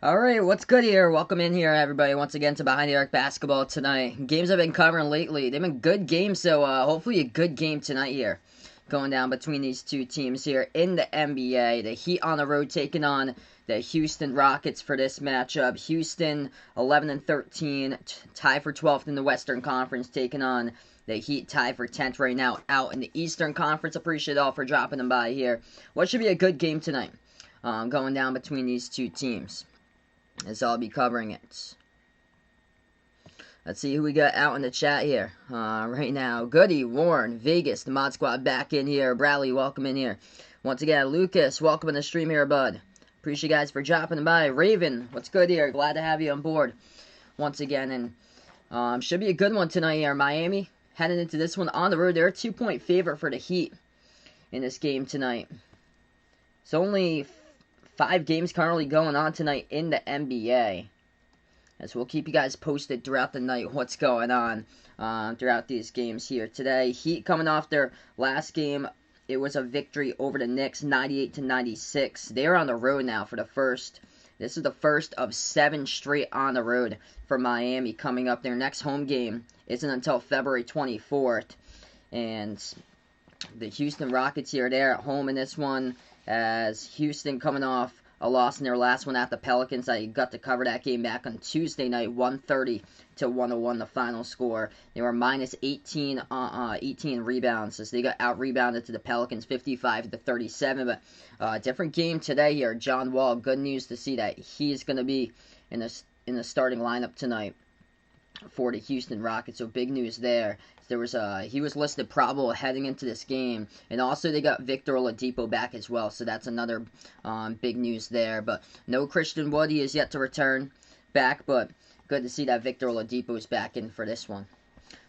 Alright, what's good here? Welcome in here, everybody, once again to Behind the Arc Basketball tonight. Games I've been covering lately, they've been good games, so hopefully a good game tonight here. Going down between these two teams here in the NBA. The Heat on the road taking on the Houston Rockets for this matchup. Houston 11-13, tied for 12th in the Western Conference, taking on the Heat, tied for 10th right now out in the Eastern Conference. Appreciate all for dropping them by here. What should be a good game tonight, going down between these two teams, as I'll be covering it. Let's see who we got out in the chat here right now. Goody, Warren, Vegas, the Mod Squad back in here. Bradley, welcome in here. Once again, Lucas, welcome in the stream here, bud. Appreciate you guys for dropping by. Raven, what's good here? Glad to have you on board once again. And should be a good one tonight here. Miami, heading into this one on the road. They're a 2-point favorite for the Heat in this game tonight. It's only 5 games currently going on tonight in the NBA. As we'll keep you guys posted throughout the night what's going on throughout these games here today. Heat coming off their last game. It was a victory over the Knicks, 98-96. They're on the road now for the first. This is the first of 7 straight on the road for Miami coming up. Their next home game isn't until February 24th. And the Houston Rockets here, they're at home in this one, as Houston coming off a loss in their last one at the Pelicans. I got to cover that game back on Tuesday night, 130-101 the final score. They were minus 18 rebounds as they got out-rebounded to the Pelicans 55-37. But different game today here. John Wall, good news to see that he's going to be in the starting lineup tonight for the Houston Rockets. So big news there. He was listed probable heading into this game, and also they got Victor Oladipo back as well, so that's another big news there. But no Christian Wood, he is yet to return back, but good to see that Victor Oladipo is back in for this one.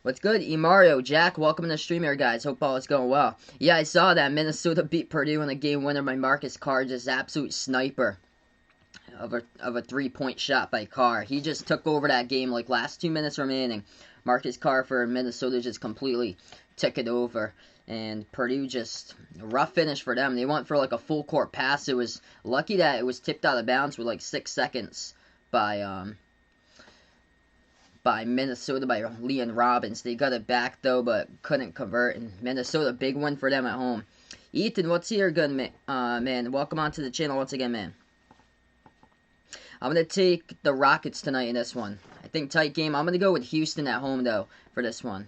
What's good, Mario, Jack, welcome to the stream here, guys. Hope all is going well. Yeah, I saw that Minnesota beat Purdue in the game winner by Marcus Carr, just absolute sniper of a 3-point shot by Carr. He just took over that game like last 2 minutes remaining. Marcus Carr for Minnesota just completely took it over. And Purdue just, a rough finish for them. They went for like a full court pass. It was lucky that it was tipped out of bounds with like 6 seconds by Minnesota, by Leon Robbins. They got it back though, but couldn't convert. And Minnesota, big win for them at home. Ethan, what's your good, man? Welcome onto the channel once again, man. I'm going to take the Rockets tonight in this one. I think tight game. I'm going to go with Houston at home, though, for this one.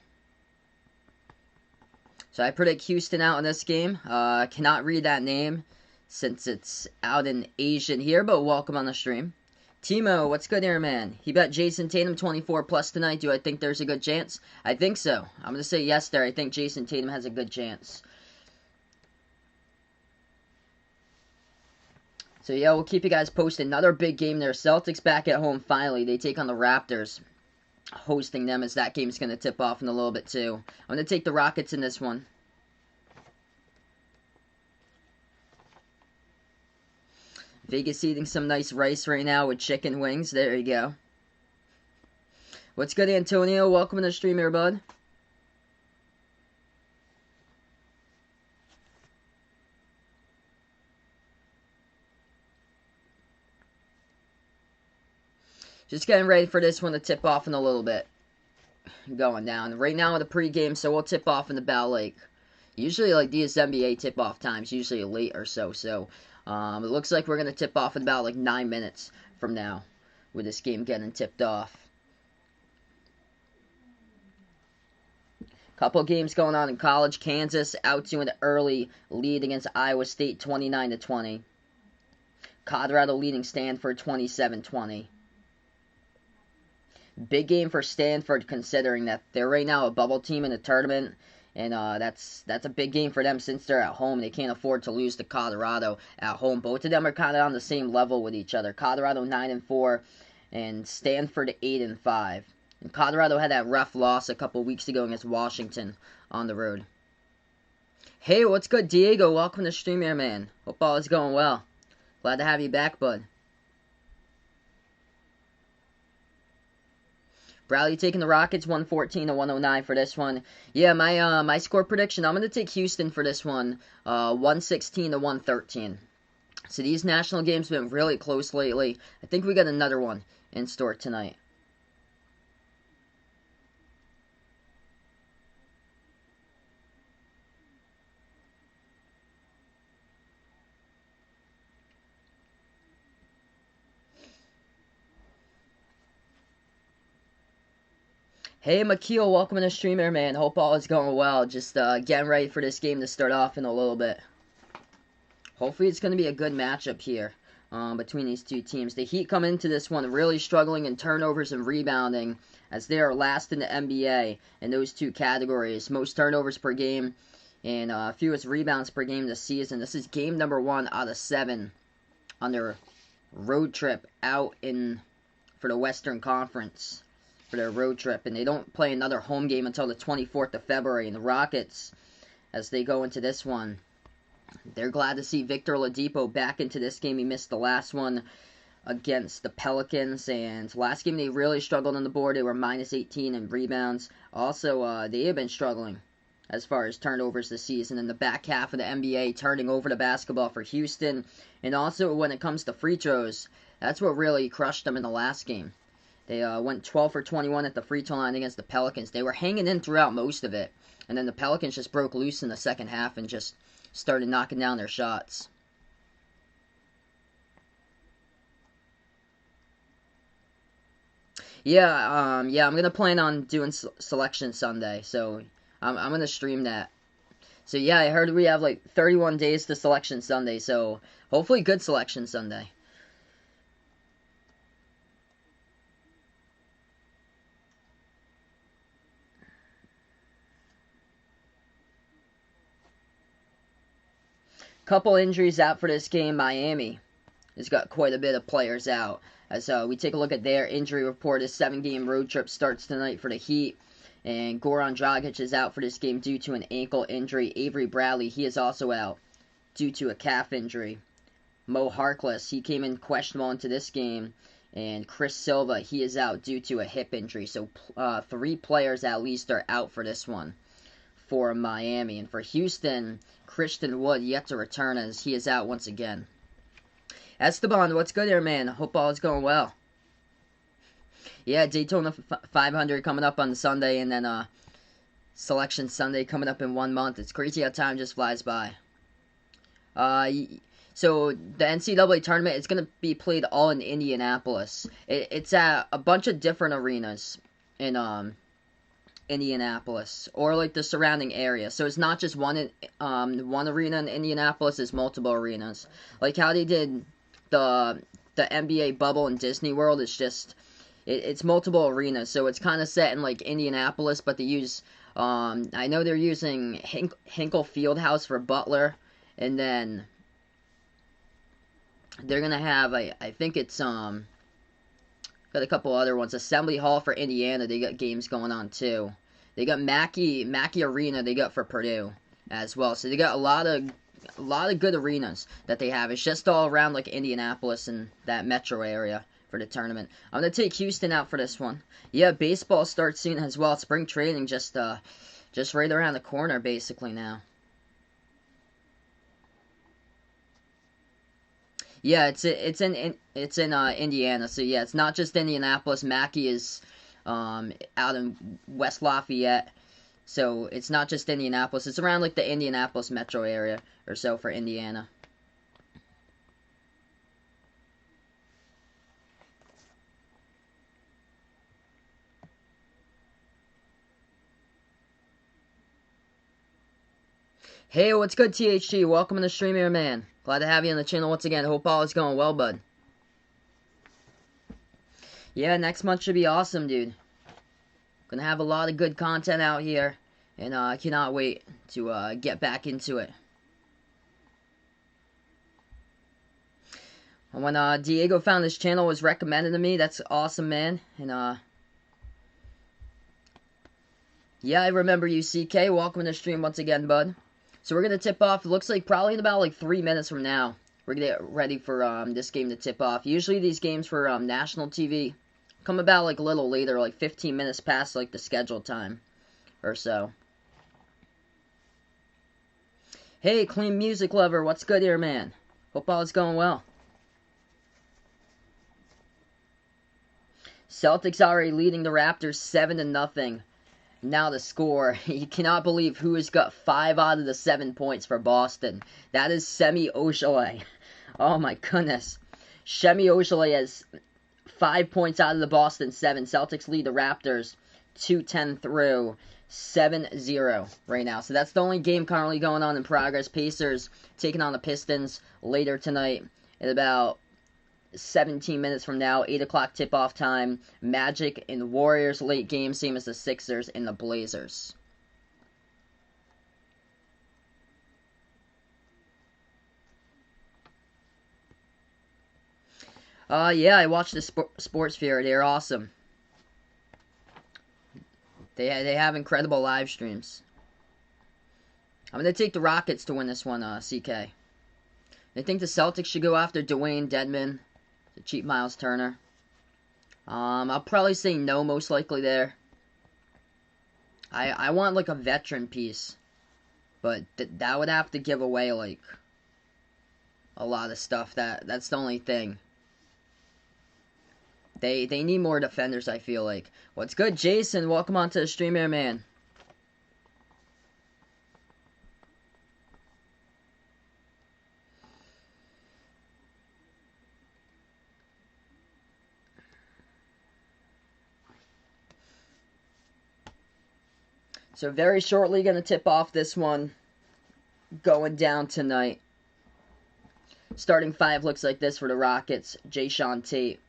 So I predict Houston out in this game. Cannot read that name since it's out in Asian here, but welcome on the stream. Timo, what's good here, man? He bet Jason Tatum 24 plus tonight. Do I think there's a good chance? I think so. I'm going to say yes there. I think Jason Tatum has a good chance. So, yeah, we'll keep you guys posted. Another big game there. Celtics back at home finally. They take on the Raptors, hosting them, as that game's going to tip off in a little bit, too. I'm going to take the Rockets in this one. Vegas eating some nice rice right now with chicken wings. There you go. What's good, Antonio? Welcome to the stream here, bud. Just getting ready for this one to tip off in a little bit. Going down. Right now in the pregame, so we'll tip off in about like, usually like these NBA tip-off times, usually late or so. So it looks like we're going to tip off in about like 9 minutes from now with this game getting tipped off. Couple games going on in college. Kansas out to an early lead against Iowa State, 29-20. Colorado leading Stanford, 27-20. Big game for Stanford, considering that they're right now a bubble team in the tournament, and that's a big game for them since they're at home. They can't afford to lose to Colorado at home. Both of them are kind of on the same level with each other. Colorado 9-4, and Stanford 8-5. And Colorado had that rough loss a couple weeks ago against Washington on the road. Hey, what's good, Diego? Welcome to the stream here, man. Hope all is going well. Glad to have you back, bud. Bradley taking the Rockets 114-109 for this one. Yeah, my score prediction, I'm going to take Houston for this one, 116-113. So these national games have been really close lately. I think we got another one in store tonight. Hey, Makeel, welcome to the streamer, man. Hope all is going well. Just getting ready for this game to start off in a little bit. Hopefully it's going to be a good matchup here between these two teams. The Heat come into this one really struggling in turnovers and rebounding, as they are last in the NBA in those two categories. Most turnovers per game and fewest rebounds per game this season. This is game number 1 out of 7 on their road trip out for the Western Conference. For their road trip, and they don't play another home game until the 24th of February. And the Rockets, as they go into this one, they're glad to see Victor Oladipo back into this game. He missed the last one against the Pelicans, and last game they really struggled on the board. They were minus 18 in rebounds. Also, they have been struggling as far as turnovers this season in the back half of the NBA, turning over the basketball for Houston. And also when it comes to free throws, that's what really crushed them in the last game. They went 12 for 21 at the free throw line against the Pelicans. They were hanging in throughout most of it. And then the Pelicans just broke loose in the second half and just started knocking down their shots. Yeah, I'm going to plan on doing Selection Sunday. So I'm going to stream that. So yeah, I heard we have like 31 days to Selection Sunday. So hopefully good Selection Sunday. Couple injuries out for this game. Miami has got quite a bit of players out. As we take a look at their injury report, a 7-game road trip starts tonight for the Heat. And Goran Dragic is out for this game due to an ankle injury. Avery Bradley, he is also out due to a calf injury. Mo Harkless, he came in questionable into this game. And Chris Silva, he is out due to a hip injury. So 3 players at least are out for this one for Miami. And for Houston, Christian Wood yet to return as he is out once again. Esteban, what's good here, man? Hope all is going well. Yeah, Daytona 500 coming up on Sunday, and then Selection Sunday coming up in 1 month. It's crazy how time just flies by. So the NCAA tournament is going to be played all in Indianapolis. It's at a bunch of different arenas in Indianapolis or like the surrounding area. So it's not just one arena in Indianapolis. It's multiple arenas. Like how they did the NBA bubble in Disney World. It's just it's multiple arenas. So it's kind of set in like Indianapolis, but they use I know they're using Hinkle Fieldhouse for Butler, and then they're gonna have I think it's got a couple other ones. Assembly Hall for Indiana, they got games going on too. They got Mackey Arena they got for Purdue as well. So they got a lot of good arenas that they have. It's just all around like Indianapolis and that metro area for the tournament. I'm gonna take Houston out for this one. Yeah, baseball starts soon as well. Spring training just right around the corner basically now. Yeah, it's in Indiana. So yeah, it's not just Indianapolis. Mackey is out in West Lafayette. So it's not just Indianapolis. It's around like the Indianapolis metro area or so for Indiana. Hey, what's good, THG? Welcome to the stream here, man. Glad to have you on the channel once again. Hope all is going well, bud. Yeah, next month should be awesome, dude. Gonna have a lot of good content out here, and I cannot wait to get back into it. When Diego found this channel, it was recommended to me. That's awesome, man. And yeah, I remember you, CK. Welcome to the stream once again, bud. So we're gonna tip off. It looks like probably in about like 3 minutes from now. We're gonna get ready for this game to tip off. Usually these games for national TV come about like a little later, like 15 minutes past like the scheduled time or so. Hey, Clean Music Lover, what's good here, man? Hope all is going well. Celtics already leading the Raptors 7-0. Now the score. You cannot believe who has got 5 out of the 7 points for Boston. That is Semi Ojeleye. Oh my goodness. Semi Ojeleye has 5 points out of the Boston 7. Celtics lead the Raptors 2-10 through 7-0 right now. So that's the only game currently going on in progress. Pacers taking on the Pistons later tonight at about 17 minutes from now, 8 o'clock tip-off time. Magic and Warriors late game, same as the Sixers and the Blazers. Yeah, I watched the Sportsphere. They're awesome. They have incredible live streams. I'm going to take the Rockets to win this one, CK. I think the Celtics should go after Dwayne Dedmon, the cheap Miles Turner. I'll probably say no, most likely there. I want, like, a veteran piece. But that would have to give away, like, a lot of stuff. That's the only thing. They need more defenders, I feel like. What's good, Jason? Welcome onto the stream here, man. So very shortly going to tip off this one going down tonight. Starting 5 looks like this for the Rockets. Jae'Sean Tate,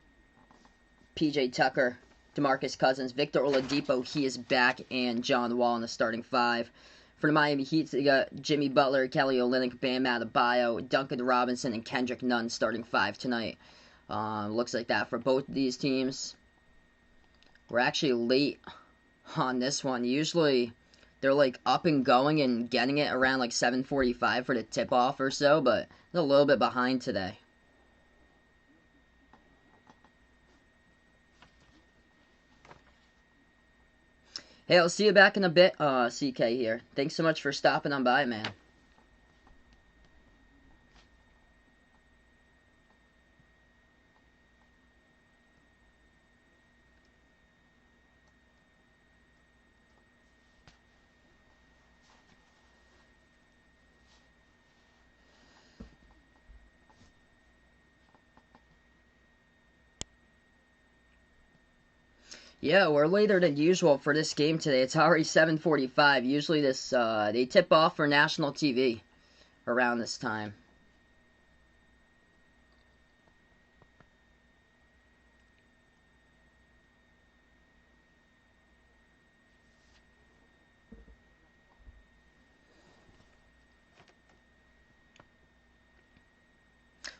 PJ Tucker, DeMarcus Cousins, Victor Oladipo, he is back, and John Wall in the starting 5. For the Miami Heat, they got Jimmy Butler, Kelly Olynyk, Bam Adebayo, Duncan Robinson, and Kendrick Nunn starting 5 tonight. Looks like that for both of these teams. We're actually late on this one. Usually they're like up and going and getting it around like 7:45 for the tip-off or so, but they're a little bit behind today. Hey, I'll see you back in a bit, CK here. Thanks so much for stopping on by, man. Yeah, we're later than usual for this game today. It's already 7:45. Usually they tip off for national TV around this time.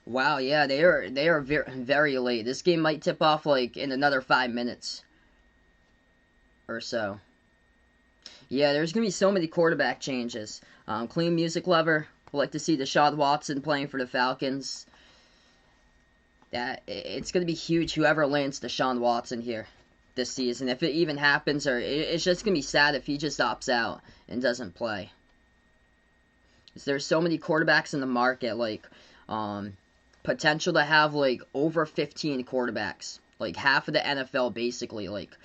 Wow, yeah, they are very late. This game might tip off like in another 5 minutes or so. Yeah, there's going to be so many quarterback changes. Clean Music Lover would like to see Deshaun Watson playing for the Falcons. It's going to be huge whoever lands Deshaun Watson here this season. If it even happens, or it's just going to be sad if he just opts out and doesn't play. There's so many quarterbacks in the market, like, potential to have, like, over 15 quarterbacks. Like, half of the NFL, basically, like,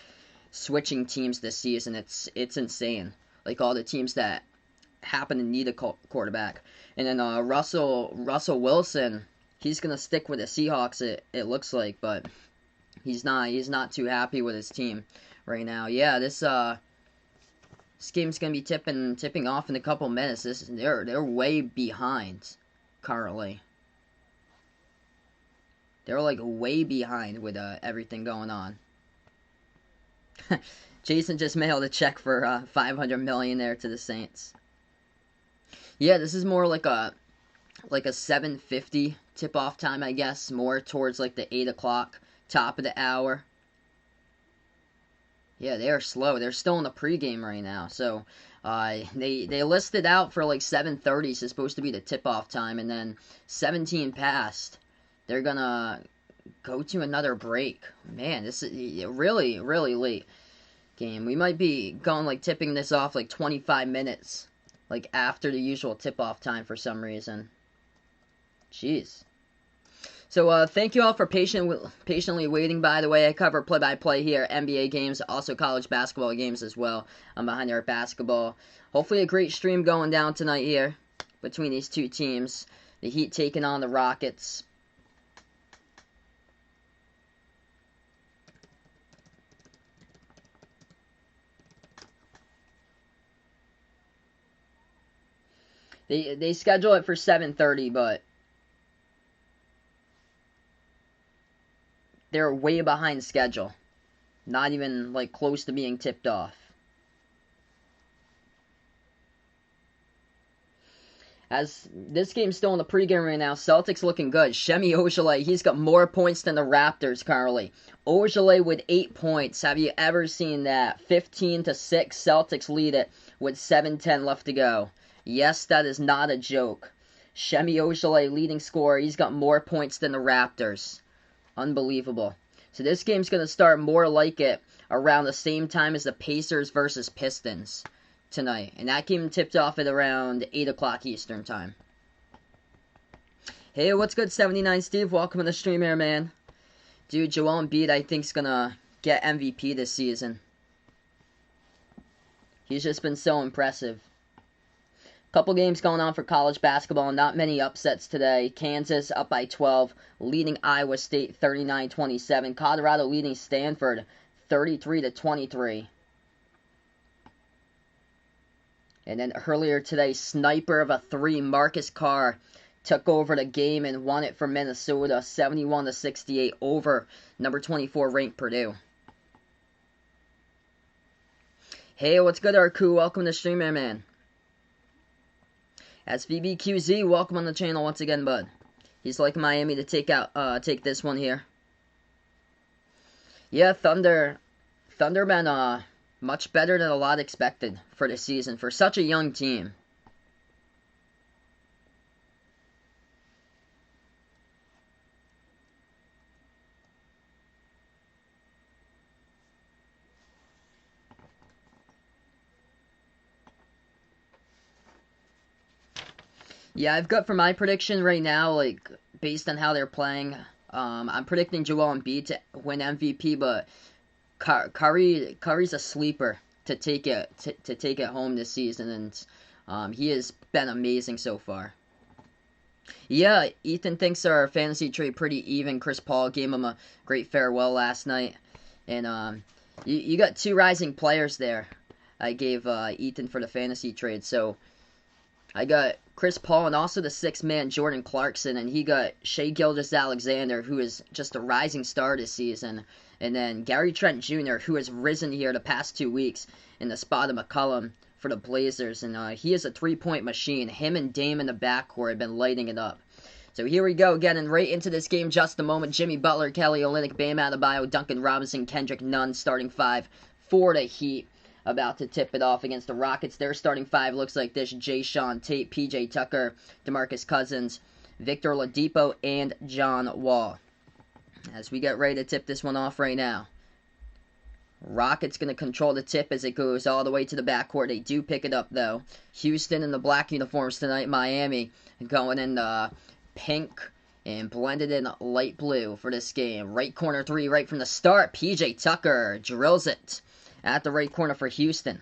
switching teams this season. It's insane. Like, all the teams that happen to need a quarterback. And then, Russell Wilson, he's going to stick with the Seahawks, it looks like, but he's not too happy with his team right now. Yeah, this game's going to be tipping off in a couple minutes. They're way behind currently. They're like way behind with everything going on. Jason just mailed a check for $500 million there to the Saints. Yeah, this is more like a 7:50 tip-off time, I guess. More towards like the 8 o'clock top of the hour. Yeah, they are slow. They're still in the pregame right now. So they listed out for like 7:30. So it's supposed to be the tip-off time, and then 17 past. They're gonna go to another break. Man, this is really, really late game. We might be going like tipping this off like 25 minutes, like after the usual tip-off time for some reason. Jeez. So, thank you all for patiently waiting. By the way, I cover play-by-play here, NBA games, also college basketball games as well. I'm Behind the Arc Basketball. Hopefully a great stream going down tonight here between these two teams. The Heat taking on the Rockets. They schedule it for 7:30, but they're way behind schedule. Not even, like, close to being tipped off. As this game's still in the pregame right now, Celtics looking good. Semi Ojeleye, he's got more points than the Raptors currently. Ojeleye with 8 points. Have you ever seen that? 15-6, Celtics lead it with 7:10 left to go. Yes, that is not a joke. Semi Ojeleye, leading scorer, he's got more points than the Raptors. Unbelievable. So this game's going to start more like it around the same time as the Pacers versus Pistons tonight. And that game tipped off at around 8 o'clock Eastern time. Hey, what's good, 79 Steve? Welcome to the stream here, man. Dude, Joel Embiid, I think, is going to get MVP this season. He's just been so impressive. Couple games going on for college basketball. Not many upsets today. Kansas up by 12, leading Iowa State 39-27. Colorado leading Stanford 33-23. And then earlier today, sniper of a 3, Marcus Carr took over the game and won it for Minnesota 71-68 over number 24 ranked Purdue. Hey, what's good, Arku? Welcome to the stream, man. As VBQZ, welcome on the channel once again, bud. He's like Miami to take this one here. Yeah, Thunder been much better than a lot expected for the season for such a young team. Yeah, I've got for my prediction right now, like, based on how they're playing, I'm predicting Joel Embiid to win MVP, but Curry's a sleeper to take it home this season, and he has been amazing so far. Yeah, Ethan thinks our fantasy trade pretty even. Chris Paul gave him a great farewell last night, and you got 2 rising players there. I gave Ethan for the fantasy trade, so I got Chris Paul and also the 6th man, Jordan Clarkson, and he got Shai Gilgeous-Alexander, who is just a rising star this season, and then Gary Trent Jr., who has risen here the past 2 weeks in the spot of McCollum for the Blazers, and he is a 3-point machine. Him and Dame in the backcourt have been lighting it up. So here we go, getting right into this game just a moment. Jimmy Butler, Kelly Olynyk, Bam Adebayo, Duncan Robinson, Kendrick Nunn, starting 5 for the Heat. About to tip it off against the Rockets. Their starting 5 looks like this: Jae'Sean Tate, PJ Tucker, DeMarcus Cousins, Victor Oladipo, and John Wall. As we get ready to tip this one off right now. Rockets going to control the tip as it goes all the way to the backcourt. They do pick it up, though. Houston in the black uniforms tonight. Miami going in the pink and blended in light blue for this game. Right corner 3 right from the start. PJ Tucker drills it at the right corner for Houston.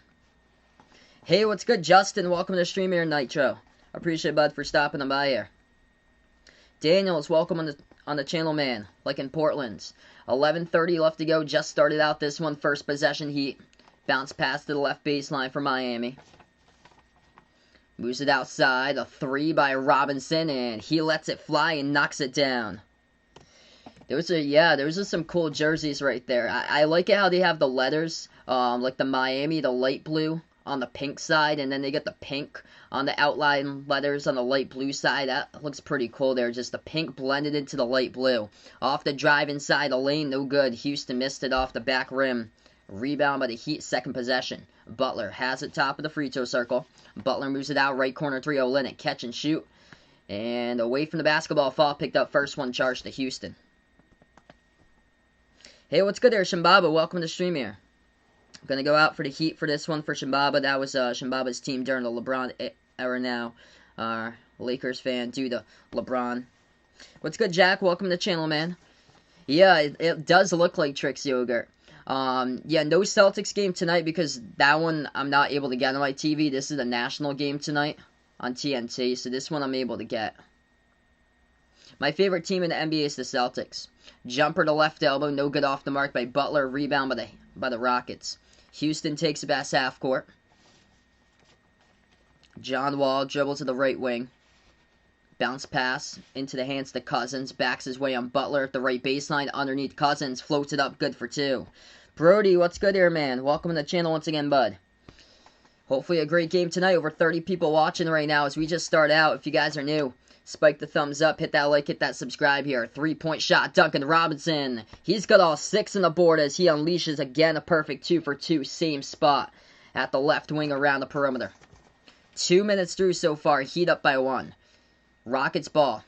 Hey, what's good, Justin? Welcome to the stream here, Nitro. Appreciate it, bud, for stopping by here. Daniels, welcome on the channel, man. Like in Portland's. 11:30 left to go. Just started out this one. First possession, Heat. Bounce pass to the left baseline for Miami. Moves it outside. A 3 by Robinson, and he lets it fly and knocks it down. Those are some cool jerseys right there. I like it how they have the letters, like the Miami, the light blue on the pink side, and then they get the pink on the outline letters on the light blue side. That looks pretty cool there. Just the pink blended into the light blue. Off the drive inside the lane, no good. Houston missed it off the back rim. Rebound by the Heat, second possession. Butler has it top of the free throw circle. Butler moves it out, right corner 3, Olynyk, catch and shoot. And away from the basketball, fall picked up, first one charged to Houston. Hey, what's good there, Shimbaba? Welcome to the stream here. I'm going to go out for the Heat for this one for Shimbaba. That was Shimbaba's team during the LeBron era now. Lakers fan due to LeBron What's good, Jack? Welcome to the channel, man. Yeah, it does look like Trix Yogurt. Yeah, no Celtics game tonight because that one I'm not able to get on my TV. This is a national game tonight on TNT, so this one I'm able to get. My favorite team in the NBA is the Celtics. Jumper to left elbow, no good off the mark by Butler. Rebound by the Rockets. Houston takes it past half court. John Wall dribble to the right wing. Bounce pass into the hands to Cousins. Backs his way on Butler at the right baseline. Underneath Cousins. Floats it up. Good for two. Brody, what's good here, man? Welcome to the channel once again, bud. Hopefully a great game tonight. Over 30 people watching right now as we just start out. If you guys are new, spike the thumbs up. Hit that like. Hit that subscribe here. 3-point shot. Duncan Robinson. He's got all 6 on the board as he unleashes again a perfect 2 for 2. Same spot at the left wing around the perimeter. 2 minutes through so far. Heat up by 1. Rockets ball.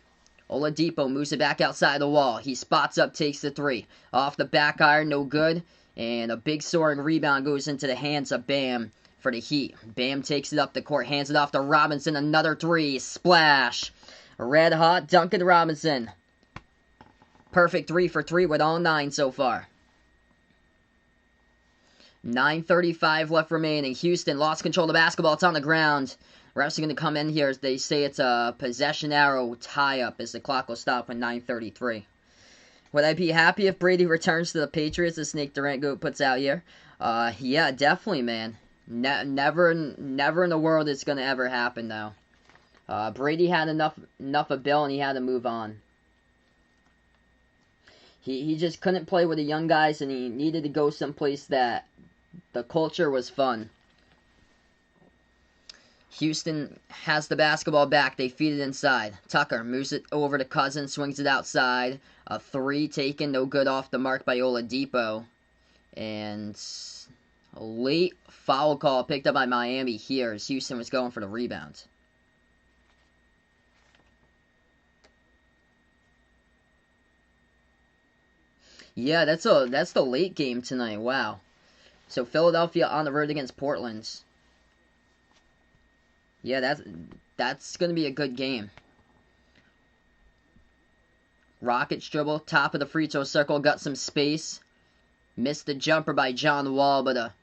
Oladipo moves it back outside the wall. He spots up, takes the 3. Off the back iron, no good. And a big soaring rebound goes into the hands of Bam for the Heat. Bam takes it up the court, hands it off to Robinson. Another 3. Splash. Red hot Duncan Robinson. Perfect 3 for 3 with all 9 so far. 9:35 left remaining. Houston lost control of the basketball. It's on the ground. Refs are going to come in here. They say it's a possession arrow tie-up as the clock will stop when 9:33. Would I be happy if Brady returns to the Patriots, as Snake Durant Goat puts out here? Yeah, definitely, man. Never in the world it's going to ever happen, though. Brady had enough of Bill, and he had to move on. He just couldn't play with the young guys, and he needed to go someplace that the culture was fun. Houston has the basketball back. They feed it inside. Tucker moves it over to Cousins, swings it outside. A 3 taken, no good off the mark by Oladipo. And a late foul call picked up by Miami here as Houston was going for the rebound. Yeah, that's the late game tonight. Wow. So Philadelphia on the road against Portland. Yeah, that's going to be a good game. Rockets dribble, top of the free throw circle, got some space. Missed the jumper by John Wall, but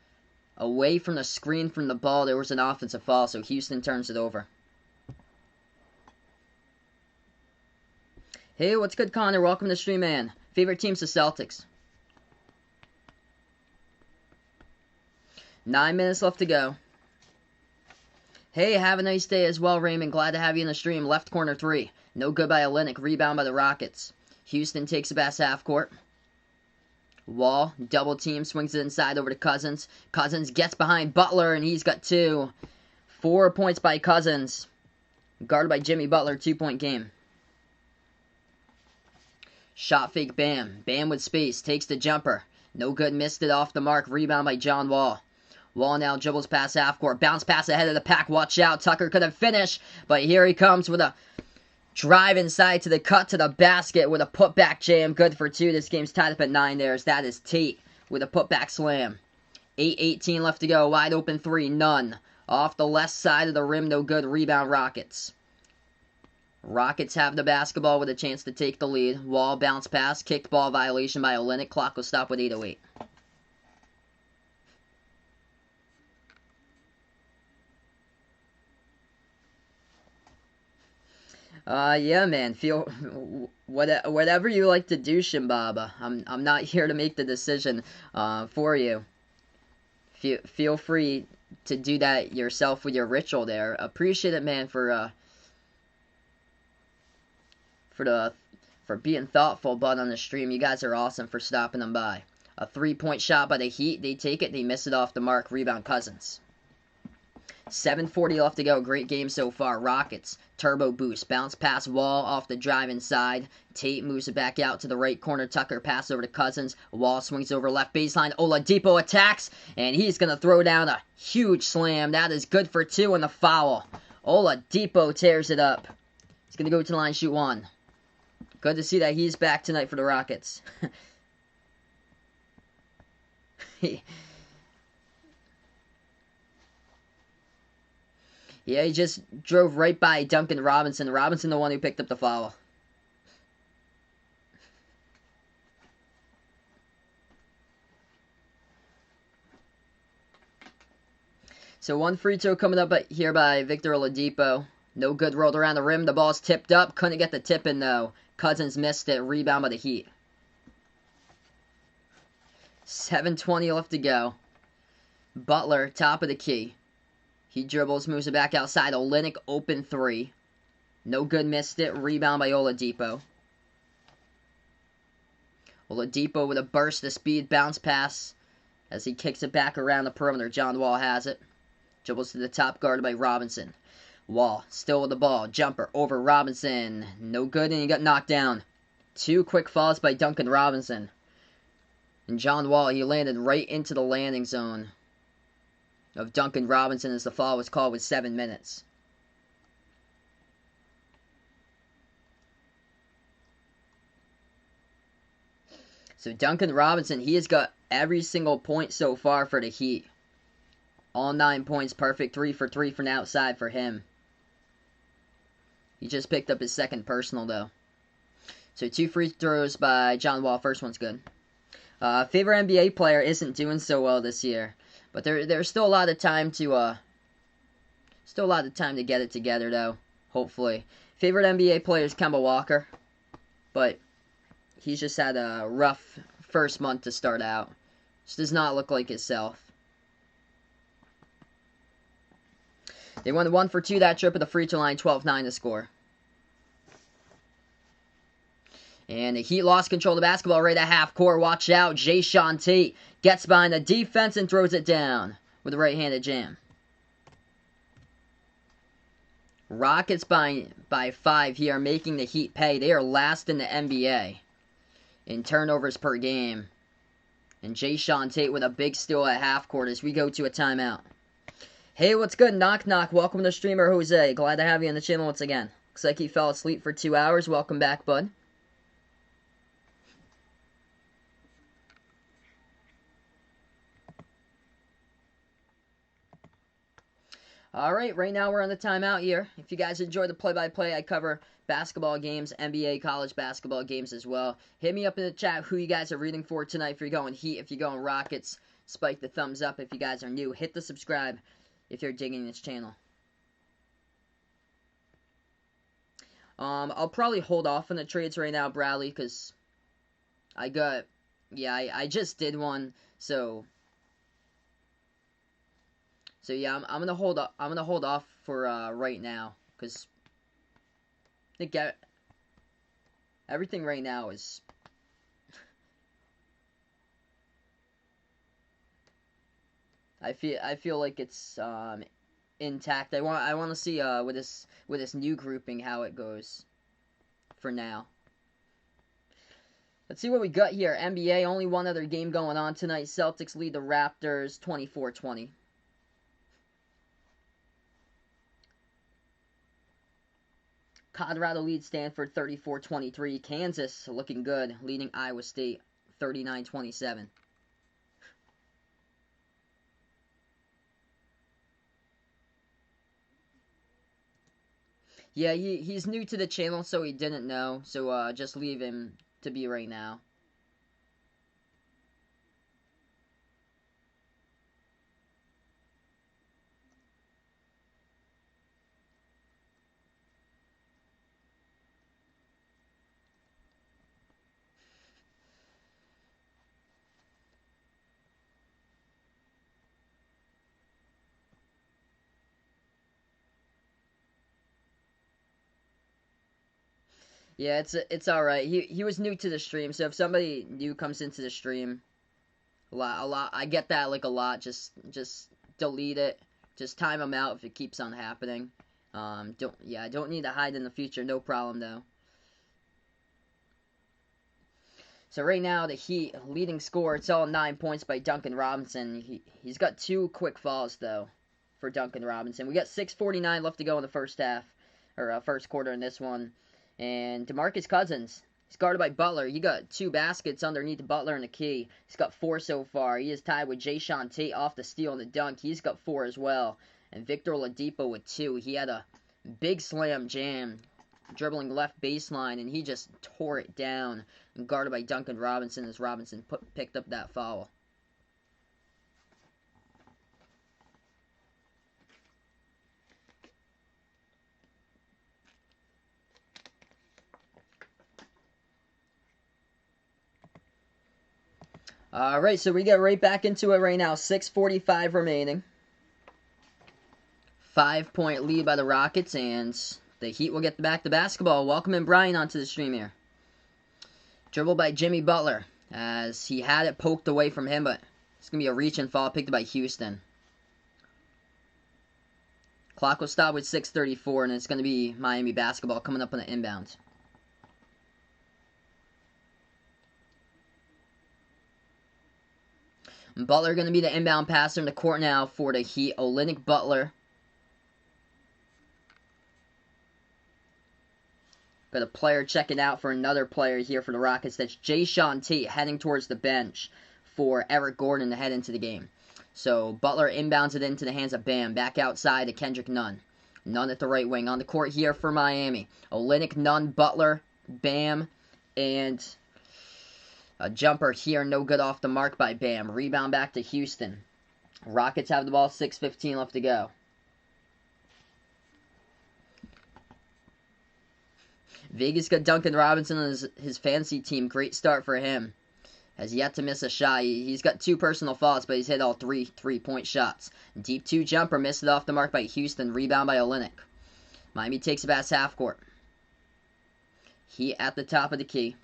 away from the screen from the ball, there was an offensive foul, so Houston turns it over. Hey, what's good, Connor? Welcome to the stream, man. Favorite team's the Celtics. 9 minutes left to go. Hey, have a nice day as well, Raymond. Glad to have you in the stream. Left corner 3. No good by Olynyk. Rebound by the Rockets. Houston takes it past half court. Wall, double team, swings it inside over to Cousins. Cousins gets behind Butler, and he's got 2. 4 points by Cousins. Guarded by Jimmy Butler, 2-point game. Shot fake Bam. Bam with space. Takes the jumper. No good. Missed it off the mark. Rebound by John Wall. Wall now dribbles past half court. Bounce pass ahead of the pack. Watch out. Tucker couldn't finish. But here he comes with a drive inside to the cut to the basket with a putback jam. Good for 2. This game's tied up at 9 there. That is Tate with a putback slam. 8:18 left to go. Wide open 3. None. Off the left side of the rim. No good. Rebound Rockets. Rockets have the basketball with a chance to take the lead. Wall bounce pass. Kicked ball violation by Olynyk. Clock will stop with 8:08. Yeah, man. Feel whatever you like to do, Shimbaba. I'm not here to make the decision for you. Feel free to do that yourself with your ritual there. Appreciate it, man, for being thoughtful, but on the stream, you guys are awesome for stopping them by. A 3-point shot by the Heat. They take it. They miss it off the mark. Rebound Cousins. 7:40 left to go. Great game so far. Rockets. Turbo boost. Bounce pass Wall off the drive inside. Tate moves it back out to the right corner. Tucker pass over to Cousins. Wall swings over left baseline. Oladipo attacks. And he's going to throw down a huge slam. That is good for 2 on the foul. Oladipo tears it up. He's going to go to the line, shoot 1. Good to see that he's back tonight for the Rockets. Yeah, he just drove right by Duncan Robinson. Robinson the one who picked up the foul. So one free throw coming up here by Victor Oladipo. No good, rolled around the rim. The ball's tipped up. Couldn't get the tip in, though. Cousins missed it. Rebound by the Heat. 7:20 left to go. Butler, top of the key. He dribbles, moves it back outside. Olynyk, open three. No good, missed it. Rebound by Oladipo. Oladipo with a burst of speed, bounce pass as he kicks it back around the perimeter. John Wall has it. Dribbles to the top, guarded by Robinson. Wall still with the ball. Jumper over Robinson. No good, and he got knocked down. 2 quick falls by Duncan Robinson. And John Wall, he landed right into the landing zone of Duncan Robinson as the foul was called with 7 minutes. So Duncan Robinson, he has got every single point so far for the Heat. All 9 points, perfect 3 for 3 from outside for him. He just picked up his second personal, though. So 2 free throws by John Wall. First one's good. Favorite NBA player isn't doing so well this year, but there's still a lot of time to get it together, though. Hopefully, favorite NBA player is Kemba Walker, but he's just had a rough first month to start out. Just does not look like himself. They won 1 for 2 that trip at the free throw line, 12-9 to score. And the Heat lost control of the basketball right at half court. Watch out. Jae'Sean Tate gets behind the defense and throws it down with a right-handed jam. Rockets by 5 here, making the Heat pay. They are last in the NBA in turnovers per game. And Jae'Sean Tate with a big steal at half court as we go to a timeout. Hey, what's good? Knock, knock. Welcome to streamer Jose. Glad to have you on the channel once again. Looks like he fell asleep for 2 hours. Welcome back, bud. Alright, right now we're on the timeout here. If you guys enjoy the play-by-play, I cover basketball games, NBA, college basketball games as well. Hit me up in the chat who you guys are rooting for tonight. If you're going Heat, if you're going Rockets, spike the thumbs up. If you guys are new, hit the subscribe if you're digging this channel. I'll probably hold off on the trades right now, Bradley, because I just did one, so yeah, I'm gonna hold up. I'm gonna hold off for right now, because everything right now is I feel like it's intact. I want to see with this new grouping how it goes for now. Let's see what we got here. NBA, only one other game going on tonight. Celtics lead the Raptors 24-20. Colorado leads Stanford 34-23. Kansas looking good, leading Iowa State 39-27. Yeah, he's new to the channel, so he didn't know. So just leave him to be right now. Yeah, it's all right. He was new to the stream, so if somebody new comes into the stream, a lot, I get that like a lot. Just delete it. Just time them out if it keeps on happening. I don't need to hide in the future. No problem though. So right now the Heat leading score. It's all 9 points by Duncan Robinson. He's got 2 quick falls though for Duncan Robinson. We got 6:49 left to go in the first half or first quarter in this one. And DeMarcus Cousins, he's guarded by Butler. He got 2 baskets underneath Butler in the key. He's got 4 so far. He is tied with Jae'Sean Tate off the steal and the dunk. He's got 4 as well. And Victor Oladipo with 2. He had a big slam jam, dribbling left baseline, and he just tore it down. And guarded by Duncan Robinson as Robinson picked up that foul. Alright, so we get right back into it right now. 6:45 remaining. 5-point lead by the Rockets, and the Heat will get back to basketball. Welcome in Brian onto the stream here. Dribbled by Jimmy Butler, as he had it poked away from him, but it's going to be a reach and fall picked by Houston. Clock will stop with 6:34, and it's going to be Miami basketball coming up on the inbound. Butler going to be the inbound passer in the court now for the Heat. Olynyk Butler. Got a player checking out for another player here for the Rockets. That's Jae'Sean Tate heading towards the bench for Eric Gordon to head into the game. So Butler inbounds it into the hands of Bam. Back outside to Kendrick Nunn. Nunn at the right wing. On the court here for Miami. Olynyk, Nunn, Butler, Bam, and a jumper here, no good off the mark by Bam. Rebound back to Houston. Rockets have the ball, 6:15 left to go. Vegas got Duncan Robinson on his fantasy team. Great start for him. Has yet to miss a shot. He's got 2 personal fouls, but he's hit all 3 3-point shots. Deep 2 jumper, missed it off the mark by Houston. Rebound by Olynyk. Miami takes it past half court. He at the top of the key.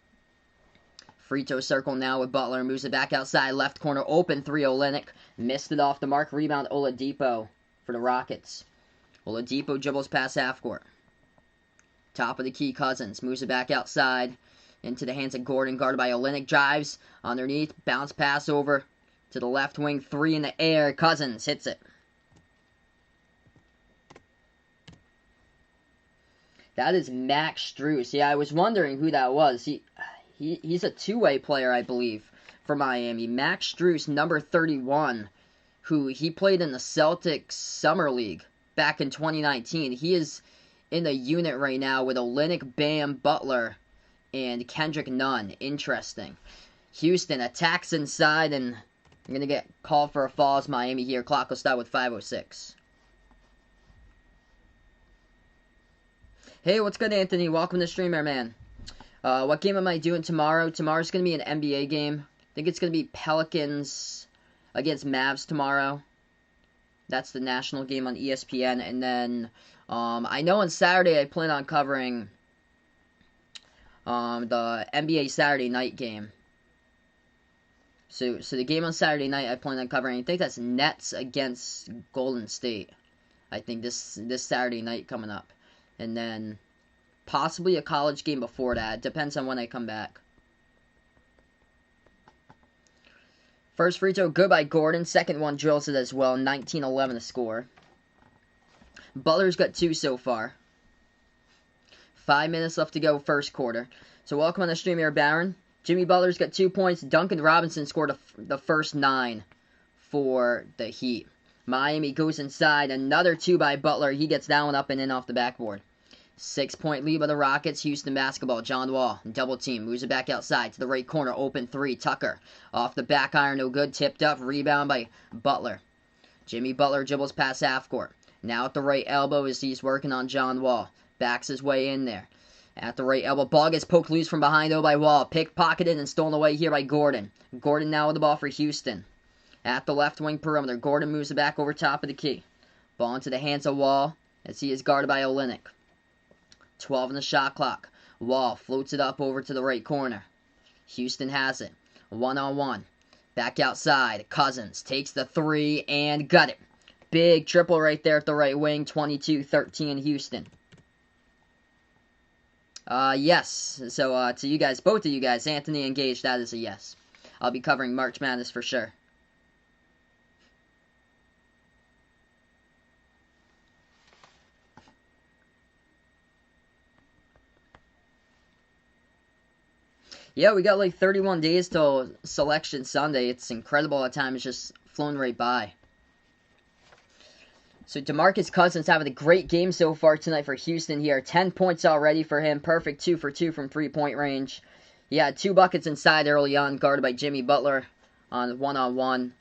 Free throw circle now with Butler. Moves it back outside. Left corner open 3. Olynyk. Missed it off the mark. Rebound Oladipo for the Rockets. Oladipo dribbles past half court. Top of the key, Cousins. Moves it back outside. Into the hands of Gordon. Guarded by Olynyk. Drives underneath. Bounce pass over to the left wing. 3 in the air. Cousins hits it. That is Max Strus. Yeah, I was wondering who that was. He's a two-way player, I believe, for Miami. Max Strus, number 31, who he played in the Celtics Summer League back in 2019. He is in the unit right now with Olynyk, Bam, Butler, and Kendrick Nunn. Interesting. Houston attacks inside, and I'm going to get called for a foul as Miami here. Clock will start with 5:06. Hey, what's good, Anthony? Welcome to the stream, man. What game am I doing tomorrow? Tomorrow's going to be an NBA game. I think it's going to be Pelicans against Mavs tomorrow. That's the national game on ESPN. And then, I know on Saturday I plan on covering the NBA Saturday night game. So the game on Saturday night I plan on covering, I think that's Nets against Golden State. I think this Saturday night coming up. And then possibly a college game before that. Depends on when I come back. First free throw good by Gordon. Second one drills it as well. 19-11 to score. Butler's got 2 so far. 5 minutes left to go first quarter. So welcome on the stream here, Baron. Jimmy Butler's got 2 points. Duncan Robinson scored the first 9 for the Heat. Miami goes inside. Another 2 by Butler. He gets that one up and in off the backboard. 6-point lead by the Rockets. Houston basketball. John Wall. Double team. Moves it back outside to the right corner. Open 3. Tucker. Off the back iron. No good. Tipped up. Rebound by Butler. Jimmy Butler dribbles past half court. Now at the right elbow as he's working on John Wall. Backs his way in there. At the right elbow. Ball gets poked loose from behind by Wall. Pickpocketed and stolen away here by Gordon. Gordon now with the ball for Houston. At the left wing perimeter. Gordon moves it back over top of the key. Ball into the hands of Wall as he is guarded by Olynyk. 12 in the shot clock. Wall floats it up over to the right corner. Houston has it. 1-on-1. Back outside. Cousins takes the 3 and got it. Big triple right there at the right wing. 22-13 Houston. Yes. So, to you guys, both of you guys, Anthony and Gage, that is a yes. I'll be covering March Madness for sure. Yeah, we got like 31 days till Selection Sunday. It's incredible at times, just flown right by. So DeMarcus Cousins having a great game so far tonight for Houston here. 10 points already for him. Perfect 2 for 2 from 3-point range. He had 2 buckets inside early on, guarded by Jimmy Butler on 1-on-1.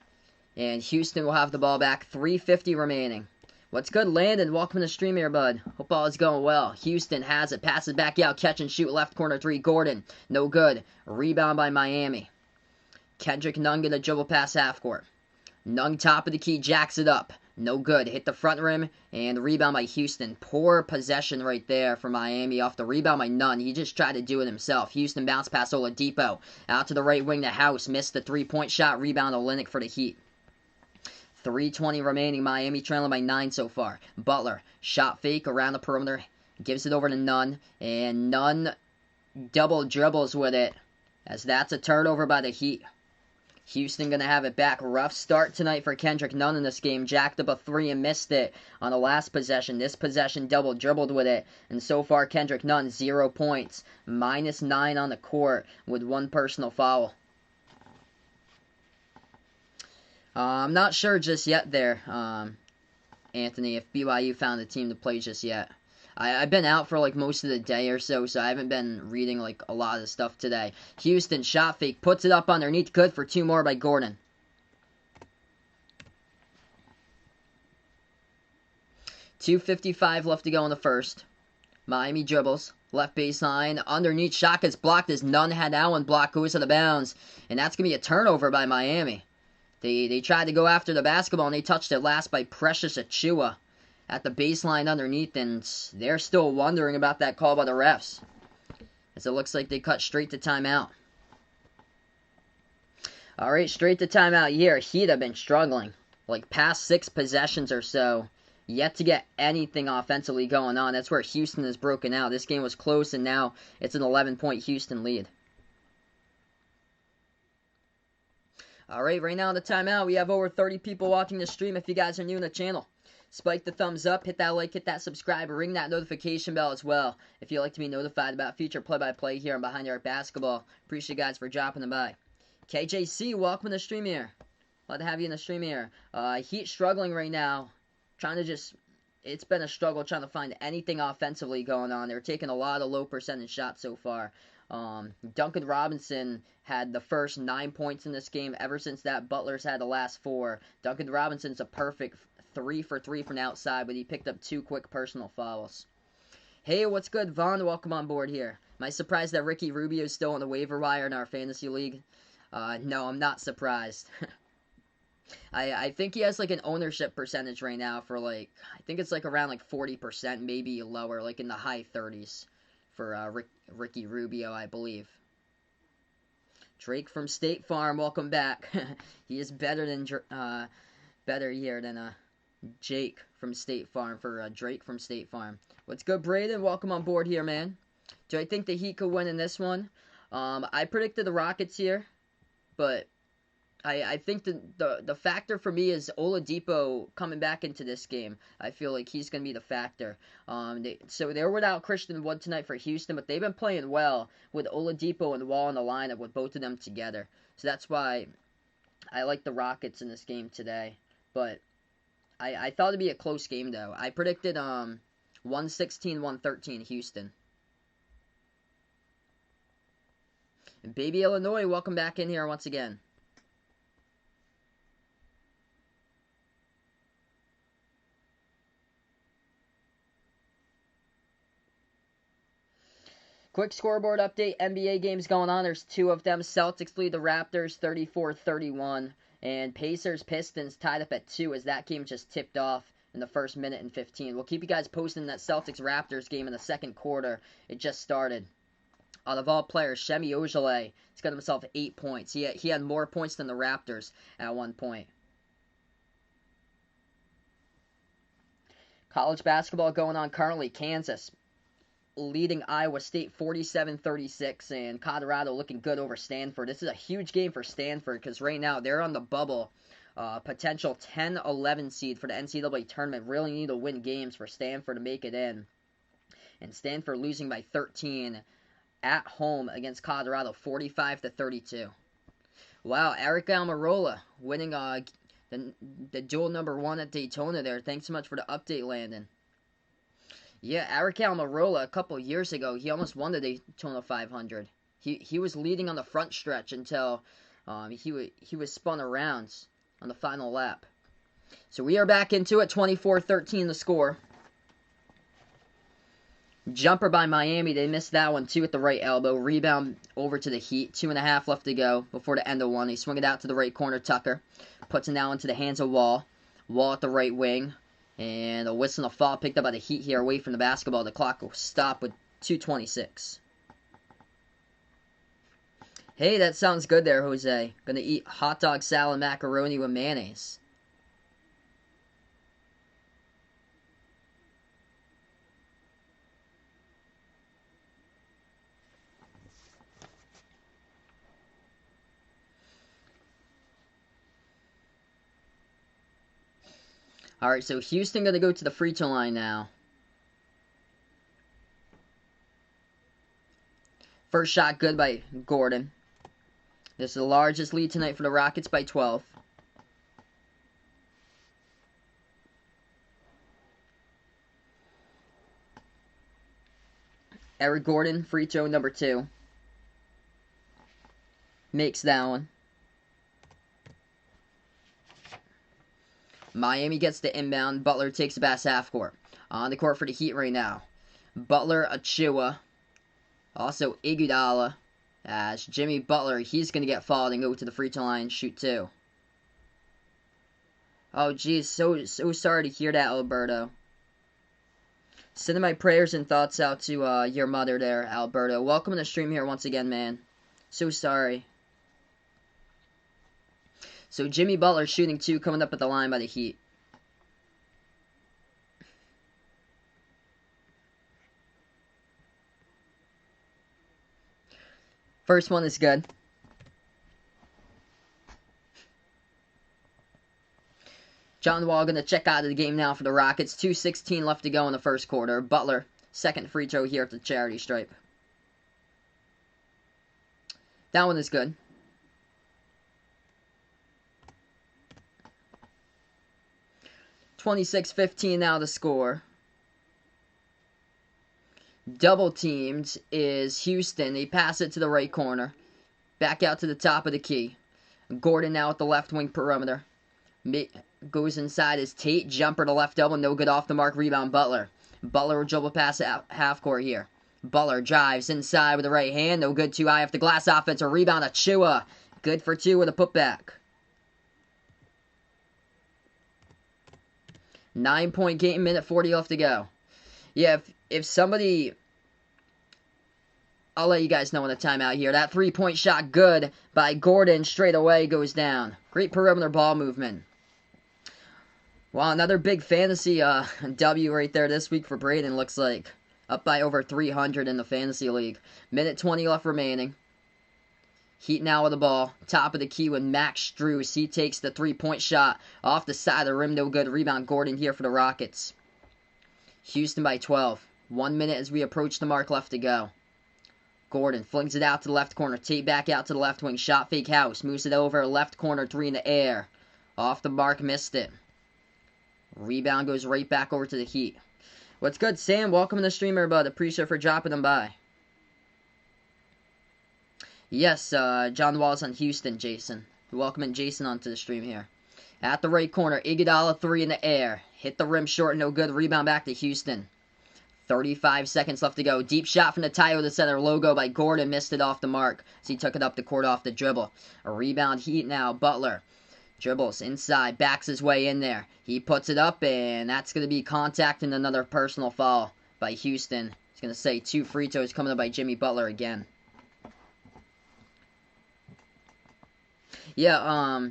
And Houston will have the ball back. 3:50 remaining. What's good, Landon? Welcome to the stream here, bud. Hope all is going well. Houston has it. Passes back out. Catch and shoot. Left corner 3. Gordon. No good. Rebound by Miami. Kendrick Nunn gonna dribble past half court. Nunn top of the key, jacks it up. No good. Hit the front rim, and the rebound by Houston. Poor possession right there for Miami off the rebound by Nunn. He just tried to do it himself. Houston bounced past Oladipo. Out to the right wing to House. Missed the three-point shot. Rebound Olynyk for the Heat. 3:20 remaining. Miami trailing by 9 so far. Butler. Shot fake around the perimeter. Gives it over to Nunn. And Nunn double dribbles with it, as that's a turnover by the Heat. Houston going to have it back. Rough start tonight for Kendrick Nunn in this game. Jacked up a 3 and missed it on the last possession. This possession double dribbled with it. And so far, Kendrick Nunn, 0 points. -9 on the court with 1 personal foul. I'm not sure just yet there, Anthony, if BYU found a team to play just yet. I've been out for like most of the day or so I haven't been reading like a lot of stuff today. Houston shot fake, puts it up underneath, good for 2 more by Gordon. .255 left to go in the first. Miami dribbles, left baseline, underneath, shot gets blocked as Nunn had that one blocked, goes out of bounds, and that's going to be a turnover by Miami. They tried to go after the basketball and they touched it last by Precious Achiuwa at the baseline underneath, and they're still wondering about that call by the refs, as it looks like they cut straight to timeout. Alright, straight to timeout here. Heat have been struggling, like past 6 possessions or so, yet to get anything offensively going on. That's where Houston has broken out. This game was close, and now it's an 11-point Houston lead. Alright, right now in the timeout, we have over 30 people watching the stream. If you guys are new to the channel, spike the thumbs up, hit that like, hit that subscribe, ring that notification bell as well if you'd like to be notified about future play-by-play here on Behind the Arc Basketball. Appreciate you guys for dropping them by. KJC, welcome to the stream here. Glad to have you in the stream here. Heat struggling right now. It's been a struggle trying to find anything offensively going on. They're taking a lot of low percentage shots so far. Duncan Robinson had the first 9 points in this game. Ever since that, Butler's had the last 4. Duncan Robinson's a perfect 3 for 3 from outside, but he picked up 2 quick personal fouls. Hey, what's good, Vaughn? Welcome on board here. Am I surprised that Ricky Rubio is still on the waiver wire in our fantasy league? No, I'm not surprised. I think he has like an ownership percentage right now for I think it's like around like 40%, maybe lower, like in the high 30s for Ricky Rubio, I believe. Drake from State Farm, welcome back. He is better than Jake from State Farm for Drake from State Farm. What's good, Braden? Welcome on board here, man. Do I think the Heat could win in this one? I predicted the Rockets here, but I think the factor for me is Oladipo coming back into this game. I feel like he's going to be the factor. So they're without Christian Wood tonight for Houston, but they've been playing well with Oladipo and Wall in the lineup with both of them together. So that's why I like the Rockets in this game today. But I thought it'd be a close game, though. I predicted 116-113 Houston. And Baby Illinois, welcome back in here once again. Quick scoreboard update. NBA games going on. There's 2 of them. Celtics lead the Raptors 34-31. And Pacers-Pistons tied up at 2 as that game just tipped off in the first minute and 15. We'll keep you guys posted in that Celtics-Raptors game in the second quarter. It just started. Out of all players, Shemi Ojeleye, he's got himself 8 points. He had more points than the Raptors at one point. College basketball going on currently. Kansas leading Iowa State 47-36, and Colorado looking good over Stanford. This is a huge game for Stanford because right now they're on the bubble. Potential 10-11 seed for the NCAA tournament. Really need to win games for Stanford to make it in. And Stanford losing by 13 at home against Colorado, 45-32. Wow, Eric Almirola winning the dual number 1 at Daytona there. Thanks so much for the update, Landon. Yeah, Eric Almirola, a couple years ago, he almost won the Daytona 500. He was leading on the front stretch until he was spun around on the final lap. So we are back into it, 24-13 the score. Jumper by Miami. They missed that one, too, at the right elbow. Rebound over to the Heat. 2.5 left to go before the end of one. They swing it out to the right corner. Tucker puts it now into the hands of Wall. Wall at the right wing. And a whistle and a foul picked up by the Heat here away from the basketball. The clock will stop with 2:26. Hey, that sounds good there, Jose. Gonna eat hot dog salad macaroni with mayonnaise. Alright, so Houston gonna go to the free throw line now. First shot good by Gordon. This is the largest lead tonight for the Rockets by 12. Eric Gordon, free throw number 2. Makes that one. Miami gets the inbound. Butler takes the pass half court. On the court for the Heat right now. Butler, Achiuwa. Also Iguodala. As Jimmy Butler, he's going to get fouled and go to the free throw line, shoot 2. Oh, geez, so sorry to hear that, Alberto. Sending my prayers and thoughts out to your mother there, Alberto. Welcome to the stream here once again, man. So sorry. So Jimmy Butler shooting 2 coming up at the line by the Heat. First one is good. John Wall going to check out of the game now for the Rockets. 2:16 left to go in the first quarter. Butler, second free throw here at the charity stripe. That one is good. (26-15) now the score. Double teamed is Houston. They pass it to the right corner. Back out to the top of the key. Gordon now at the left wing perimeter. Goes inside his Tate. Jumper to left elbow. No good off the mark. Rebound Butler. Butler will dribble pass out half court here. Butler drives inside with the right hand. No good. Too high off the glass. Offensive rebound. Achiuwa. Good for 2 with a putback. 9-point game. Minute 40 left to go. Yeah, if somebody... I'll let you guys know when the timeout here. That 3-point shot good by Gordon straight away goes down. Great perimeter ball movement. Wow, another big fantasy W right there this week for Braden, looks like. Up by over 300 in the fantasy league. Minute 20 left remaining. Heat now with the ball. Top of the key with Max Strus. He takes the 3-point shot off the side of the rim. No good. Rebound Gordon here for the Rockets. Houston by 12. 1 minute as we approach the mark left to go. Gordon flings it out to the left corner. Tate back out to the left wing. Shot fake House. Moves it over. Left corner. 3 in the air. Off the mark. Missed it. Rebound goes right back over to the Heat. What's good, Sam? Welcome to the streamer, bud. Appreciate for dropping them by. Yes, John Wall's on Houston, Jason. Welcoming Jason onto the stream here. At the right corner. Iguodala 3 in the air. Hit the rim short. No good. Rebound back to Houston. 35 seconds left to go. Deep shot from the Tayo the center logo by Gordon. Missed it off the mark as he took it up the court off the dribble. A rebound Heat now. Butler dribbles inside. Backs his way in there. He puts it up, and that's going to be contact and another personal foul by Houston. He's going to say 2 free throws coming up by Jimmy Butler again. Yeah,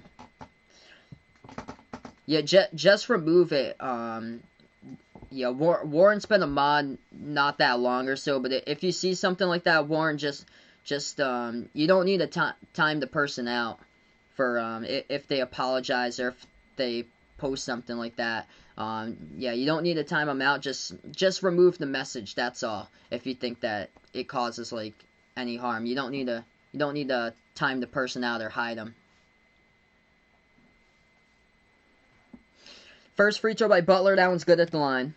just remove it. Yeah, Warren spent a mod not that long or so, but if you see something like that, Warren, just you don't need to time the person out for if they apologize or if they post something like that. Yeah, you don't need to time them out. Just remove the message. That's all. If you think that it causes like any harm, you don't need to time the person out or hide them. First free throw by Butler. That one's good at the line.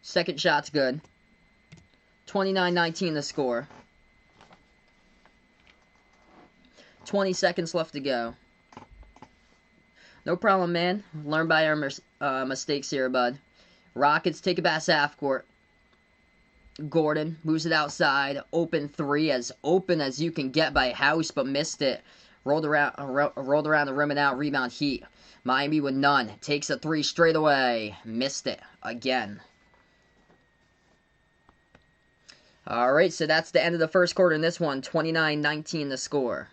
Second shot's good. 29-19 the score. 20 seconds left to go. No problem, man. Learn by our mistakes here, bud. Rockets take it back half court. Gordon moves it outside. Open three, as open as you can get by House, but missed it. Rolled around the rim and out. Rebound Heat. Miami with none. Takes a three straight away. Missed it again. Alright, so that's the end of the first quarter in this one. 29-19 the score.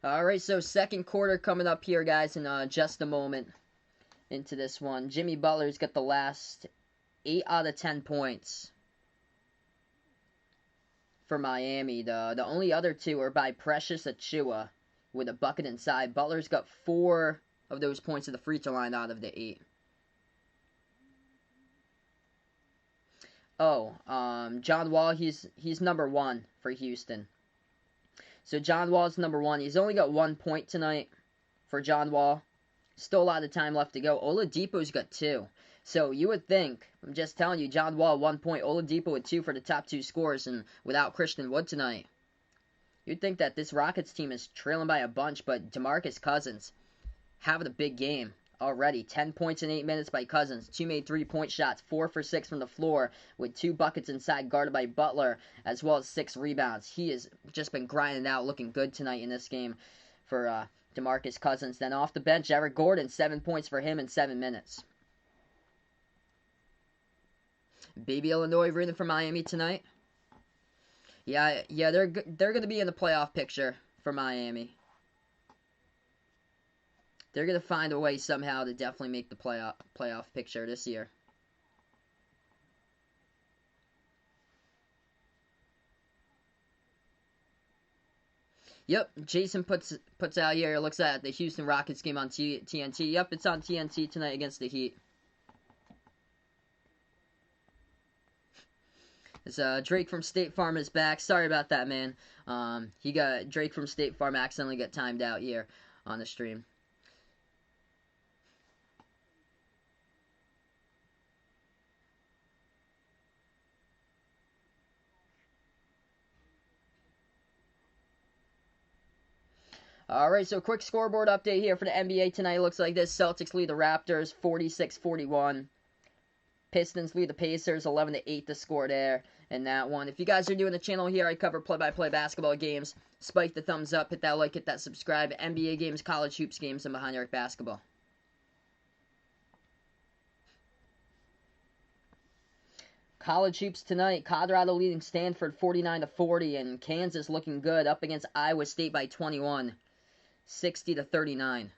Alright, so second quarter coming up here, guys, in just a moment into this one. Jimmy Butler's got the last 8 out of 10 points for Miami. The only other two are by Precious Achiuwa with a bucket inside. Butler's got 4 of those points at the free throw line out of the 8. John Wall, he's number 1 for Houston. So John Wall's number 1. He's only got 1 point tonight for John Wall. Still a lot of time left to go. Oladipo's got 2. So you would think, I'm just telling you, John Wall 1 point, Oladipo with 2 for the top 2 scores, and without Christian Wood tonight. You'd think that this Rockets team is trailing by a bunch, but DeMarcus Cousins having a big game already. 10 points in 8 minutes by Cousins. 2 made 3-point shots. 4 for 6 from the floor with 2 buckets inside guarded by Butler, as well as 6 rebounds. He has just been grinding out, looking good tonight in this game for DeMarcus Cousins. Then off the bench, Eric Gordon, 7 points for him in 7 minutes. Baby Illinois rooting for Miami tonight. Yeah, they're going to be in the playoff picture for Miami. They're going to find a way somehow to definitely make the playoff picture this year. Yep, Jason puts out here, looks at the Houston Rockets game on TNT. Yep, it's on TNT tonight against the Heat. Drake from State Farm is back. Sorry about that, man. Drake from State Farm accidentally got timed out here on the stream. Alright, so quick scoreboard update here for the NBA tonight. Looks like this. Celtics lead the Raptors 46-41. Pistons lead the Pacers 11-8 the score there in that one. If you guys are new in the channel here, I cover play-by-play basketball games. Spike the thumbs up, hit that like, hit that subscribe. NBA games, college hoops games, and Behind the Arc basketball. College hoops tonight. Colorado leading Stanford 49-40, and Kansas looking good up against Iowa State by 21. 60-39.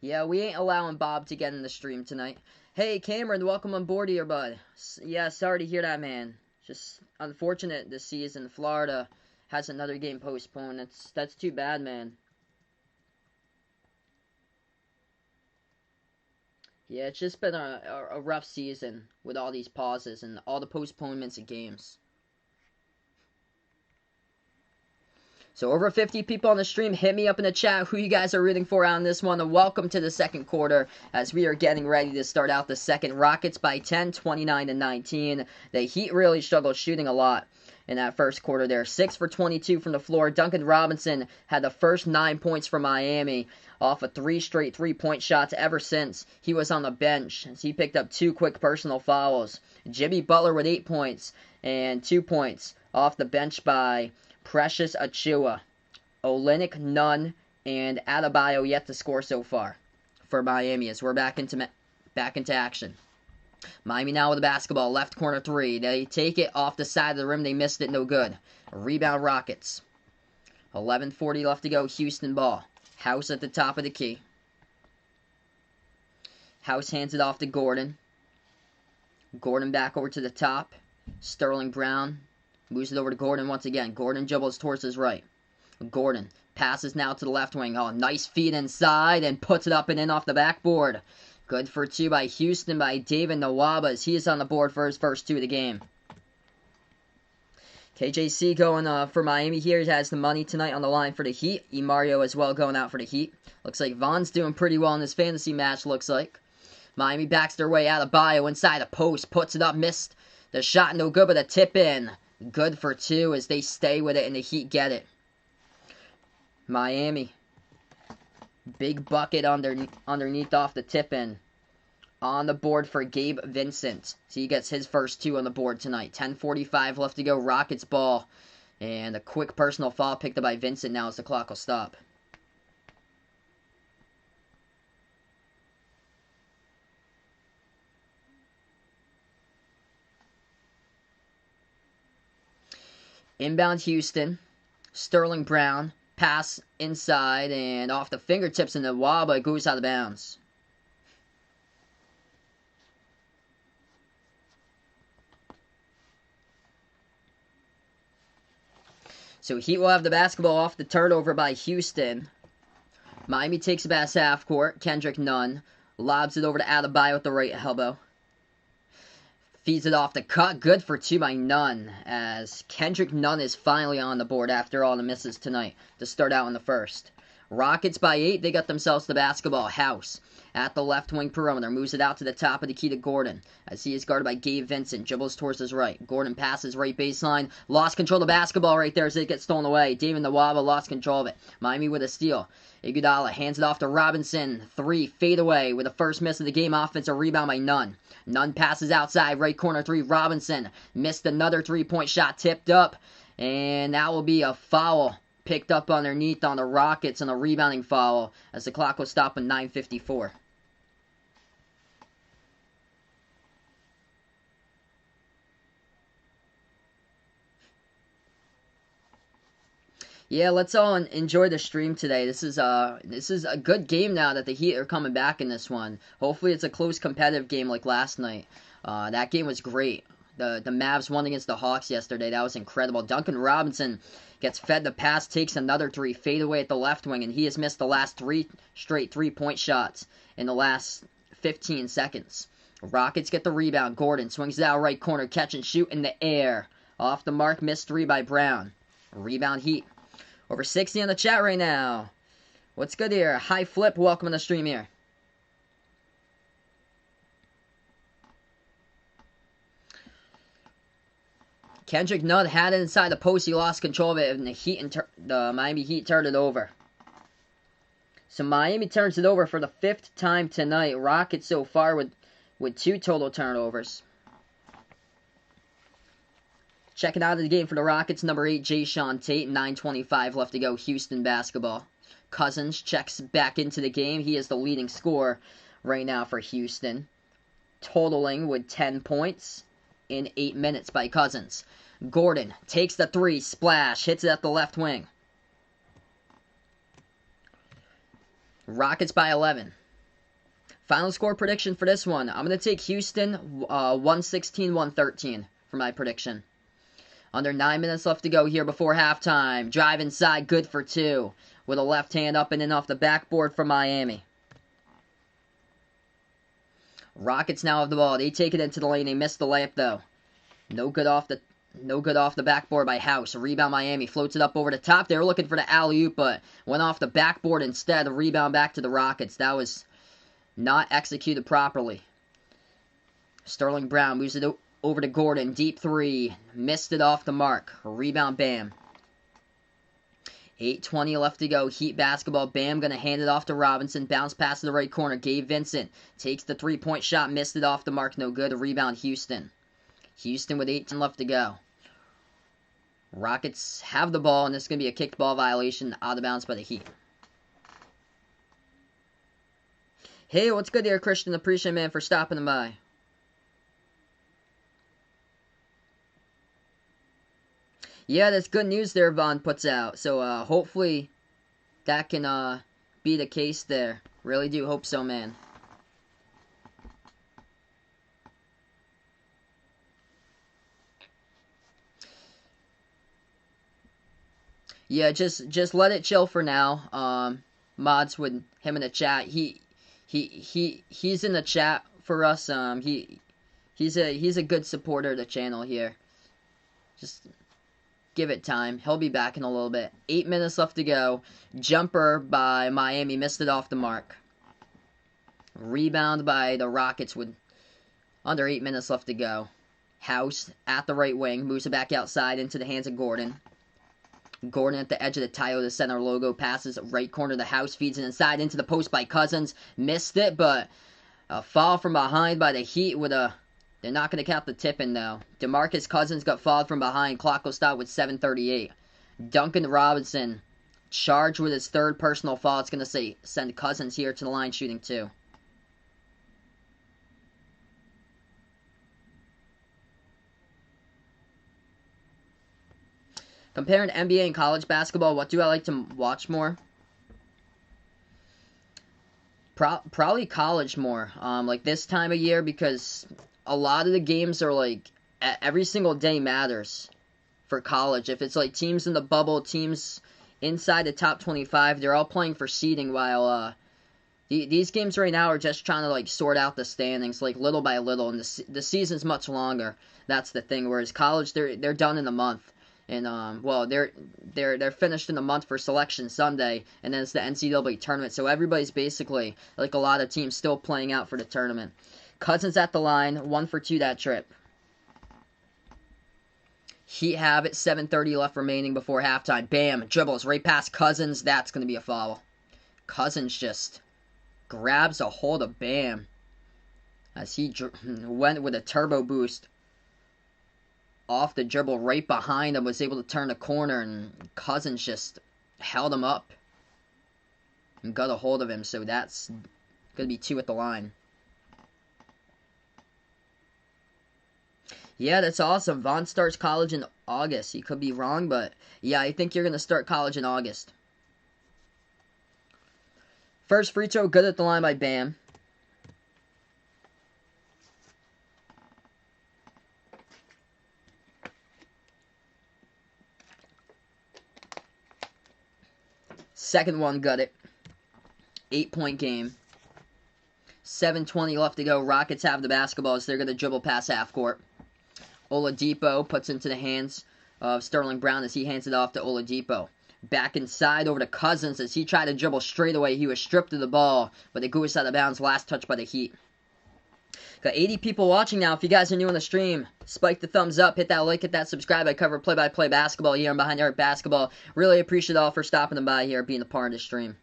Yeah, we ain't allowing Bob to get in the stream tonight. Hey, Cameron, welcome on board here, bud. Yeah, sorry to hear that, man. Just unfortunate this season. Florida has another game postponed. That's too bad, man. Yeah, it's just been a rough season with all these pauses and all the postponements of games. So over 50 people on the stream, hit me up in the chat who you guys are rooting for on this one. And welcome to the second quarter as we are getting ready to start out the second. Rockets by 10, 29-19. The Heat really struggled shooting a lot in that first quarter there. 6 for 22 from the floor. Duncan Robinson had the first 9 points for Miami off of 3 straight 3-point shots ever since he was on the bench, as he picked up 2 quick personal fouls. Jimmy Butler with 8 points and 2 points off the bench by Precious Achiuwa. Olynyk, none, and Adebayo yet to score so far for Miami as we're back into action. Miami now with the basketball, left corner 3. They take it off the side of the rim. They missed it, no good. Rebound Rockets. 11:40 left to go. Houston ball. House at the top of the key. House hands it off to Gordon. Gordon back over to the top. Sterling Brown moves it over to Gordon once again. Gordon dribbles towards his right. Gordon passes now to the left wing. Oh, nice feed inside and puts it up and in off the backboard. Good for 2 by Houston by David Nwaba as he is on the board for his first 2 of the game. KJC going for Miami here. He has the money tonight on the line for the Heat. Mario as well going out for the Heat. Looks like Von's doing pretty well in this fantasy match, looks like. Miami backs their way out of Bio inside the post. Puts it up, missed. The shot no good, but a tip in. Good for two as they stay with it and the Heat get it. Miami. Big bucket underneath off the tip in. On the board for Gabe Vincent. So he gets his first two on the board tonight. 10:45 left to go. Rockets ball. And a quick personal foul picked up by Vincent now as the clock will stop. Inbound Houston. Sterling Brown. Pass inside and off the fingertips in the wall, but it goes out of bounds. So Heat will have the basketball off the turnover by Houston. Miami takes it past half court. Kendrick Nunn lobs it over to Adebayo with the right elbow. Feeds it off the cut. Good for two by Nunn, as Kendrick Nunn is finally on the board after all the misses tonight to start out in the first. Rockets by 8. They got themselves the basketball. House at the left wing perimeter. Moves it out to the top of the key to Gordon, as he is guarded by Gabe Vincent. Dribbles towards his right. Gordon passes right baseline. Lost control of the basketball right there as it gets stolen away. David Nwaba lost control of it. Miami with a steal. Iguodala hands it off to Robinson. 3. Fade away with the first miss of the game. Offensive rebound by Nunn. Nunn passes outside. Right corner 3. Robinson missed another 3-point shot. Tipped up. And that will be a foul picked up underneath on the Rockets and a rebounding foul as the clock will stop at 9:54. Yeah, let's all enjoy the stream today. This is a good game now that the Heat are coming back in this one. Hopefully it's a close competitive game like last night. That game was great. The Mavs won against the Hawks yesterday. That was incredible. Duncan Robinson gets fed the pass, takes another 3, fade away at the left wing, and he has missed the last 3 straight 3-point shots in the last 15 seconds. Rockets get the rebound. Gordon swings it out right corner, catch and shoot in the air. Off the mark, missed 3 by Brown. Rebound Heat. Over 60 on the chat right now. What's good here? Hi Flip, welcome to the stream here. Kendrick Nunn had it inside the post. He lost control of it, and the Miami Heat turned it over. So Miami turns it over for the 5th time tonight. Rockets so far with 2 total turnovers. Checking out of the game for the Rockets, number 8, Jayshawn Tate. 9:25 left to go. Houston basketball. Cousins checks back into the game. He is the leading scorer right now for Houston, totaling with 10 points in 8 minutes by Cousins. Gordon takes the 3, splash, hits it at the left wing. Rockets by 11. Final score prediction for this one. I'm going to take Houston 116-113 for my prediction. Under 9 minutes left to go here before halftime. Drive inside, good for 2. With a left hand up and in off the backboard for Miami. Rockets now have the ball. They take it into the lane. They missed the layup though. No good off the backboard by House. A rebound Miami. Floats it up over the top. They were looking for the alley-oop, but went off the backboard instead. A rebound back to the Rockets. That was not executed properly. Sterling Brown moves it over to Gordon. Deep 3. Missed it off the mark. A rebound Bam. 8:20 left to go. Heat basketball. Bam going to hand it off to Robinson. Bounce pass to the right corner. Gabe Vincent takes the 3-point shot. Missed it off the mark. No good. A rebound Houston. Houston with 8:10 left to go. Rockets have the ball, and this is going to be a kicked ball violation out of bounds by the Heat. Hey, what's good there, Christian? Appreciate it, man, for stopping by. Yeah, that's good news there, Vaughn puts out. So, hopefully that can be the case there. Really do hope so, man. Yeah, just let it chill for now. Mods with him in the chat. He's in the chat for us. He's a good supporter of the channel here. Just give it time. He'll be back in a little bit. 8 minutes left to go. Jumper by Miami. Missed it off the mark. Rebound by the Rockets with under 8 minutes left to go. House at the right wing. Moves it back outside into the hands of Gordon. Gordon at the edge of the Toyota Center logo. Passes right corner of the House. Feeds it inside into the post by Cousins. Missed it, but a foul from behind by the Heat with a... They're not going to count the tip in, though. DeMarcus Cousins got fouled from behind. Clock will stop with 7:38. Duncan Robinson charged with his third personal foul. It's going to send Cousins here to the line shooting 2. Comparing NBA and college basketball, what do I like to watch more? Probably college more. Like this time of year, because a lot of the games are like every single day matters for college. If it's like teams in the bubble, teams inside the top 25, they're all playing for seeding, while these games right now are just trying to like sort out the standings like little by little, and the season's much longer. That's the thing. Whereas college, they're done in a month. And well, they're finished in a month for Selection Sunday, and then it's the NCAA tournament. So everybody's basically, like a lot of teams, still playing out for the tournament. Cousins at the line, 1 for 2 that trip. Heat have it, 7:30 left remaining before halftime. Bam, dribbles right past Cousins. That's going to be a foul. Cousins just grabs a hold of Bam as he went with a turbo boost off the dribble right behind him, was able to turn the corner, and Cousins just held him up and got a hold of him. So that's going to be 2 at the line. Yeah, that's awesome. Vaughn starts college in August. He could be wrong, but yeah, I think you're going to start college in August. First free throw, good at the line by Bam. Second one, got it. 8-point game. 7:20 left to go. Rockets have the basketball as they're going to dribble past half court. Oladipo puts into the hands of Sterling Brown as he hands it off to Oladipo. Back inside over to Cousins as he tried to dribble straight away. He was stripped of the ball, but it goes out of bounds. Last touch by the Heat. Got 80 people watching now. If you guys are new on the stream, spike the thumbs up, hit that like, hit that subscribe. I cover play-by-play basketball here on Behind the Arc Basketball. Really appreciate all for stopping by here, being a part of the stream.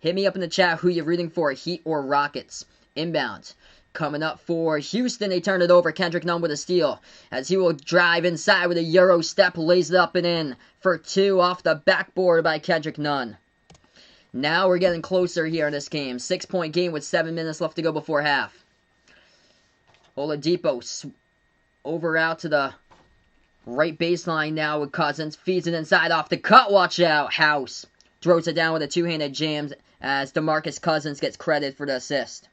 Hit me up in the chat who you're rooting for, Heat or Rockets. Inbound. Coming up for Houston, they turn it over. Kendrick Nunn with a steal as he will drive inside with a Euro step, lays it up and in for 2 off the backboard by Kendrick Nunn. Now we're getting closer here in this game. 6-point game with 7 minutes left to go before half. Oladipo over out to the right baseline now with Cousins. Feeds it inside off the cut. Watch out. House throws it down with a two-handed jam as DeMarcus Cousins gets credit for the assist.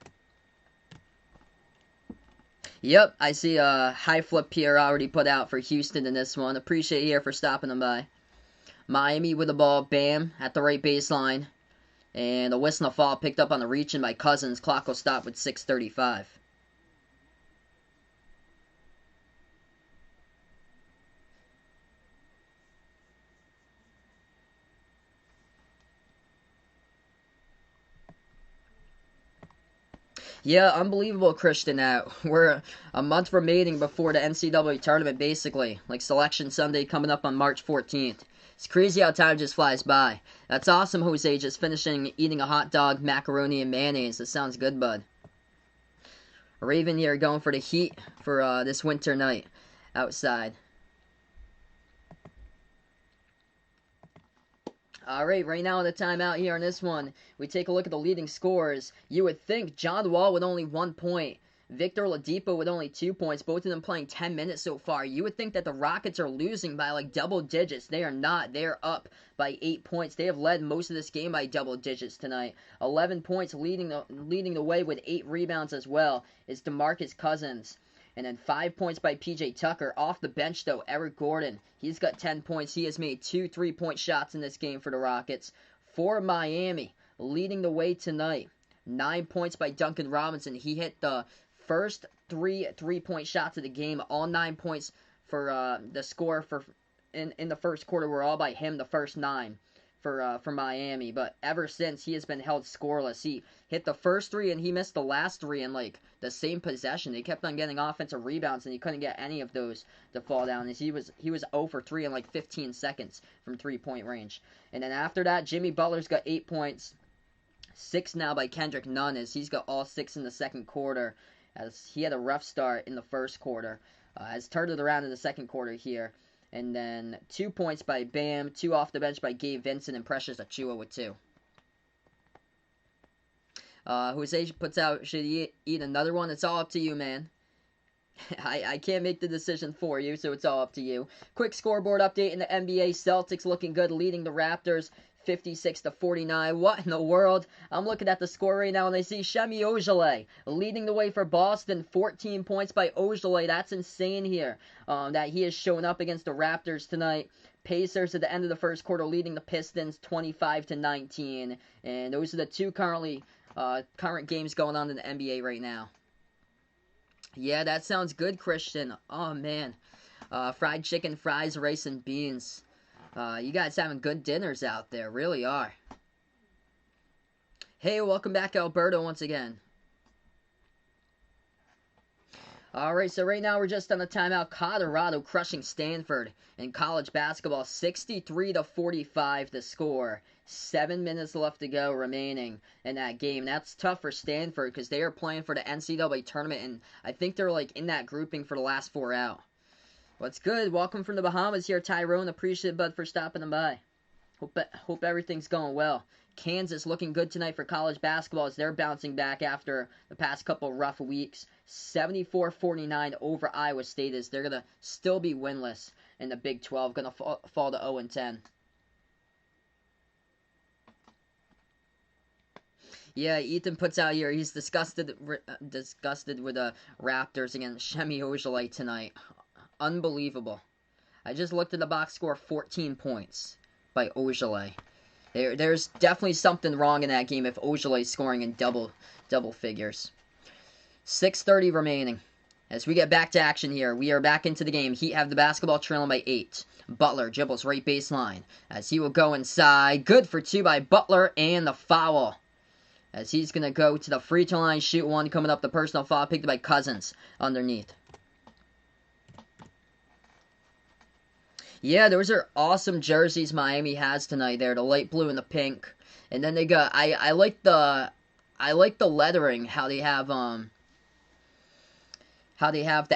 Yep, I see a high flip here already put out for Houston in this one. Appreciate you here for stopping them by. Miami with the ball. Bam at the right baseline. And a whistle and a foul picked up on the reach in by Cousins. Clock will stop with 6:35. Yeah, unbelievable, Christian, that we're a month remaining before the NCAA tournament, basically. Like Selection Sunday coming up on March 14th. It's crazy how time just flies by. That's awesome, Jose, just finishing eating a hot dog, macaroni, and mayonnaise. That sounds good, bud. Raven here going for the Heat for this winter night outside. Alright, right now in the timeout here on this one, we take a look at the leading scorers. You would think John Wall with only 1 point, Victor Oladipo with only 2 points, both of them playing 10 minutes so far. You would think that the Rockets are losing by like double digits. They are not. They are up by 8 points. They have led most of this game by double digits tonight. 11 points leading the way with 8 rebounds as well is DeMarcus Cousins. And then 5 points by P.J. Tucker. Off the bench, though, Eric Gordon. He's got 10 points. He has made 2 3-point shots in this game for the Rockets. For Miami, leading the way tonight. 9 points by Duncan Robinson. He hit the first 3 3-point shots of the game. All 9 points for the score for in the first quarter were all by him, the first 9 for Miami. But ever since, he has been held scoreless. He hit the first 3 and he missed the last 3 in like the same possession. They kept on getting offensive rebounds and he couldn't get any of those to fall down. He was 0 for 3 in like 15 seconds from 3-point range. And then after that, Jimmy Butler's got 8 points. 6 now by Kendrick Nunn, as he's got all 6 in the second quarter, as he had a rough start in the first quarter. Has turned it around in the second quarter here. And then 2 points by Bam, 2 off the bench by Gabe Vincent, and Precious Achiuwa with 2. Jose puts out, should he eat another one? It's all up to you, man. I can't make the decision for you, so it's all up to you. Quick scoreboard update in the NBA. Celtics looking good, leading the Raptors 56-49. What in the world? I'm looking at the score right now, and I see Semi Ojeleye leading the way for Boston. 14 points by Ojeleye. That's insane here, that he has shown up against the Raptors tonight. Pacers at the end of the first quarter leading the Pistons 25-19. And those are the two current games going on in the NBA right now. Yeah, that sounds good, Christian. Oh, man. Fried chicken, fries, rice, and beans. You guys having good dinners out there. Really are. Hey, welcome back, Alberto, once again. Alright, so right now we're just on the timeout. Colorado crushing Stanford in college basketball. 63-45 the score. 7 minutes left to go remaining in that game. That's tough for Stanford because they are playing for the NCAA tournament, and I think they're like in that grouping for the last 4 out. What's good? Welcome from the Bahamas here, Tyrone. Appreciate Bud for stopping by. Hope everything's going well. Kansas looking good tonight for college basketball as they're bouncing back after the past couple rough weeks. 74-49 over Iowa State as they're going to still be winless in the Big 12. Going to fall to 0-10. Yeah, Ethan puts out here, he's disgusted with the Raptors against Semi Ojeleye tonight. Unbelievable. I just looked at the box score, 14 points by Ojeleye. There's definitely something wrong in that game if Ojele's scoring in double figures. 6:30 remaining. As we get back to action here, we are back into the game. Heat have the basketball trailing by 8. Butler dribbles right baseline as he will go inside. Good for 2 by Butler, and the foul. As he's going to go to the free throw line, shoot one, coming up the personal foul, picked by Cousins underneath. Yeah, those are awesome jerseys Miami has tonight there, the light blue and the pink. And then they got, I like the lettering, how they have the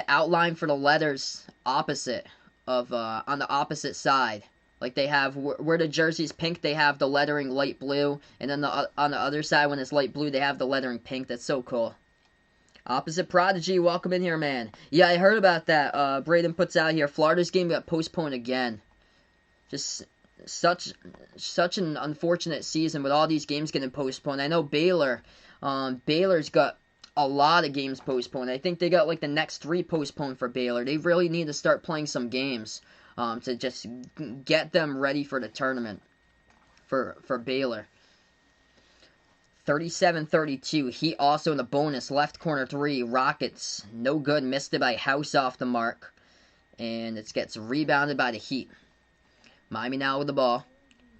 outline for the letters opposite of, on the opposite side. Like they have, where the jersey's pink, they have the lettering light blue. And then on the other side, when it's light blue, they have the lettering pink. That's so cool. Opposite Prodigy, welcome in here, man. Yeah, I heard about that. Braden puts out here, Florida's game got postponed again. Just such an unfortunate season with all these games getting postponed. I know Baylor's got a lot of games postponed. I think they got like the next 3 postponed for Baylor. They really need to start playing some games. To just get them ready for the tournament for Baylor. 37-32. Heat also in the bonus. Left corner 3. Rockets. No good. Missed it by House off the mark. And it gets rebounded by the Heat. Miami now with the ball.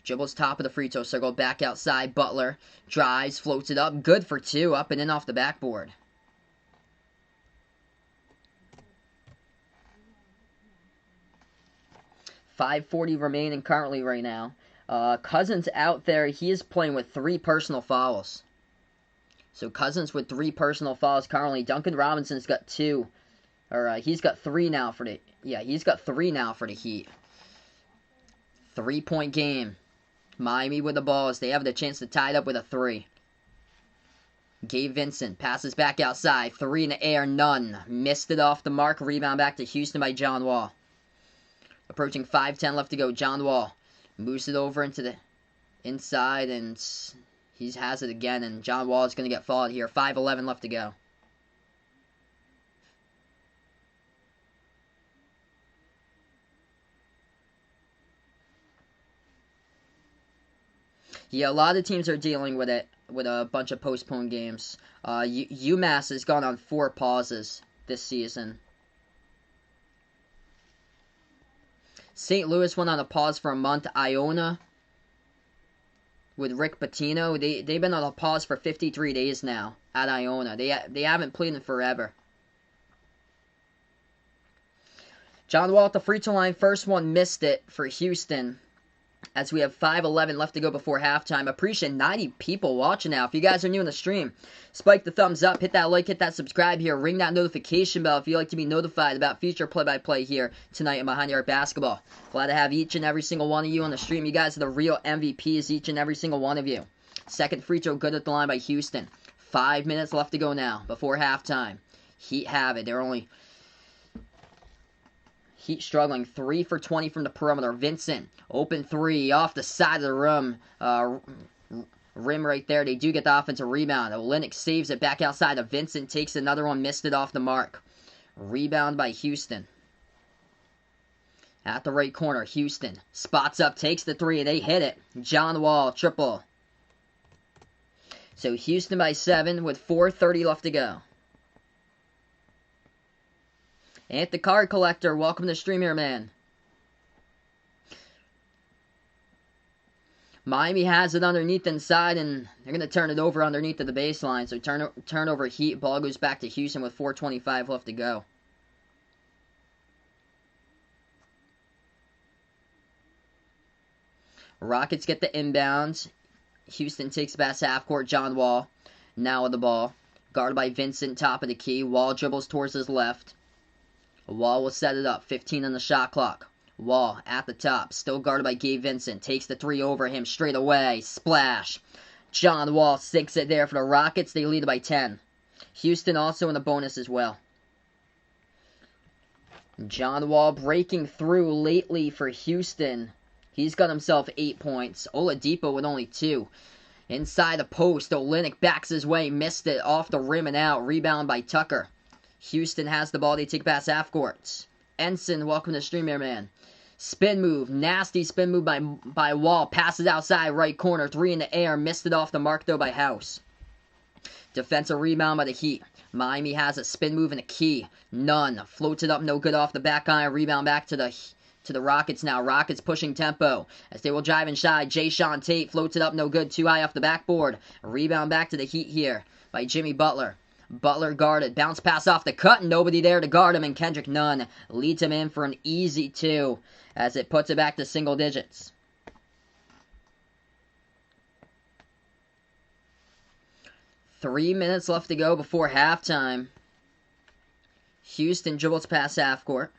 Dribbles top of the free throw circle. Back outside. Butler. Drives. Floats it up. Good for 2. Up and in off the backboard. .540 remaining currently right now. Cousins out there. He is playing with 3 personal fouls. So Cousins with 3 personal fouls currently. Duncan Robinson's got 2. Or he's got 3 now for the... Yeah, he's got 3 now for the Heat. 3-point game. Miami with the ball as they have the chance to tie it up with a 3. Gabe Vincent passes back outside. 3 in the air. None. Missed it off the mark. Rebound back to Houston by John Wall. Approaching 5:10 left to go. John Wall moves it over into the inside, and he has it again. And John Wall is going to get fouled here. 5:11 left to go. Yeah, a lot of teams are dealing with it, with a bunch of postponed games. UMass has gone on 4 pauses this season. St. Louis went on a pause for a month. Iona with Rick Pitino, they've been on a pause for 53 days now at Iona. They haven't played in forever. John Wall at the free throw line. First one missed it for Houston. As we have 5:11 left to go before halftime. Appreciate 90 people watching now. If you guys are new in the stream, spike the thumbs up, hit that like, hit that subscribe here, ring that notification bell if you'd like to be notified about future play-by-play here tonight in Behind the Arc Basketball. Glad to have each and every single one of you on the stream. You guys are the real MVPs, each and every single one of you. Second free throw good at the line by Houston. 5 minutes left to go now before halftime. Heat have it. They're only... Heat struggling. 3 for 20 from the perimeter. Vincent, open three, off the side of the rim right there. They do get the offensive rebound. Olynyk saves it back outside of Vincent. Takes another one, missed it off the mark. Rebound by Houston. At the right corner, Houston spots up, takes the three, and they hit it. John Wall, triple. So Houston by 7 with 4:30 left to go. Ant the Card Collector, welcome to the stream here, man. Miami has it underneath inside, and they're going to turn it over underneath of the baseline. So turnover Heat. Ball goes back to Houston with 4:25 left to go. Rockets get the inbounds. Houston takes the pass half court. John Wall now with the ball. Guarded by Vincent, top of the key. Wall dribbles towards his left. Wall will set it up. 15 on the shot clock. Wall at the top. Still guarded by Gabe Vincent. Takes the three over him straight away. Splash. John Wall sinks it there for the Rockets. They lead by 10. Houston also in the bonus as well. John Wall breaking through lately for Houston. He's got himself 8 points. Oladipo with only 2. Inside the post. Olynyk backs his way. Missed it off the rim and out. Rebound by Tucker. Houston has the ball. They take past half courts. Ensign, welcome to the stream here, man. Spin move. Nasty spin move by Wall. Passes outside right corner. 3 in the air. Missed it off the mark, though, by House. Defensive rebound by the Heat. Miami has a spin move and a key. None. Floats it up. No good off the back iron. Rebound back to the Rockets now. Rockets pushing tempo as they will drive inside. Jae'Sean Tate floats it up. No good. Too high off the backboard. Rebound back to the Heat here by Jimmy Butler. Butler guarded. Bounce pass off the cut. Nobody there to guard him. And Kendrick Nunn leads him in for an easy 2 as it puts it back to single digits. Three minutes left to go before halftime. Houston dribbles past half court.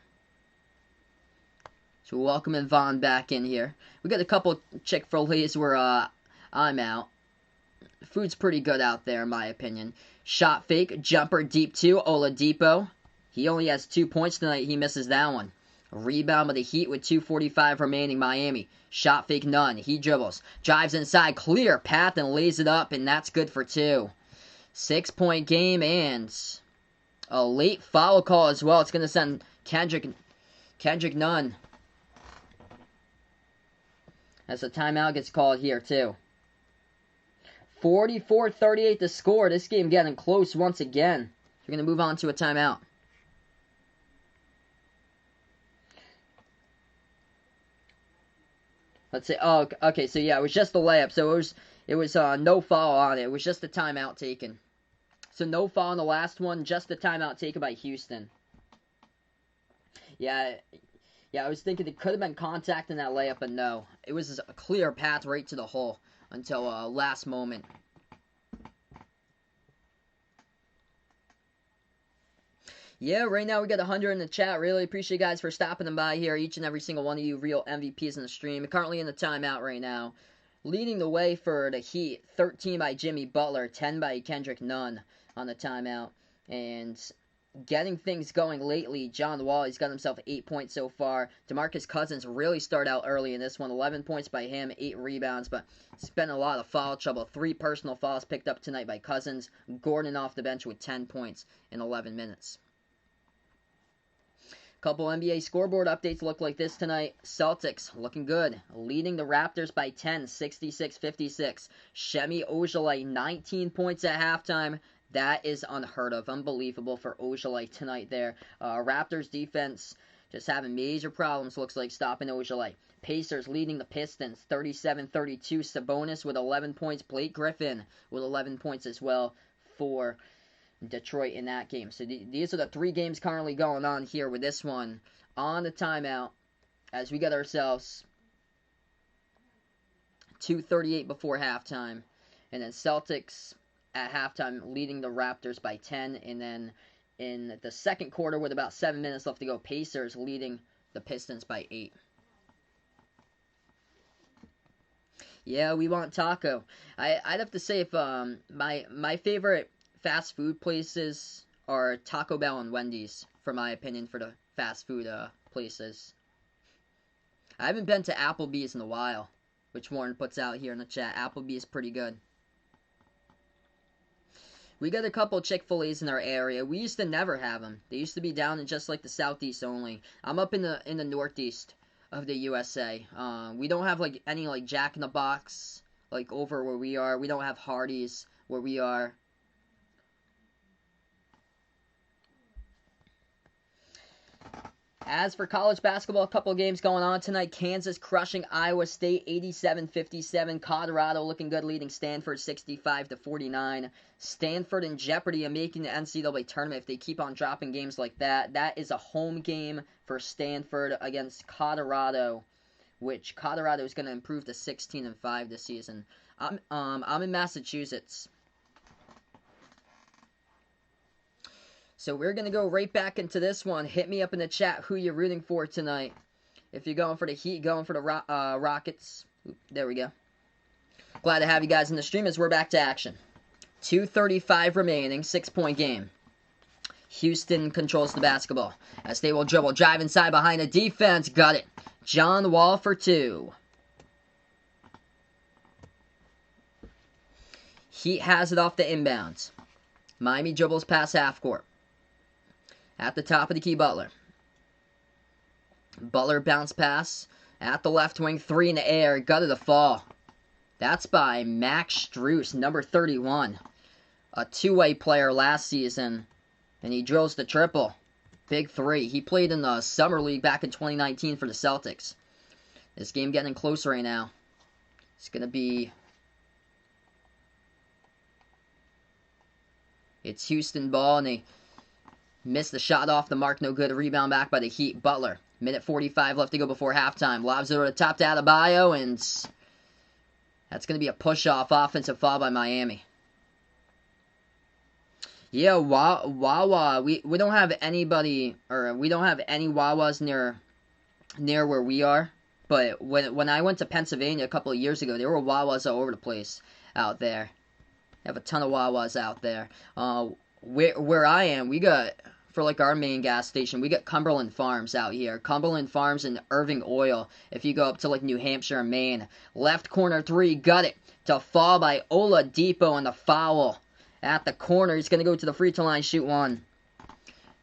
So welcoming Vaughn back in here. We got a couple Chick-fil-A's where I'm out. Food's pretty good out there, in my opinion. Shot fake, jumper deep 2, Oladipo. He only has 2 points tonight. He misses that one. Rebound by the Heat with 2:45 remaining. Miami. Shot fake, none. He dribbles. Drives inside, clear path, and lays it up, and that's good for 2. 6-point game, and a late foul call as well. It's going to send Kendrick Nunn. As a timeout gets called here, too. 44-38 to score. This game getting close once again. We're going to move on to a timeout. Let's say, oh, okay, so yeah, it was just a layup. So it was no foul on it. It was just a timeout taken. So no foul on the last one, just a timeout taken by Houston. Yeah, I was thinking it could have been contact in that layup, but no. It was a clear path right to the hole until last moment. Yeah, right now we got 100 in the chat. Really appreciate you guys for stopping by here. Each and every single one of you real MVPs in the stream. Currently in the timeout right now. Leading the way for the Heat, 13 by Jimmy Butler, 10 by Kendrick Nunn on the timeout. And getting things going lately, John Wall, he's got himself 8 points so far. DeMarcus Cousins really started out early in this one. 11 points by him, 8 rebounds, but it's been a lot of foul trouble. 3 personal fouls picked up tonight by Cousins. Gordon off the bench with 10 points in 11 minutes. Couple NBA scoreboard updates look like this tonight. Celtics looking good, leading the Raptors by 10, 66-56. Semi Ojeleye, 19 points at halftime. That is unheard of. Unbelievable for Ojeleye tonight there. Raptors defense just having major problems, looks like, stopping Ojeleye. Pacers leading the Pistons 37-32. Sabonis with 11 points. Blake Griffin with 11 points as well for Detroit in that game. So these are the 3 games currently going on here, with this one on the timeout as we get ourselves 2:38 before halftime. And then Celtics at halftime leading the Raptors by 10. And then in the second quarter with about 7 minutes left to go, Pacers leading the Pistons by 8. Yeah, we want taco. I'd have to say if my favorite fast food places are Taco Bell and Wendy's, for my opinion, for the fast food places. I haven't been to Applebee's in a while, which Warren puts out here in the chat. Applebee's pretty good. We got a couple Chick-fil-A's in our area. We used to never have them. They used to be down in just like the southeast only. I'm up in the northeast of the USA. We don't have like any like Jack in the Box like over where we are. We don't have Hardee's where we are. As for college basketball, a couple of games going on tonight. Kansas crushing Iowa State 87-57. Colorado looking good, leading Stanford 65-49. Stanford in jeopardy of making the NCAA tournament if they keep on dropping games like that. That is a home game for Stanford against Colorado, which Colorado is going to improve to 16-5 this season. I'm in Massachusetts. So we're going to go right back into this one. Hit me up in the chat who you're rooting for tonight. If you're going for the Heat, going for the Rockets. There we go. Glad to have you guys in the stream as we're back to action. 2:35 remaining, 6-point game. Houston controls the basketball as they will dribble, drive inside behind the defense. Got it. John Wall for 2. Heat has it off the inbounds. Miami dribbles past half court. At the top of the key, Butler. Butler bounce pass at the left wing, 3 in the air, gutted a fall. That's by Max Strus, number 31. A two-way player last season, and he drills the triple. Big 3. He played in the Summer League back in 2019 for the Celtics. This game getting closer right now. It's going to be... It's Houston ball, and they missed the shot off the mark. No good. Rebound back by the Heat. Butler. Minute 45 left to go before halftime. Lobs it over the top to Adebayo, and that's going to be a push-off offensive foul by Miami. Yeah, Wawa. We don't have anybody, or we don't have any Wawas near where we are. But when I went to Pennsylvania a couple of years ago, there were Wawas all over the place out there. They have a ton of Wawas out there. Where I am, we got, for like our main gas station, we got Cumberland Farms out here. Cumberland Farms and Irving Oil. If you go up to like New Hampshire and Maine. Left corner 3, got it. To fall by Oladipo on the foul. At the corner, he's going to go to the free throw line, shoot 1.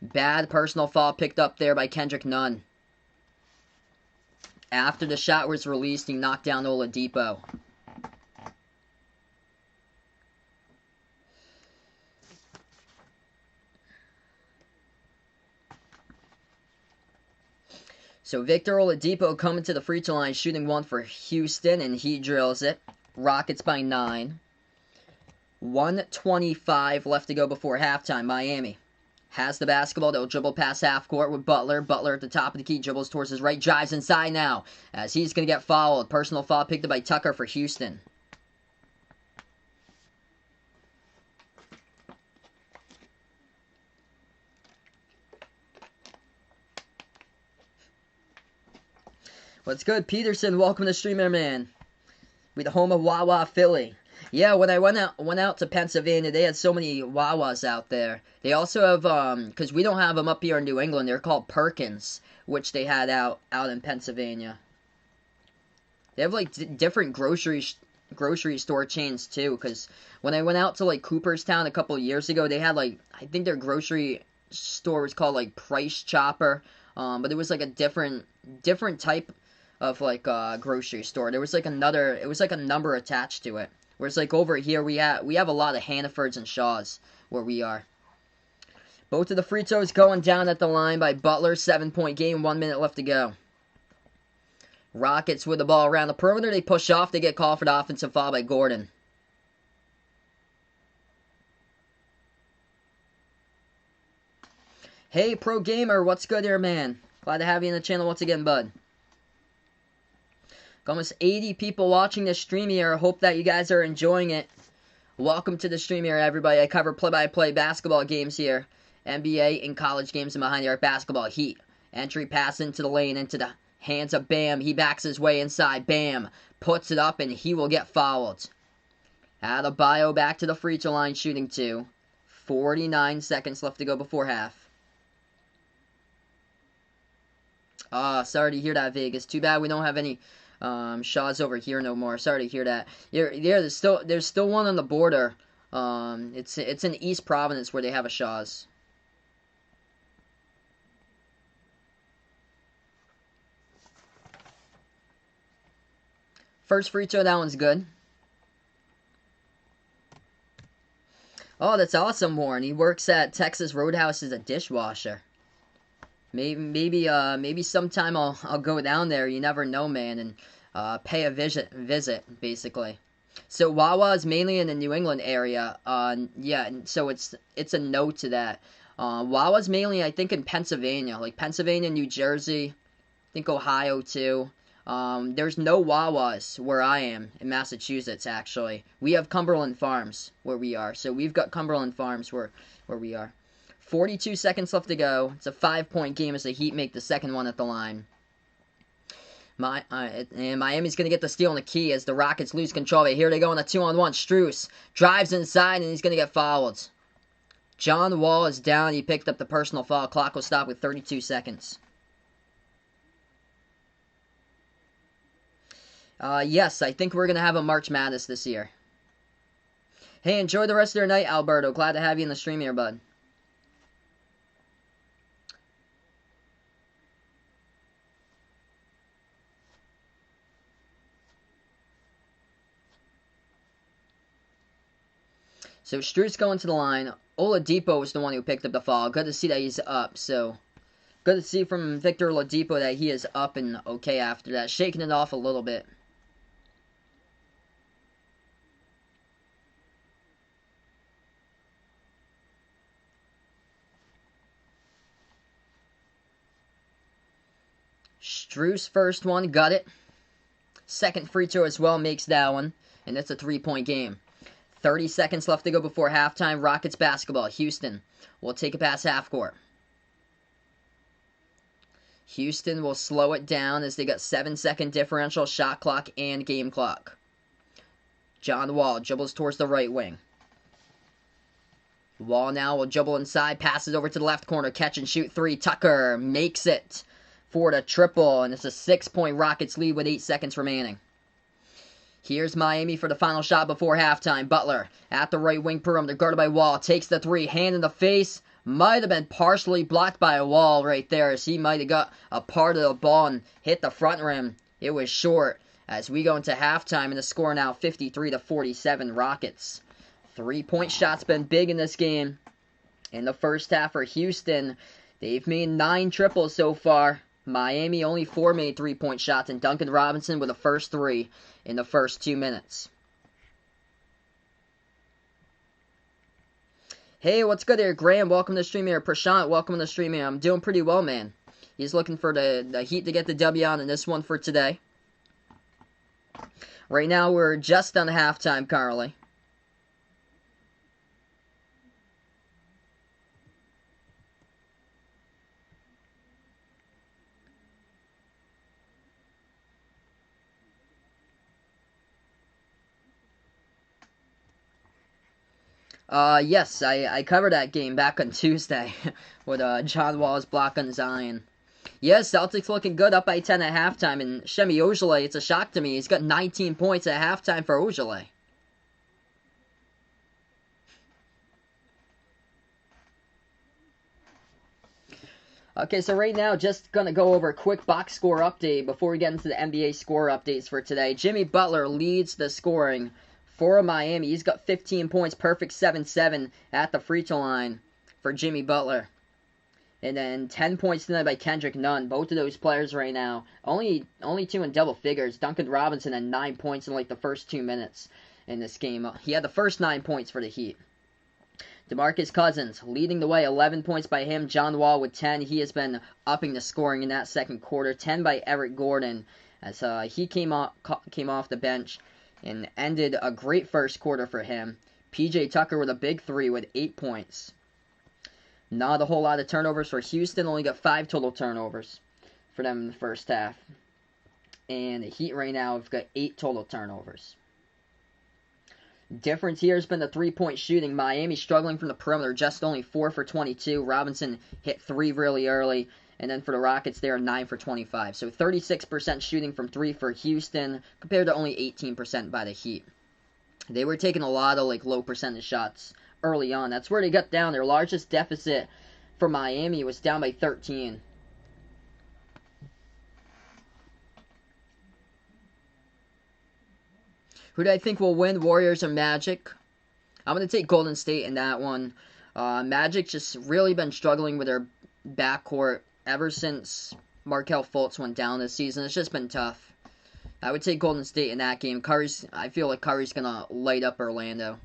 Bad personal foul picked up there by Kendrick Nunn. After the shot was released, he knocked down Oladipo. So Victor Oladipo coming to the free throw line, shooting 1 for Houston, and he drills it. Rockets by 9. 1:25 left to go before halftime. Miami has the basketball. They'll dribble past half court with Butler. Butler at the top of the key, dribbles towards his right, drives inside now as he's going to get fouled. Personal foul picked up by Tucker for Houston. What's good, Peterson? Welcome to Streamer Man. We the home of Wawa Philly. Yeah, when I went out to Pennsylvania, they had so many Wawas out there. They also have, because we don't have them up here in New England, they're called Perkins, which they had out in Pennsylvania. They have, like, different grocery store chains, too, because when I went out to, like, Cooperstown a couple of years ago, they had, like, I think their grocery store was called, like, Price Chopper, but it was, like, a different type of, like, grocery store. There was, like, it was, like, a number attached to it. Whereas, like, over here, we have a lot of Hannafords and Shaws where we are. Both of the free throws going down at the line by Butler. 7-point game, 1 minute left to go. Rockets with the ball around the perimeter. They push off. They get called for the offensive foul by Gordon. Hey, Pro Gamer, what's good here, man? Glad to have you in the channel once again, bud. Got almost 80 people watching this stream here. Hope that you guys are enjoying it. Welcome to the stream here, everybody. I cover play-by-play basketball games here. NBA and college games and behind the arc basketball. Heat. Entry pass into the lane, into the hands of Bam. He backs his way inside. Bam puts it up, and he will get fouled. Adebayo back to the free throw line, shooting 2. 49 seconds left to go before half. Sorry to hear that, Vegas. Too bad we don't have any Shaws over here no more. Sorry to hear that. Yeah, there's still one on the border. It's in East Providence where they have a Shaws. First free throw, that one's good. Oh, that's awesome, Warren. He works at Texas Roadhouse as a dishwasher. Maybe sometime I'll go down there. You never know, man, and pay a visit basically. So Wawa is mainly in the New England area. Yeah, so it's a no to that. Wawa's mainly, I think, in Pennsylvania, like Pennsylvania, New Jersey, I think Ohio too. There's no Wawas where I am in Massachusetts. Actually, we have Cumberland Farms where we are. So we've got Cumberland Farms where we are. 42 seconds left to go. It's a 5-point game as the Heat make the second one at the line. And Miami's going to get the steal on the key as the Rockets lose control. But here they go on a 2-on-1. Strus drives inside and he's going to get fouled. John Wall is down. He picked up the personal foul. Clock will stop with 32 seconds. Yes, I think we're going to have a March Madness this year. Hey, enjoy the rest of your night, Alberto. Glad to have you in the stream here, bud. So Strus going to the line. Oladipo was the one who picked up the foul. Good to see that he's up. So good to see from Victor Oladipo that he is up and okay after that. Shaking it off a little bit. Strus first one, got it. Second free throw as well, makes that one. And it's a 3-point game. 30 seconds left to go before halftime. Rockets basketball. Houston will take it past half court. Houston will slow it down as they got 7-second differential, shot clock, and game clock. John Wall dribbles towards the right wing. Wall now will dribble inside, passes over to the left corner, catch and shoot 3. Tucker makes it for the triple, and it's a 6-point Rockets lead with 8 seconds remaining. Here's Miami for the final shot before halftime. Butler at the right wing perimeter, guarded by Wall. Takes the 3, hand in the face. Might have been partially blocked by a Wall right there, as he might have got a part of the ball and hit the front rim. It was short as we go into halftime, and the score now 53-47 Rockets. 3-point shots been big in this game. In the first half for Houston, they've made 9 triples so far. Miami only 4 made 3-point shots, and Duncan Robinson with the first 3 in the first 2 minutes. Hey, what's good there, Graham? Welcome to the stream here. Prashant, welcome to the stream here. I'm doing pretty well, man. He's looking for the Heat to get the W on in this one for today. Right now, we're just on halftime currently. Yes, I covered that game back on Tuesday with John Wall's block on Zion. Yes, Celtics looking good, up by 10 at halftime, and Shemi Ojeleye, it's a shock to me. He's got 19 points at halftime for Ojeleye. Okay, so right now, just going to go over a quick box score update before we get into the NBA score updates for today. Jimmy Butler leads the scoring for Miami. He's got 15 points, perfect 7-7 at the free throw line for Jimmy Butler. And then 10 points tonight by Kendrick Nunn. Both of those players right now, only two in double figures. Duncan Robinson had 9 points in like the first 2 minutes in this game. He had the first 9 points for the Heat. DeMarcus Cousins leading the way, 11 points by him. John Wall with 10. He has been upping the scoring in that second quarter. 10 by Eric Gordon as he came off the bench and ended a great first quarter for him. PJ Tucker with a big 3 with 8 points. Not a whole lot of turnovers for Houston. Only got 5 total turnovers for them in the first half. And the Heat right now have got 8 total turnovers. Difference here has been the three-point shooting. Miami struggling from the perimeter, just only 4 for 22. Robinson hit 3 really early. And then for the Rockets, they are 9 for 25. So 36% shooting from 3 for Houston, compared to only 18% by the Heat. They were taking a lot of low percentage shots early on. That's where they got down. Their largest deficit for Miami was down by 13. Who do I think will win, Warriors or Magic? I'm going to take Golden State in that one. Magic just really been struggling with their backcourt ever since Markelle Fultz went down this season. It's just been tough. I would take Golden State in that game. I feel like Curry's going to light up Orlando.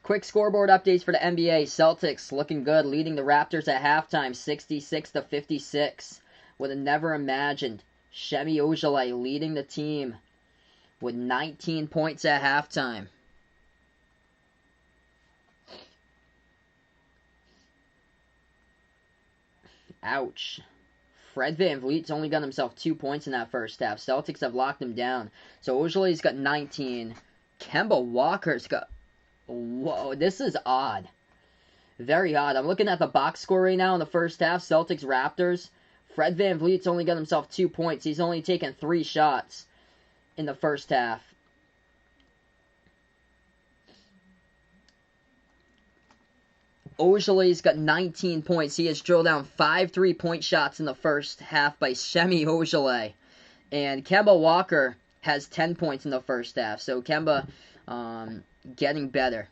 Quick scoreboard updates for the NBA. Celtics looking good, leading the Raptors at halftime, 66-56. With a never imagined Semi Ojeleye leading the team with 19 points at halftime. Ouch. Fred VanVleet's only got himself 2 points in that first half. Celtics have locked him down. So Ojele's got 19. Kemba Walker's got... Whoa, this is odd. Very odd. I'm looking at the box score right now in the first half. Celtics Raptors. Fred VanVleet's only got himself 2 points. He's only taken 3 shots in the first half. Ojele's got 19 points. He has drilled down 5 3-point shots in the first half by Semi Ojeleye. And Kemba Walker has 10 points in the first half. So Kemba getting better.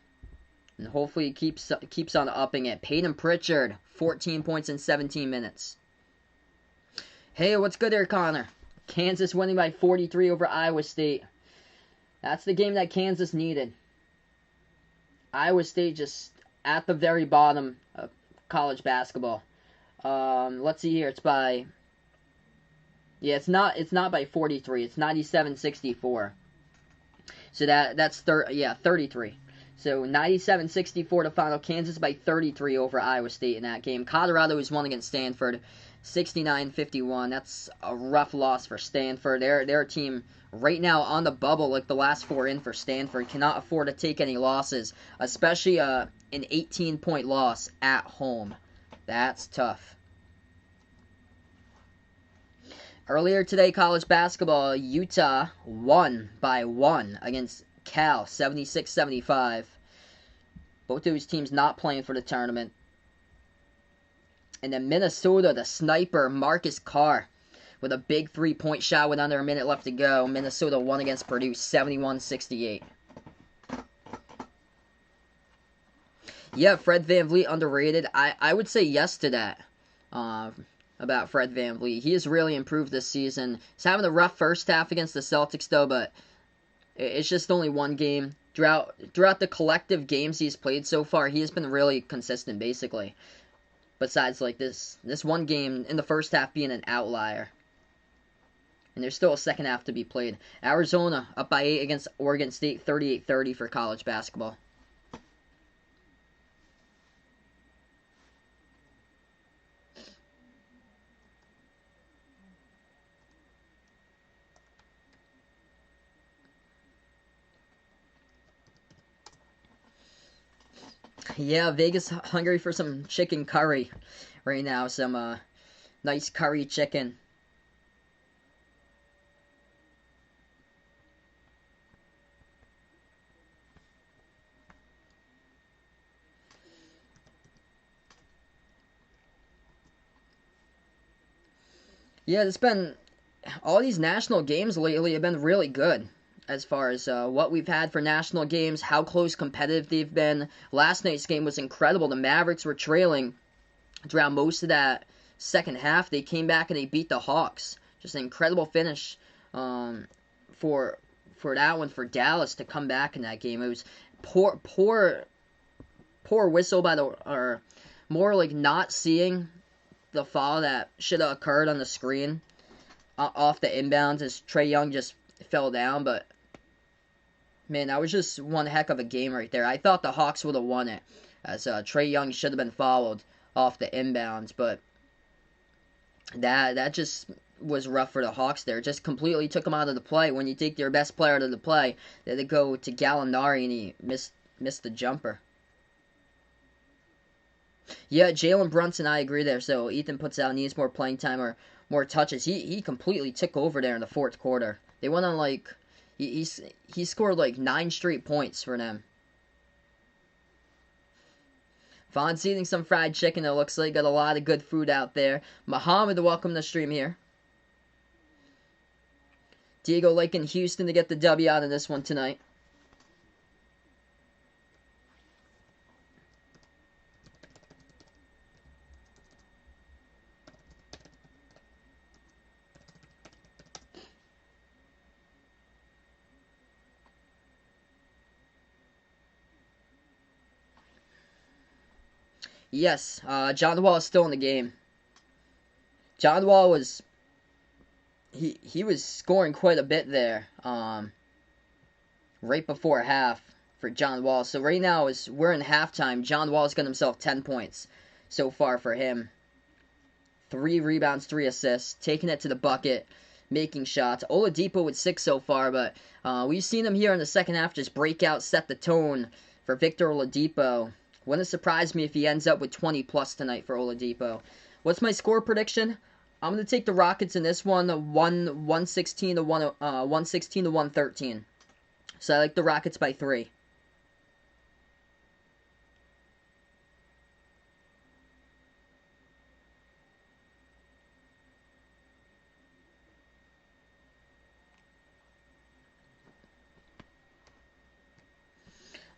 And hopefully he keeps on upping it. Peyton Pritchard, 14 points in 17 minutes. Hey, what's good there, Connor? Kansas winning by 43 over Iowa State. That's the game that Kansas needed. Iowa State just at the very bottom of college basketball. Let's see here. It's by... Yeah, it's not by 43. It's 97-64. So that's 33. So 97-64 to final. Kansas by 33 over Iowa State in that game. Colorado has won against Stanford, 69-51. That's a rough loss for Stanford. They're a team right now on the bubble, like the last 4 in for Stanford. Cannot afford to take any losses, especially an 18-point loss at home. That's tough. Earlier today, college basketball, Utah won by 1 against Cal, 76-75. Both those teams not playing for the tournament. And then Minnesota, the sniper, Marcus Carr, with a big 3-point shot with under a minute left to go. Minnesota won against Purdue, 71-68. Yeah, Fred VanVleet underrated. I would say yes to that. About Fred VanVleet. He has really improved this season. He's having a rough first half against the Celtics, though, but it's just only one game. Throughout the collective games he's played so far, he has been really consistent, basically. Besides, this one game in the first half being an outlier. And there's still a second half to be played. Arizona up by 8 against Oregon State, 38-30 for college basketball. Yeah, Vegas hungry for some chicken curry right now. Some nice curry chicken. Yeah, it's been... All these national games lately have been really good. as far as what we've had for national games, how close competitive they've been. Last night's game was incredible. The Mavericks were trailing throughout most of that second half. They came back and they beat the Hawks. Just an incredible finish for that one for Dallas to come back in that game. It was poor whistle by the, or more like not seeing the foul that should have occurred on the screen off the inbounds as Trae Young just fell down. But man, that was just one heck of a game right there. I thought the Hawks would have won it, as Trae Young should have been fouled off the inbounds, but that just was rough for the Hawks there. Just completely took them out of the play. When you take your best player out of the play, they go to Gallinari and he missed the jumper. Yeah, Jalen Brunson, I agree there. So Ethan puts out needs more playing time or more touches. He completely took over there in the fourth quarter. They went on like he scored like 9 straight points for them. Vaughn's eating some fried chicken, it looks like. Got a lot of good food out there. Muhammad, welcome to the stream here. Diego liking Houston to get the W out of this one tonight. Yes, John Wall is still in the game. John Wall was he was scoring quite a bit there right before half for John Wall. So right now we're in halftime. John Wall's got himself 10 points so far for him. 3 rebounds, 3 assists, taking it to the bucket, making shots. Oladipo with 6 so far, but we've seen him here in the second half just break out, set the tone for Victor Oladipo. Wouldn't surprise me if he ends up with 20 plus tonight for Oladipo. What's my score prediction? I'm gonna take the Rockets in this one, 116 to 113. So I like the Rockets by 3.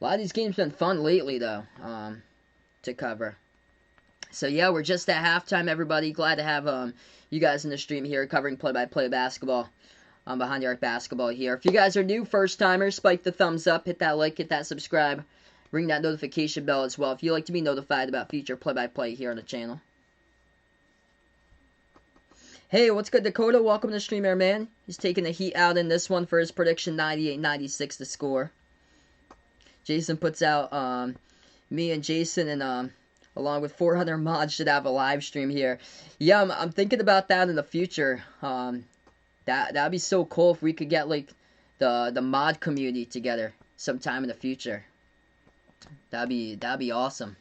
A lot of these games been fun lately, though, to cover. So, yeah, we're just at halftime, everybody. Glad to have you guys in the stream here covering play-by-play basketball Behind the Arc Basketball here. If you guys are new, first-timers, spike the thumbs up, hit that like, hit that subscribe, ring that notification bell as well if you like to be notified about future play-by-play here on the channel. Hey, what's good, Dakota? Welcome to the stream, man. He's taking the Heat out in this one for his prediction, 98-96 to score. Jason puts out me and Jason and along with 400 mods should have a live stream here. Yeah, I'm thinking about that in the future. That'd be so cool if we could get like the mod community together sometime in the future. That'd be awesome.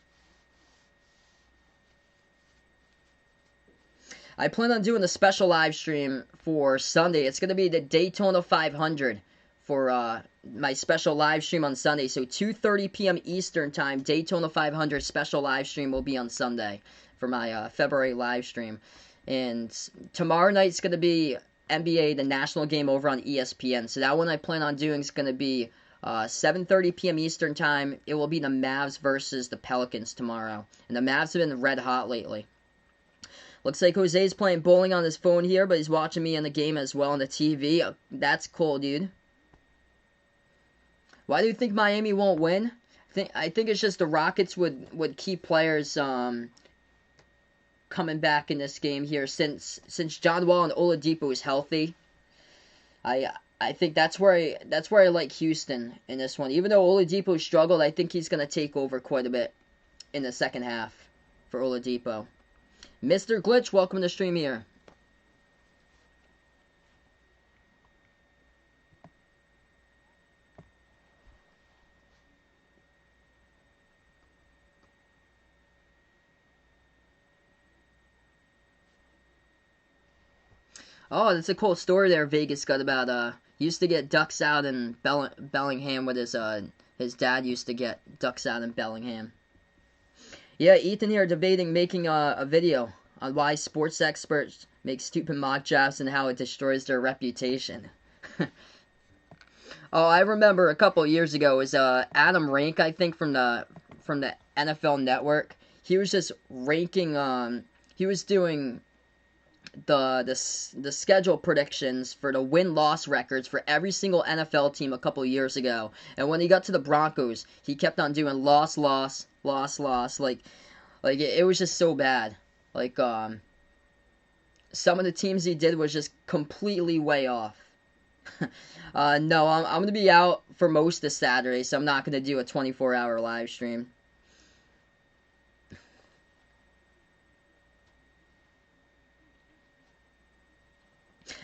I plan on doing a special live stream for Sunday. It's gonna be the Daytona 500 for my special live stream on Sunday. So 2:30 p.m. Eastern time, Daytona 500 special live stream will be on Sunday for my February live stream. And tomorrow night's going to be NBA, the national game over on ESPN. So that one I plan on doing is going to be 7:30 p.m. Eastern time. It will be the Mavs versus the Pelicans tomorrow. And the Mavs have been red hot lately. Looks like Jose's playing bowling on his phone here, but he's watching me in the game as well on the TV. That's cool, dude. Why do you think Miami won't win? I think it's just the Rockets would keep players coming back in this game here since John Wall and Oladipo is healthy. I think that's where I like Houston in this one. Even though Oladipo struggled, I think he's gonna take over quite a bit in the second half for Oladipo. Mr. Glitch, welcome to the stream here. Oh, that's a cool story there Vegas got about, used to get ducks out in Bellingham with his dad used to get ducks out in Bellingham. Yeah, Ethan here debating making a video on why sports experts make stupid mock drafts and how it destroys their reputation. Oh, I remember a couple years ago, it was Adam Rank, I think, from the NFL Network. He was just ranking. He was doing the schedule predictions for the win-loss records for every single NFL team a couple years ago. And when he got to the Broncos, he kept on doing loss, loss, loss, loss. Like it was just so bad. Like some of the teams he did was just completely way off. No, I'm gonna be out for most of Saturday, so I'm not gonna do a 24-hour live stream.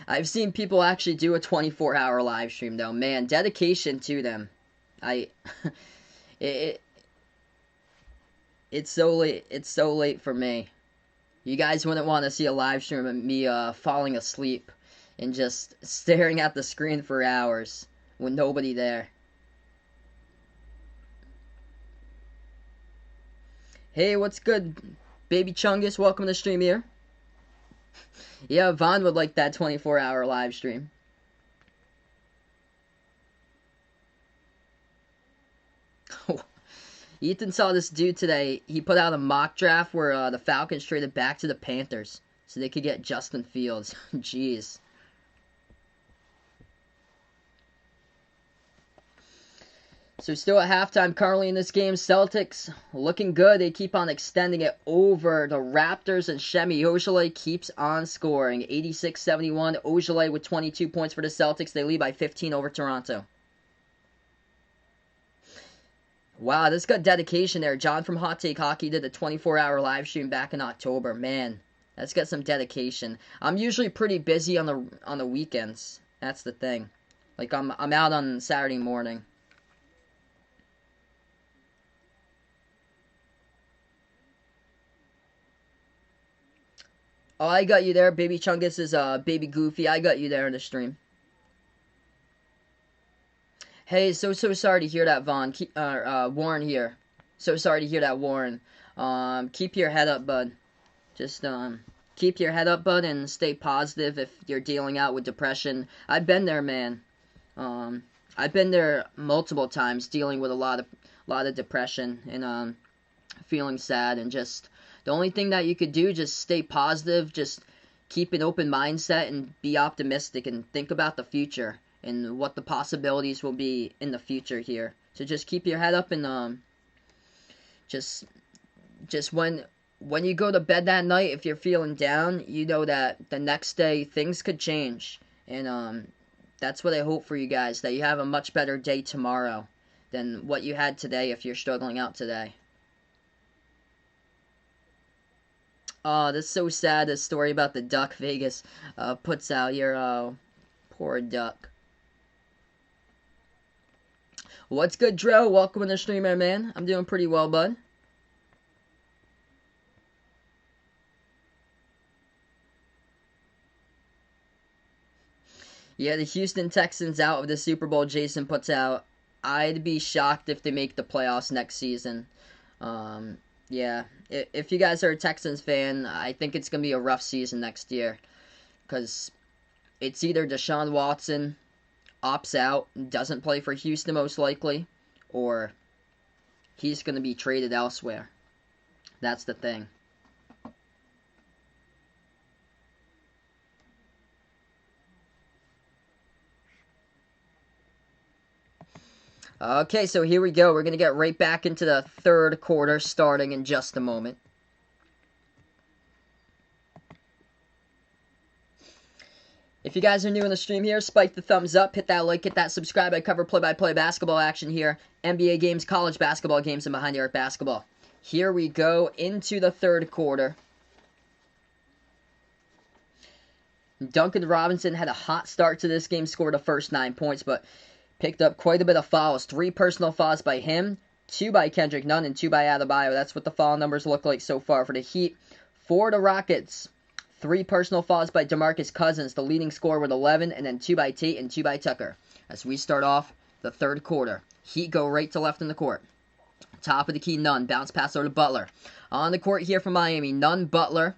I've seen people actually do a 24-hour live stream though. Man, dedication to them. I it, it's so late. It's so late for me. You guys wouldn't want to see a live stream of me falling asleep and just staring at the screen for hours with nobody there. Hey, what's good, Baby Chungus? Welcome to the stream here. Yeah, Vaughn would like that 24-hour live stream. Ethan saw this dude today. He put out a mock draft where the Falcons traded back to the Panthers so they could get Justin Fields. Jeez. So still at halftime currently in this game. Celtics looking good. They keep on extending it over the Raptors, and Semi Ojeleye keeps on scoring. 86-71. Ojeleye with 22 points for the Celtics. They lead by 15 over Toronto. Wow, this got dedication there. John from Hot Take Hockey did a 24-hour live stream back in October. Man, that's got some dedication. I'm usually pretty busy on the weekends. That's the thing. Like I'm out on Saturday morning. Oh, I got you there. Baby Chungus is Baby Goofy. I got you there in the stream. Hey, so sorry to hear that, Vaughn. Warren here. So sorry to hear that, Warren. Keep your head up, bud. Just keep your head up, bud, and stay positive if you're dealing out with depression. I've been there, man. I've been there multiple times, dealing with a lot of depression and feeling sad, and just the only thing that you could do, just stay positive, just keep an open mindset and be optimistic and think about the future and what the possibilities will be in the future here. So just keep your head up and just when you go to bed that night, if you're feeling down, you know that the next day things could change. And that's what I hope for you guys, that you have a much better day tomorrow than what you had today if you're struggling out today. Oh, that's so sad, this story about the duck Vegas puts out here. Oh, poor duck. What's good, Dro? Welcome to the streamer, man. I'm doing pretty well, bud. Yeah, the Houston Texans out of the Super Bowl, Jason puts out. I'd be shocked if they make the playoffs next season. Yeah, if you guys are a Texans fan, I think it's going to be a rough season next year. Because it's either Deshaun Watson opts out, doesn't play for Houston most likely, or he's going to be traded elsewhere. That's the thing. Okay, so here we go. We're going to get right back into the third quarter starting in just a moment. If you guys are new in the stream here, spike the thumbs up, hit that like, hit that subscribe. I cover play-by-play basketball action here, NBA games, college basketball games, and Behind the Arc basketball. Here we go into the third quarter. Duncan Robinson had a hot start to this game, scored the first 9 points, but picked up quite a bit of fouls. 3 personal fouls by him, 2 by Kendrick Nunn, and 2 by Adebayo. That's what the foul numbers look like so far for the Heat. For the Rockets, 3 personal fouls by DeMarcus Cousins, the leading scorer with 11, and then 2 by Tate and 2 by Tucker. As we start off the third quarter, Heat go right to left in the court. Top of the key, Nunn. Bounce pass over to Butler. On the court here for Miami, Nunn, Butler.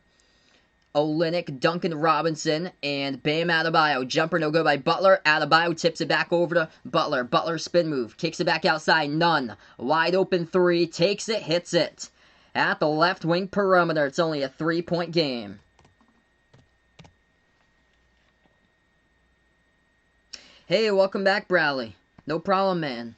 Olynyk, Duncan Robinson, and Bam Adebayo. Jumper no good by Butler. Adebayo tips it back over to Butler. Butler spin move. Kicks it back outside. None. Wide open three. Takes it. Hits it. At the left wing perimeter. It's only a 3-point game. Hey, welcome back, Bradley. No problem, man.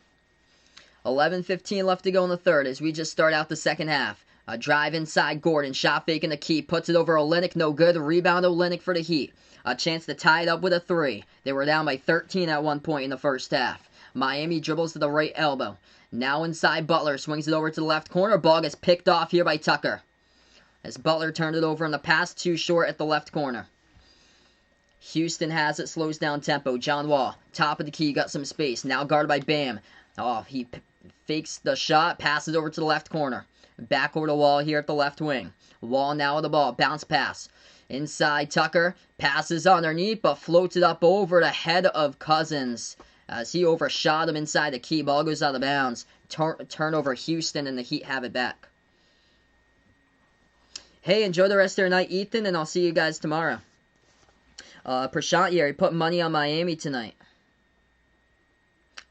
11:15 left to go in the third as we just start out the second half. A drive inside Gordon, shot fake in the key, puts it over Olynyk, no good. Rebound Olynyk for the Heat. A chance to tie it up with a three. They were down by 13 at one point in the first half. Miami dribbles to the right elbow. Now inside Butler, swings it over to the left corner. Ball gets picked off here by Tucker. As Butler turned it over in the pass, too short at the left corner. Houston has it, slows down tempo. John Wall, top of the key, got some space. Now guarded by Bam. Oh, he fakes the shot, passes over to the left corner. Back over the Wall here at the left wing. Wall now with the ball. Bounce pass. Inside Tucker. Passes underneath, but floats it up over the head of Cousins. As he overshot him inside the key. Ball goes out of bounds. Turnover Houston, and the Heat have it back. Hey, enjoy the rest of your night, Ethan, and I'll see you guys tomorrow. Prashant here, he put money on Miami tonight.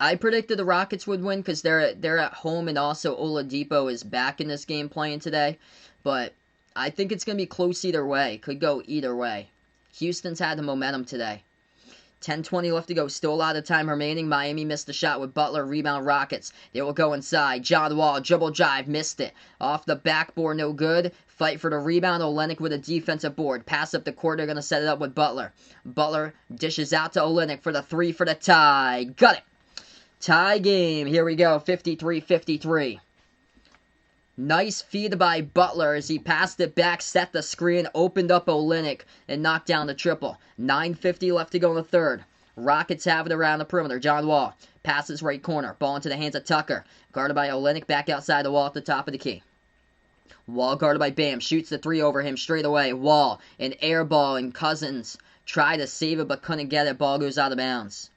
I predicted the Rockets would win because they're at home, and also Oladipo is back in this game playing today. But I think it's going to be close either way. Could go either way. Houston's had the momentum today. 10:20 left to go. Still a lot of time remaining. Miami missed the shot with Butler. Rebound Rockets. They will go inside. John Wall, dribble drive, missed it. Off the backboard, no good. Fight for the rebound. Olynyk with a defensive board. Pass up the court. They're going to set it up with Butler. Butler dishes out to Olynyk for the three for the tie. Got it. Tie game. Here we go. 53-53. Nice feed by Butler as he passed it back, set the screen, opened up Olynyk, and knocked down the triple. 9:50 left to go in the third. Rockets have it around the perimeter. John Wall passes right corner. Ball into the hands of Tucker. Guarded by Olynyk back outside the Wall at the top of the key. Wall guarded by Bam. Shoots the three over him straight away. Wall, an air ball, and Cousins tried to save it but couldn't get it. Ball goes out of bounds.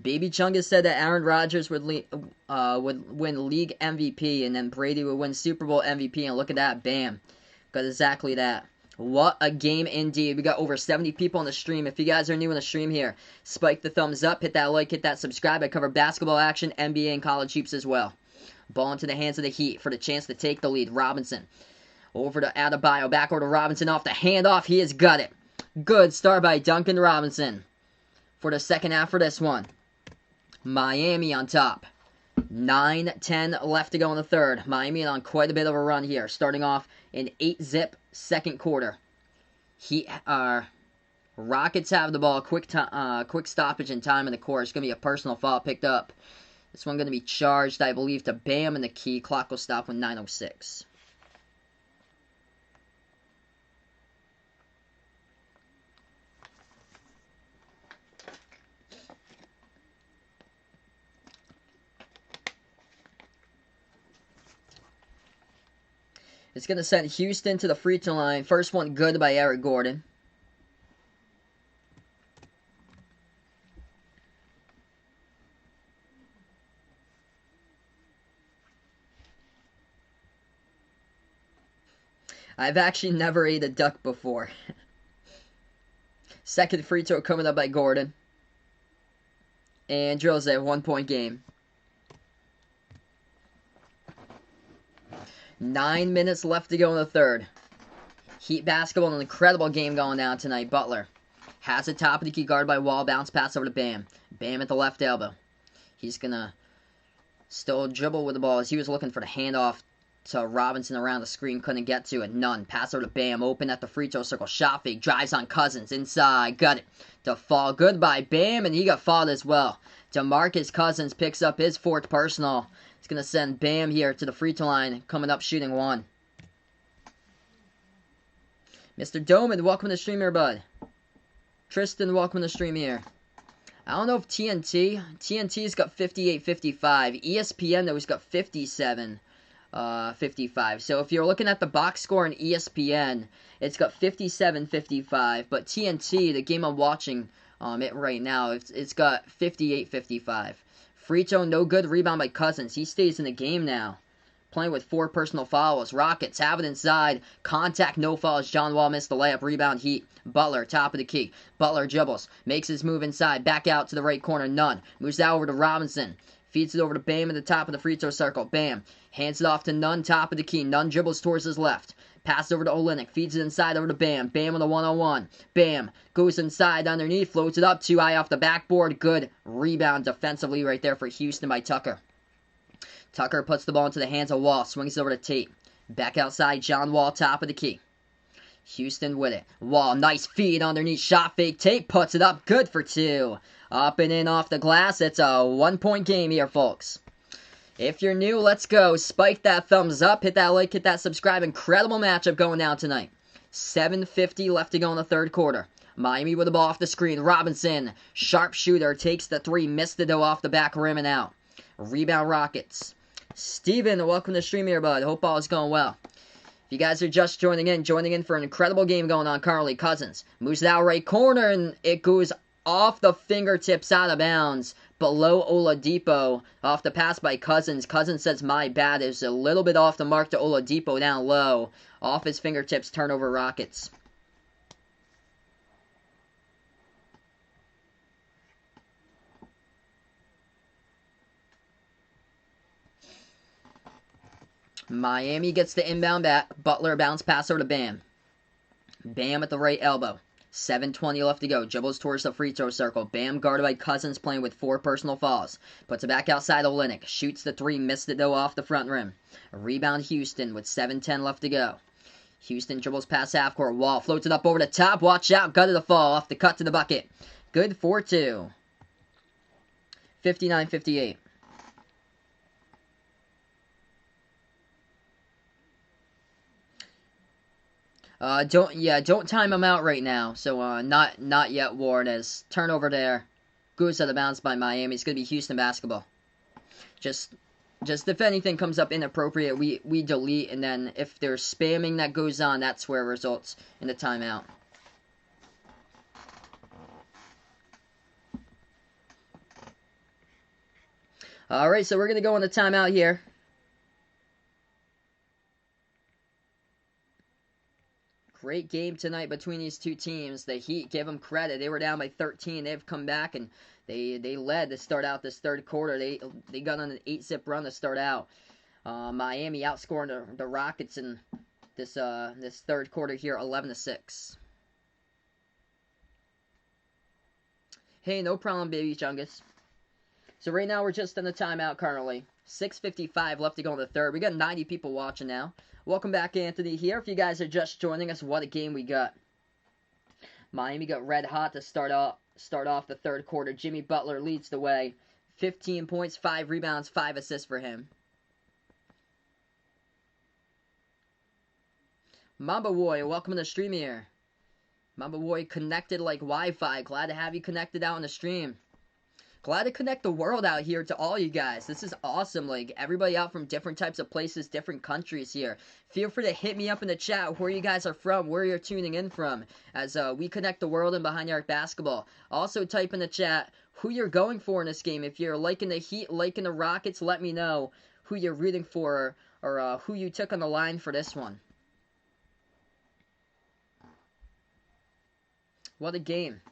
Baby Chungus said that Aaron Rodgers would win league MVP and then Brady would win Super Bowl MVP. And look at that, bam. Got exactly that. What a game indeed. We got over 70 people on the stream. If you guys are new on the stream here, spike the thumbs up, hit that like, hit that subscribe. I cover basketball action, NBA, and college hoops as well. Ball into the hands of the Heat for the chance to take the lead. Robinson over to Adebayo. Back over to Robinson off the handoff. He has got it. Good start by Duncan Robinson for the second half for this one. Miami on top. 9:10 left to go in the third. Miami on quite a bit of a run here. Starting off in 8-zip second quarter. Rockets have the ball. Quick stoppage in time in the court. It's going to be a personal foul picked up. This one going to be charged, I believe, to Bam in the key. Clock will stop with 9:06. It's going to send Houston to the free throw line. First one good by Eric Gordon. I've actually never ate a duck before. Second free throw coming up by Gordon. And drills a 1-point game. 9 minutes left to go in the third. Heat basketball, an incredible game going down tonight. Butler has it top of the key, guarded by Wall. Bounce pass over to Bam. Bam at the left elbow. He's going to still dribble with the ball as he was looking for the handoff to Robinson around the screen. Couldn't get to it. None. Pass over to Bam. Open at the free throw circle. Shot fake. Drives on Cousins. Inside. Got it. To fall. Good by Bam, and he got fouled as well. DeMarcus Cousins picks up his fourth personal. It's going to send Bam here to the free throw line, coming up shooting one. Mr. Doman, welcome to the stream here, bud. Tristan, welcome to the stream here. I don't know if TNT's got 58-55. ESPN, though, has got 57-55. So if you're looking at the box score on ESPN, it's got 57-55. But TNT, the game I'm watching it right now, it's got 58-55. Free throw, no good. Rebound by Cousins. He stays in the game now. playing with 4 personal fouls. Rockets have it inside. Contact, no fouls. John Wall missed the layup. Rebound, Heat. Butler, top of the key. Butler dribbles. Makes his move inside. Back out to the right corner. Nunn. Moves out over to Robinson. Feeds it over to Bam at the top of the free throw circle. Bam. Hands it off to Nunn, top of the key. Nunn dribbles towards his left. Pass over to Olynyk. Feeds it inside over to Bam. Bam on the one-on-one. Bam. Goes inside underneath. Floats it up. Too high off the backboard. Good rebound defensively right there for Houston by Tucker. Tucker puts the ball into the hands of Wall. Swings it over to Tate. Back outside. John Wall, top of the key. Houston with it. Wall, nice feed underneath. Shot fake. Tate puts it up. Good for 2. Up and in off the glass. It's a 1-point game here, folks. If you're new, let's go. Spike that thumbs up. Hit that like. Hit that subscribe. Incredible matchup going down tonight. 7:50 left to go in the third quarter. Miami with the ball off the screen. Robinson, sharpshooter, takes the 3. Missed it though off the back rim and out. Rebound Rockets. Steven, welcome to the stream here, bud. Hope all is going well. If you guys are just joining in for an incredible game going on currently. Cousins moves it out right corner, and it goes off the fingertips out of bounds below Oladipo off the pass by Cousins. Cousins says, my bad. It's a little bit off the mark to Oladipo down low. Off his fingertips, turnover Rockets. Miami gets the inbound back. Butler bounce pass over to Bam. Bam at the right elbow. 7:20 left to go. Dribbles towards the free throw circle. Bam guarded by Cousins playing with 4 personal fouls. Puts it back outside Olynyk. Shoots the 3. Missed it though off the front rim. A rebound Houston with 7:10 left to go. Houston dribbles past half court. Wall floats it up over the top. Watch out. Gutted the fall. Off the cut to the bucket. Good for 2. 59-58. Don't time him out right now. So, not yet, Ward, as turnover there. Goes out of bounds by Miami. It's going to be Houston basketball. Just if anything comes up inappropriate, we delete, and then if there's spamming that goes on, that's where it results in the timeout. Alright, so we're going to go on the timeout here. Great game tonight between these two teams. The Heat, give them credit. They were down by 13. They've come back and they led to start out this third quarter. They got on an 8-zip run to start out. Miami outscoring the Rockets in this third quarter here, 11-6. Hey, no problem, baby Chungus. So right now we're just in the timeout currently. 6:55 left to go in the third. We got 90 people watching now. Welcome back, Anthony here. If you guys are just joining us, what a game we got. Miami got red hot to start off the third quarter. Jimmy Butler leads the way. 15 points, 5 rebounds, 5 assists for him. Mamba Boy, welcome to the stream here. Mamba Boy connected like Wi-Fi. Glad to have you connected out on the stream. Glad to connect the world out here to all you guys. This is awesome. Like, everybody out from different types of places, different countries here. Feel free to hit me up in the chat where you guys are from, where you're tuning in from, as we connect the world in Behind the Arc Basketball. Also, type in the chat who you're going for in this game. If you're liking the Heat, liking the Rockets, let me know who you're rooting for or who you took on the line for this one. What a game.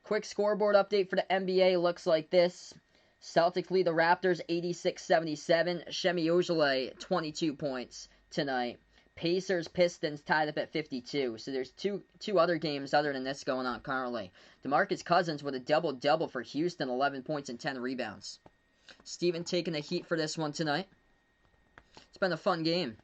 Quick scoreboard update for the NBA looks like this. Celtics lead the Raptors 86-77. Semi Ojeleye, 22 points tonight. Pacers, Pistons tied up at 52. So there's two other games other than this going on currently. DeMarcus Cousins with a double-double for Houston, 11 points and 10 rebounds. Steven taking the heat for this one tonight. It's been a fun game.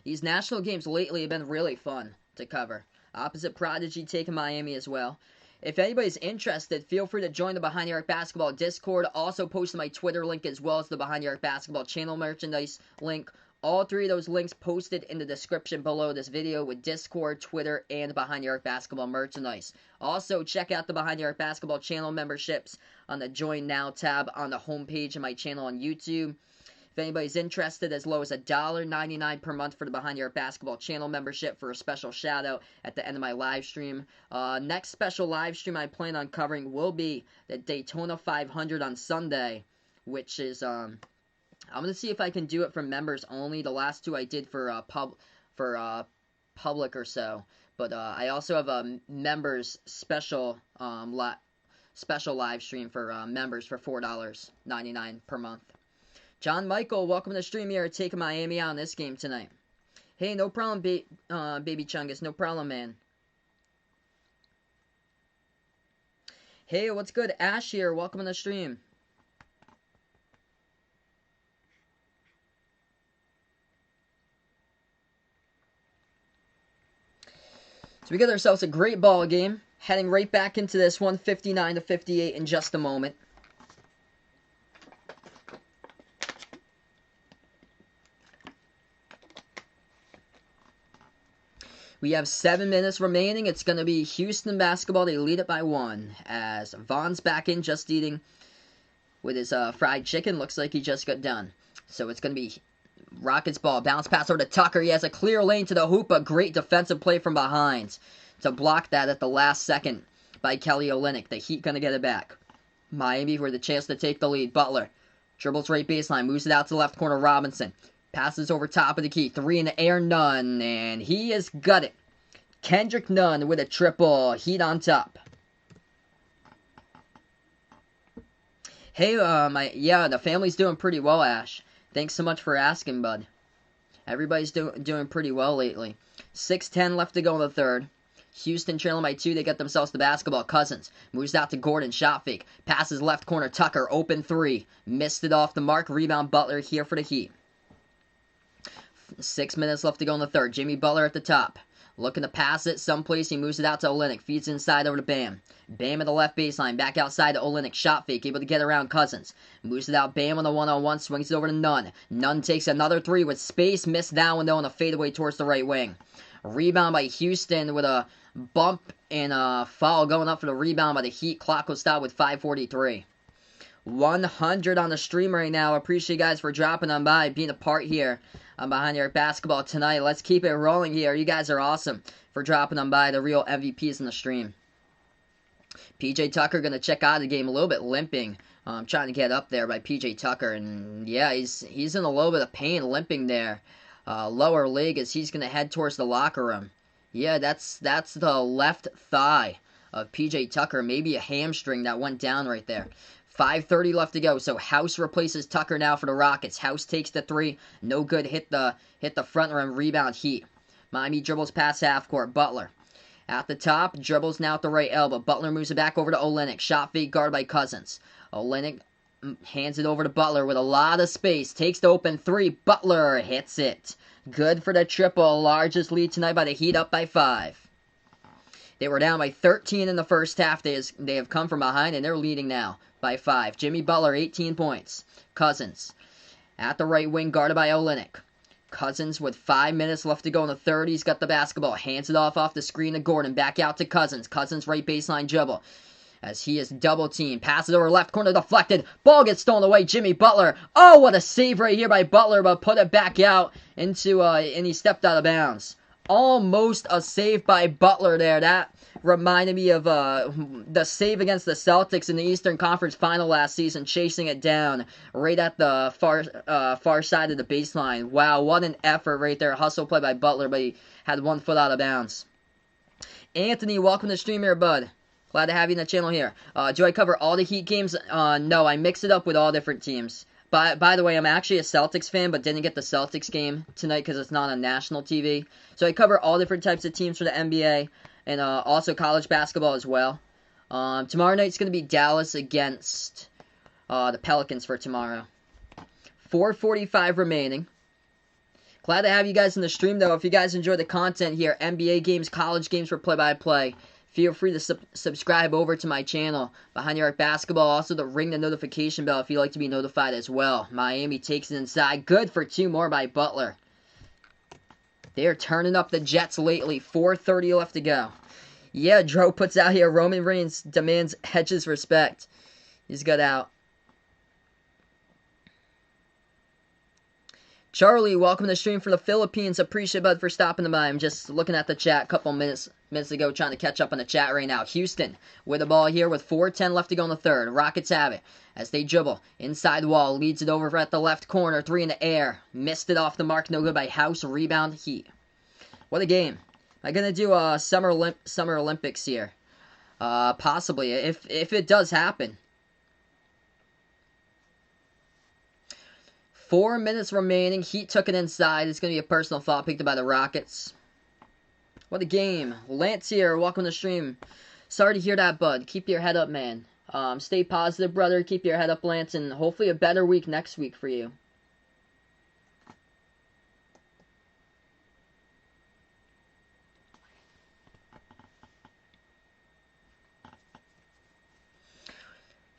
These national games lately have been really fun to cover. Opposite Prodigy taking Miami as well. If anybody's interested, feel free to join the Behind the Arc Basketball Discord. Also post my Twitter link as well as the Behind the Arc Basketball channel merchandise link. All 3 of those links posted in the description below this video with Discord, Twitter, and Behind the Arc Basketball merchandise. Also, check out the Behind the Arc Basketball channel memberships on the Join Now tab on the homepage of my channel on YouTube. If anybody's interested, as low as $1.99 per month for the Behind the Arc Basketball channel membership for a special shout out at the end of my live stream. Next special live stream I plan on covering will be the Daytona 500 on Sunday, which is I'm gonna see if I can do it for members only. The last two I did for public or so. But I also have a members special special live stream for members for $4.99 per month. John Michael, welcome to the stream here. Taking Miami out in this game tonight. Hey, no problem, Baby Chungus. No problem, man. Hey, what's good? Ash here. Welcome to the stream. So we got ourselves a great ball game. Heading right back into this one, 59-58 in just a moment. We have 7 minutes remaining. It's going to be Houston basketball. They lead it by 1 as Vaughn's back in just eating with his fried chicken. Looks like he just got done. So it's going to be Rockets ball. Bounce pass over to Tucker. He has a clear lane to the hoop. A great defensive play from behind to block that at the last second by Kelly Olynyk. The Heat going to get it back. Miami with a chance to take the lead. Butler dribbles right baseline. Moves it out to the left corner. Robinson. Passes over top of the key. 3 in the air, Nunn. And he is gutted. Kendrick Nunn with a triple. Heat on top. Hey, the family's doing pretty well, Ash. Thanks so much for asking, bud. Everybody's doing pretty well lately. 6:10 left to go in the third. Houston trailing by 2. They get themselves the basketball. Cousins moves out to Gordon. Shot fake. Passes left corner. Tucker. Open 3. Missed it off the mark. Rebound Butler here for the Heat. 6 minutes left to go in the third. Jimmy Butler at the top. Looking to pass it someplace. He moves it out to Olynyk. Feeds inside over to Bam. Bam at the left baseline. Back outside to Olynyk. Shot fake. Able to get around Cousins. Moves it out. Bam on the one-on-one. Swings it over to Nunn. Nunn takes another 3 with space. Missed that one though on a fadeaway towards the right wing. Rebound by Houston with a bump and a foul going up for the rebound by the Heat. Clock will stop with 5:43. 100 on the stream right now. Appreciate you guys for dropping on by, being a part here on Behind the Arc Basketball tonight. Let's keep it rolling here. You guys are awesome for dropping on by, the real MVPs in the stream. PJ Tucker going to check out of the game a little bit limping. Trying to get up there by PJ Tucker. And yeah, he's in a little bit of pain limping there. Lower leg as he's going to head towards the locker room. Yeah, that's the left thigh of PJ Tucker. Maybe a hamstring that went down right there. 5:30 left to go, so House replaces Tucker now for the Rockets. House takes the 3, no good, hit the front rim, rebound Heat. Miami dribbles past half court. Butler at the top, dribbles now at the right elbow. Butler moves it back over to Olynyk. Shot fake guarded by Cousins. Olynyk hands it over to Butler with a lot of space. Takes the open 3. Butler hits it. Good for the triple. Largest lead tonight by the Heat, up by 5. They were down by 13 in the first half. They have come from behind, and they're leading now by 5. Jimmy Butler, 18 points. Cousins at the right wing, guarded by Olynyk. Cousins with 5 minutes left to go in the third. He's got the basketball. Hands it off the screen to Gordon. Back out to Cousins. Cousins right baseline dribble as he is double teamed. Passes over left corner, deflected. Ball gets stolen away. Jimmy Butler. Oh, what a save right here by Butler, but put it back out into, and he stepped out of bounds. Almost a save by Butler there. That reminded me of the save against the Celtics in the Eastern Conference Final last season, chasing it down right at the far side of the baseline. Wow, what an effort right there. Hustle play by Butler, but he had 1 foot out of bounds. Anthony, welcome to the stream here, bud. Glad to have you in the channel here. Do I cover all the Heat games? No, I mix it up with all different teams. By the way, I'm actually a Celtics fan, but didn't get the Celtics game tonight because it's not on national TV. So I cover all different types of teams for the NBA and also college basketball as well. Tomorrow night's going to be Dallas against the Pelicans for tomorrow. 4:45 remaining. Glad to have you guys in the stream, though. If you guys enjoy the content here, NBA games, college games for play-by-play, feel free to subscribe over to my channel, Behind the Arc Basketball. Also, to ring the notification bell if you'd like to be notified as well. Miami takes it inside. Good for 2 more by Butler. They're turning up the Jets lately. 4:30 left to go. Yeah, Dro puts out here, Roman Reigns demands Edge's respect. He's got out. Charlie, welcome to the stream from the Philippines. Appreciate bud for stopping by. I'm just looking at the chat a couple minutes ago, trying to catch up on the chat right now. Houston with the ball here with 4:10 left to go in the third. Rockets have it as they dribble inside the wall, leads it over at the left corner, 3 in the air, missed it off the mark, no good by House. Rebound Heat. What a game! Am I gonna do a Summer Olympics here? Possibly if it does happen. 4 minutes remaining. Heat took it inside. It's going to be a personal foul picked up by the Rockets. What a game. Lance here. Welcome to the stream. Sorry to hear that, bud. Keep your head up, man. Stay positive, brother. Keep your head up, Lance, and hopefully a better week next week for you.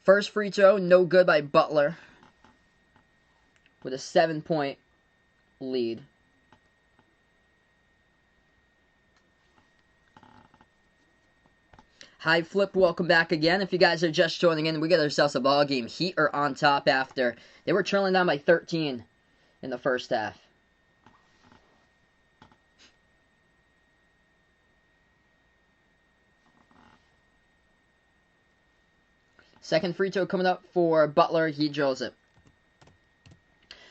First free throw, no good by Butler. With a 7-point lead. Hi, Flip. Welcome back again. If you guys are just joining in, we got ourselves a ball game. Heat are on top after they were trailing down by 13 in the first half. Second free throw coming up for Butler. He drills it.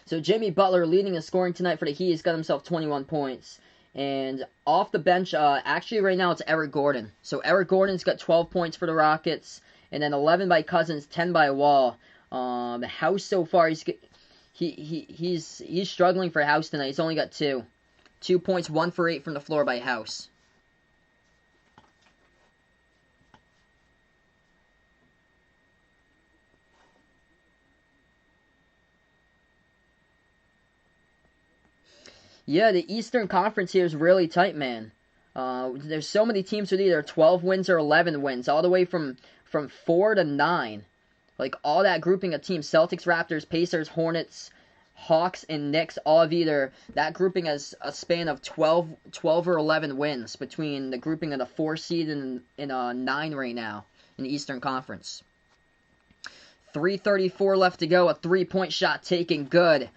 So Jimmy Butler leading in scoring tonight for the Heat. He's got himself 21 points. And off the bench, actually right now it's Eric Gordon. So Eric Gordon's got 12 points for the Rockets. And then 11 by Cousins, 10 by Wall. House so far, he's struggling for House tonight. He's only got 2. 2 points, 1 for 8 from the floor by House. Yeah, the Eastern Conference here is really tight, man. There's so many teams with either 12 wins or 11 wins, all the way from 4 to 9. Like, all that grouping of teams, Celtics, Raptors, Pacers, Hornets, Hawks, and Knicks, all have either, that grouping has a span of 12 or 11 wins between the grouping of the 4 seed and 9 right now in the Eastern Conference. 3:34 left to go, a 3-point shot taken, good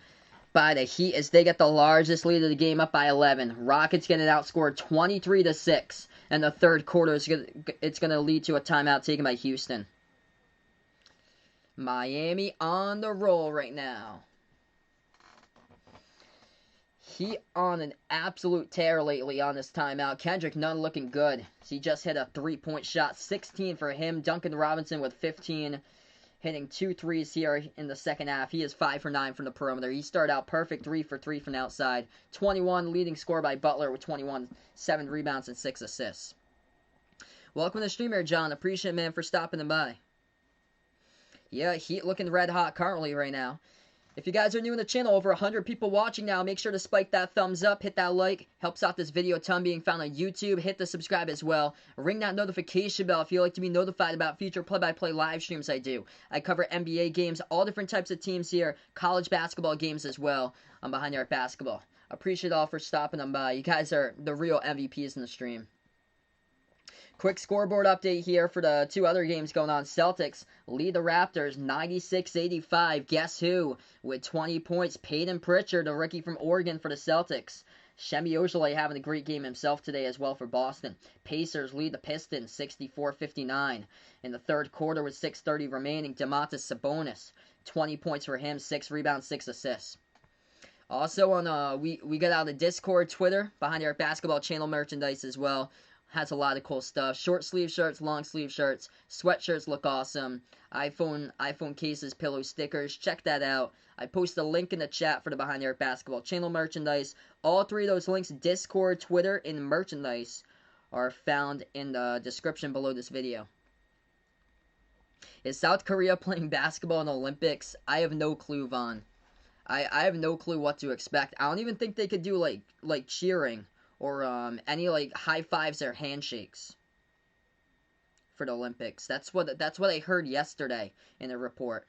by the Heat as they get the largest lead of the game, up by 11. Rockets getting outscored 23-6, and the third quarter it's going to lead to a timeout taken by Houston. Miami on the roll right now. Heat on an absolute tear lately on this timeout. Kendrick Nunn looking good. He just hit a 3-point shot, 16 for him. Duncan Robinson with 15. Hitting 2 threes here in the second half. He is 5 for 9 from the perimeter. He started out perfect, 3 for 3 from outside. 21, leading score by Butler with 21, 7 rebounds and 6 assists. Welcome to the stream here, John. Appreciate it, man, for stopping by. Yeah, Heat looking red hot currently right now. If you guys are new in the channel, over 100 people watching now, make sure to spike that thumbs up, hit that like, helps out this video a ton being found on YouTube, hit the subscribe as well, ring that notification bell if you'd like to be notified about future play-by-play live streams I do. I cover NBA games, all different types of teams here, college basketball games as well on Behind the Arc Basketball. Appreciate all for stopping by. You guys are the real MVPs in the stream. Quick scoreboard update here for the 2 other games going on. Celtics lead the Raptors 96-85. Guess who? With 20 points. Peyton Pritchard, a rookie from Oregon for the Celtics. Semi Ojeleye having a great game himself today as well for Boston. Pacers lead the Pistons 64-59. In the third quarter with 6:30 remaining, Domantas Sabonis, 20 points for him, 6 rebounds, 6 assists. Also on we got out of Discord, Twitter, Behind the Arc Basketball channel merchandise as well. Has a lot of cool stuff. Short sleeve shirts, long sleeve shirts, sweatshirts look awesome. iPhone cases, pillow stickers. Check that out. I post a link in the chat for the Behind the Arc Basketball channel merchandise. All 3 of those links, Discord, Twitter, and merchandise, are found in the description below this video. Is South Korea playing basketball in the Olympics? I have no clue, Vaughn. I have no clue what to expect. I don't even think they could do like cheering or any like high fives or handshakes for the Olympics. That's what I heard yesterday in a report.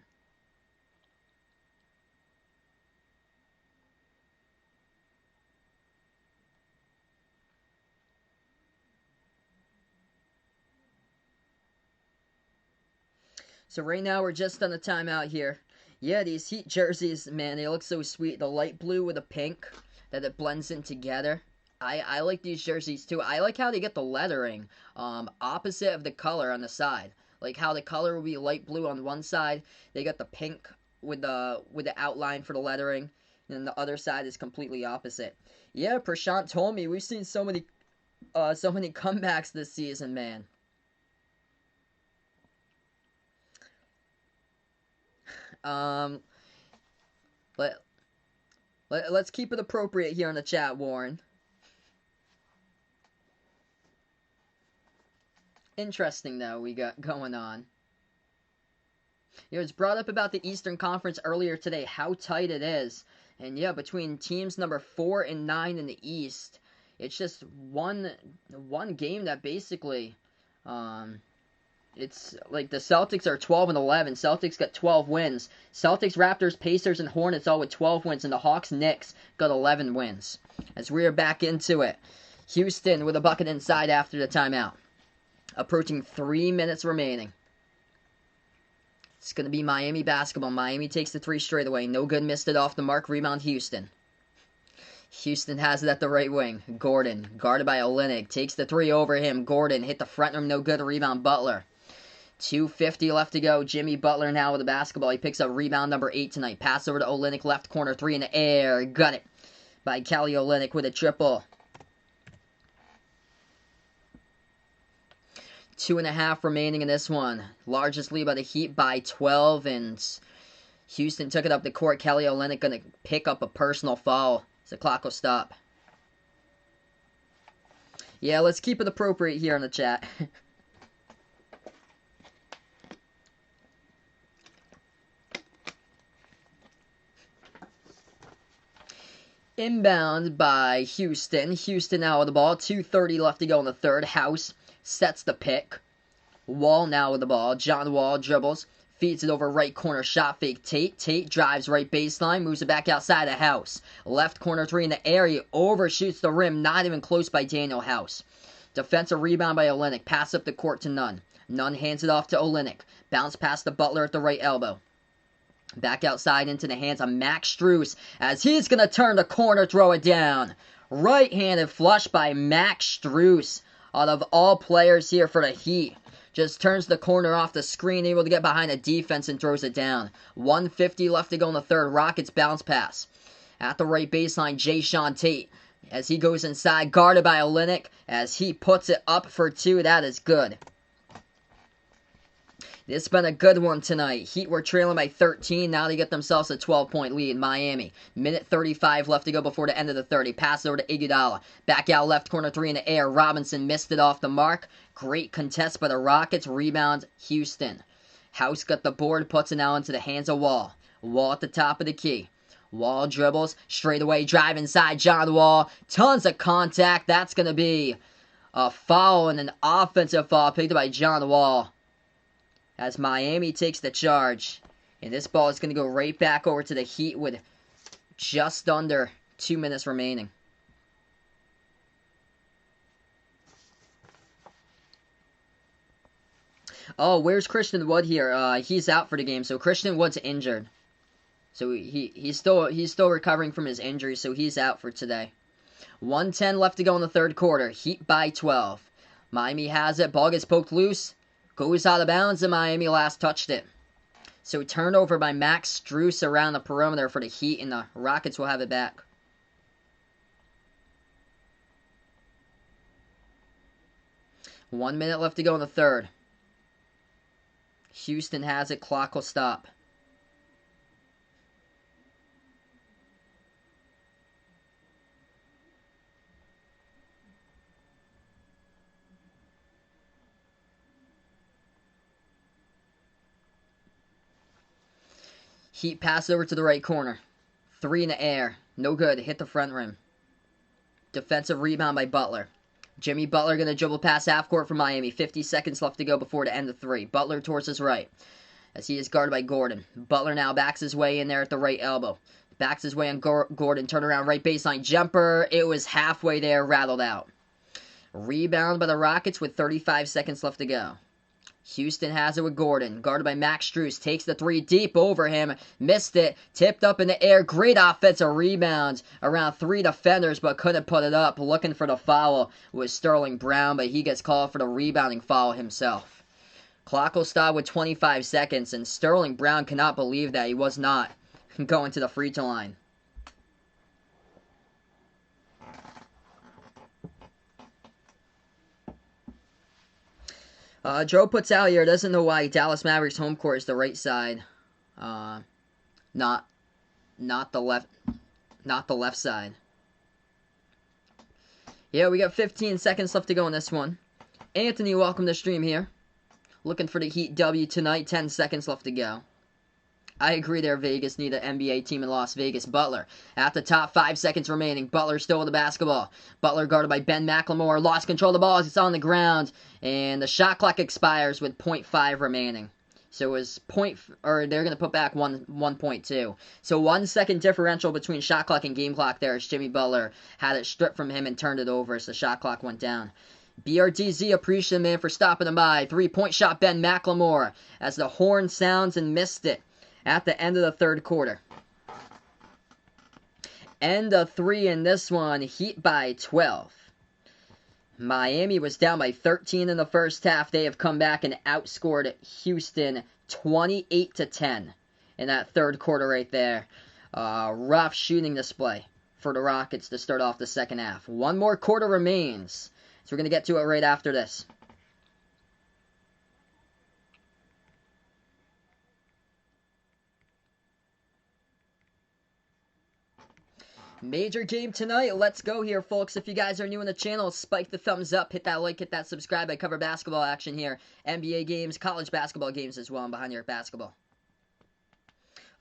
So right now we're just on the timeout here. Yeah, these Heat jerseys, man, they look so sweet. The light blue with the pink, that it blends in together. I like these jerseys too. I like how they get the lettering opposite of the color on the side. Like how the color will be light blue on one side, they got the pink with the outline for the lettering, and then the other side is completely opposite. Yeah, Prashant told me we've seen so many comebacks this season, man. Um, let, let's keep it appropriate here in the chat, Warren. Interesting, though, we got going on. It was brought up about the Eastern Conference earlier today, how tight it is. And yeah, between teams number 4 and 9 in the East, it's just one game that basically, it's like the Celtics are 12 and 11. Celtics got 12 wins. Celtics, Raptors, Pacers, and Hornets all with 12 wins, and the Hawks, Knicks got 11 wins. As we are back into it, Houston with a bucket inside after the timeout. Approaching 3 minutes remaining. It's going to be Miami basketball. Miami takes the 3 straight away. No good, missed it off the mark. Rebound, Houston. Houston has it at the right wing. Gordon, guarded by Olynyk, takes the 3 over him. Gordon hit the front rim, no good. Rebound, Butler. 2:50 left to go. Jimmy Butler now with the basketball. He picks up rebound number 8 tonight. Pass over to Olynyk, left corner, 3 in the air. Got it by Kelly Olynyk with a triple. 2.5 remaining in this one. Largest lead by the Heat by 12, and Houston took it up the court. Kelly Olynyk going to pick up a personal foul. So the clock will stop. Yeah, let's keep it appropriate here in the chat. Inbound by Houston. Houston now with the ball. 2:30 left to go in the third. House sets the pick. Wall now with the ball. John Wall dribbles. Feeds it over right corner. Shot fake. Tate drives right baseline. Moves it back outside the House. Left corner 3 in the area. Overshoots the rim. Not even close by Daniel House. Defensive rebound by Olynyk. Pass up the court to Nunn. Nunn hands it off to Olynyk. Bounce past the Butler at the right elbow. Back outside into the hands of Max Strus as he's going to turn the corner, throw it down. Right-handed flush by Max Strus. Out of all players here for the Heat. Just turns the corner off the screen, able to get behind the defense and throws it down. 1:50 left to go in the third. Rockets bounce pass. At the right baseline, Jae'Sean Tate. As he goes inside, guarded by Olynyk. As he puts it up for 2, that is good. This has been a good one tonight. Heat were trailing by 13. Now they get themselves a 12-point lead. Miami. Minute 35 left to go before the end of the 30. Pass over to Iguodala. Back out left corner 3 in the air. Robinson missed it off the mark. Great contest by the Rockets. Rebound, Houston. House got the board. Puts it now into the hands of Wall. Wall at the top of the key. Wall dribbles. Straight away drive inside John Wall. Tons of contact. That's going to be a foul and an offensive foul picked up by John Wall. As Miami takes the charge. And this ball is going to go right back over to the Heat with just under 2 minutes remaining. Oh, where's Christian Wood here? He's out for the game, so Christian Wood's injured. So he's still recovering from his injury, so he's out for today. 1:10 left to go in the third quarter. Heat by 12. Miami has it. Ball gets poked loose. Goes out of bounds, and Miami last touched it. So turnover by Max Strus around the perimeter for the Heat, and the Rockets will have it back. One minute left to go in the third. Houston has it. Clock will stop. Heat pass over to the right corner. 3 in the air. No good. Hit the front rim. Defensive rebound by Butler. Jimmy Butler going to dribble past half court for Miami. 50 seconds left to go before the end of 3. Butler towards his right. As he is guarded by Gordon. Butler now backs his way in there at the right elbow. Backs his way on Gordon. Turn around right baseline. Jumper. It was halfway there. Rattled out. Rebound by the Rockets with 35 seconds left to go. Houston has it with Gordon, guarded by Max Strus, takes the three deep over him, missed it, tipped up in the air, great offensive rebound around 3 defenders, but couldn't put it up. Looking for the foul was Sterling Brown, but he gets called for the rebounding foul himself. Clock will stop with 25 seconds, and Sterling Brown cannot believe that he was not going to the free throw line. Joe puts out here, doesn't know why Dallas Mavericks home court is the right side. Not the left side. Yeah, we got 15 seconds left to go in this one. Anthony, welcome to stream here. Looking for the Heat W tonight, 10 seconds left to go. I agree there, Vegas need an NBA team in Las Vegas. Butler at the top, 5 seconds remaining. Butler still with the basketball. Butler guarded by Ben McLemore. Lost control of the ball as it's on the ground. And the shot clock expires with 0.5 remaining. So it was they're going to put back 1.2. So 1 second differential between shot clock and game clock there as Jimmy Butler had it stripped from him and turned it over as the shot clock went down. BRDZ appreciative man for stopping him by. 3-point shot Ben McLemore as the horn sounds and missed it at the end of the third quarter. End of 3 in this one. Heat by 12. Miami was down by 13 in the first half. They have come back and outscored Houston 28-10 in that third quarter right there. Rough shooting display for the Rockets to start off the second half. One more quarter remains. So we're going to get to it right after this. Major game tonight. Let's go here, folks. If you guys are new in the channel, spike the thumbs up, hit that like, hit that subscribe. I cover basketball action here. NBA games, college basketball games as well on Behind the Arc Basketball.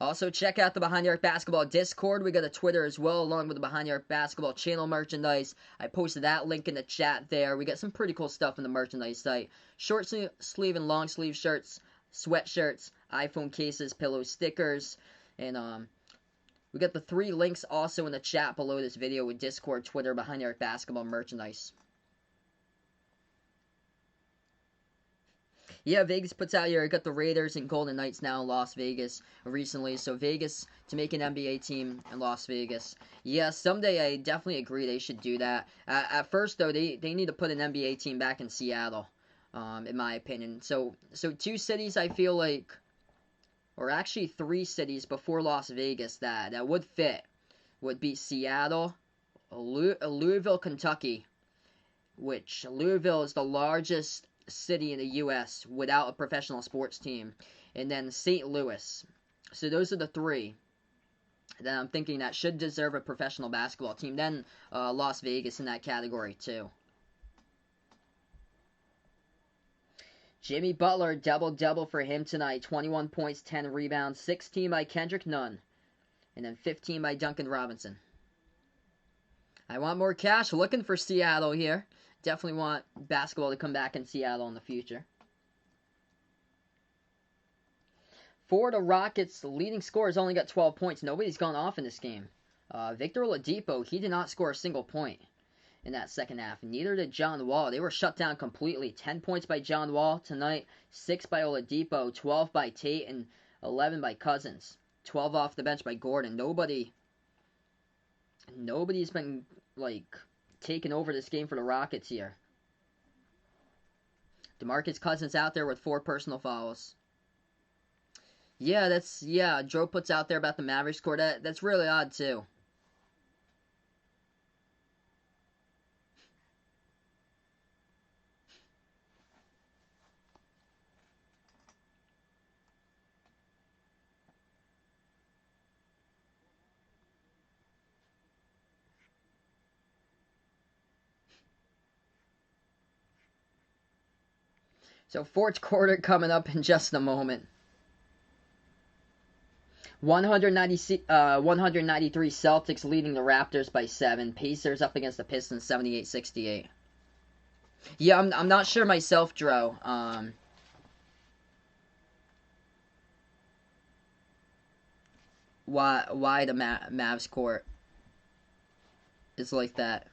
Also, check out the Behind the Arc Basketball Discord. We got a Twitter as well, along with the Behind the Arc Basketball channel merchandise. I posted that link in the chat there. We got some pretty cool stuff in the merchandise site. Short sleeve and long sleeve shirts, sweatshirts, iPhone cases, pillow stickers, and we got the 3 links also in the chat below this video with Discord, Twitter, Behind the Arc Basketball merchandise. Yeah, Vegas puts out here, I got the Raiders and Golden Knights now in Las Vegas recently. So Vegas to make an NBA team in Las Vegas. Yeah, someday I definitely agree they should do that. At first, though, they need to put an NBA team back in Seattle, in my opinion. So 2 cities I feel like, or actually 3 cities before Las Vegas that would fit, would be Seattle, Louisville, Kentucky, which Louisville is the largest city in the U.S. without a professional sports team, and then St. Louis. So those are the 3 that I'm thinking that should deserve a professional basketball team. Then Las Vegas in that category too. Jimmy Butler, double-double for him tonight. 21 points, 10 rebounds, 16 by Kendrick Nunn, and then 15 by Duncan Robinson. I want more cash. Looking for Seattle here. Definitely want basketball to come back in Seattle in the future. For the Rockets, the leading scorer has only got 12 points. Nobody's gone off in this game. Victor Oladipo, he did not score a single point in that second half. Neither did John Wall. They were shut down completely. 10 points by John Wall tonight, 6 by Oladipo, 12 by Tate, and 11 by Cousins. 12 off the bench by Gordon. Nobody's been, like, taking over this game for the Rockets here. DeMarcus Cousins out there with 4 personal fouls. Yeah, Joe puts out there about the Mavericks score. That's really odd, too. So fourth quarter coming up in just a moment. 193 Celtics leading the Raptors by 7. Pacers up against the Pistons 78-68. Yeah, I'm not sure myself, Dro. Why the Mavs court is like that.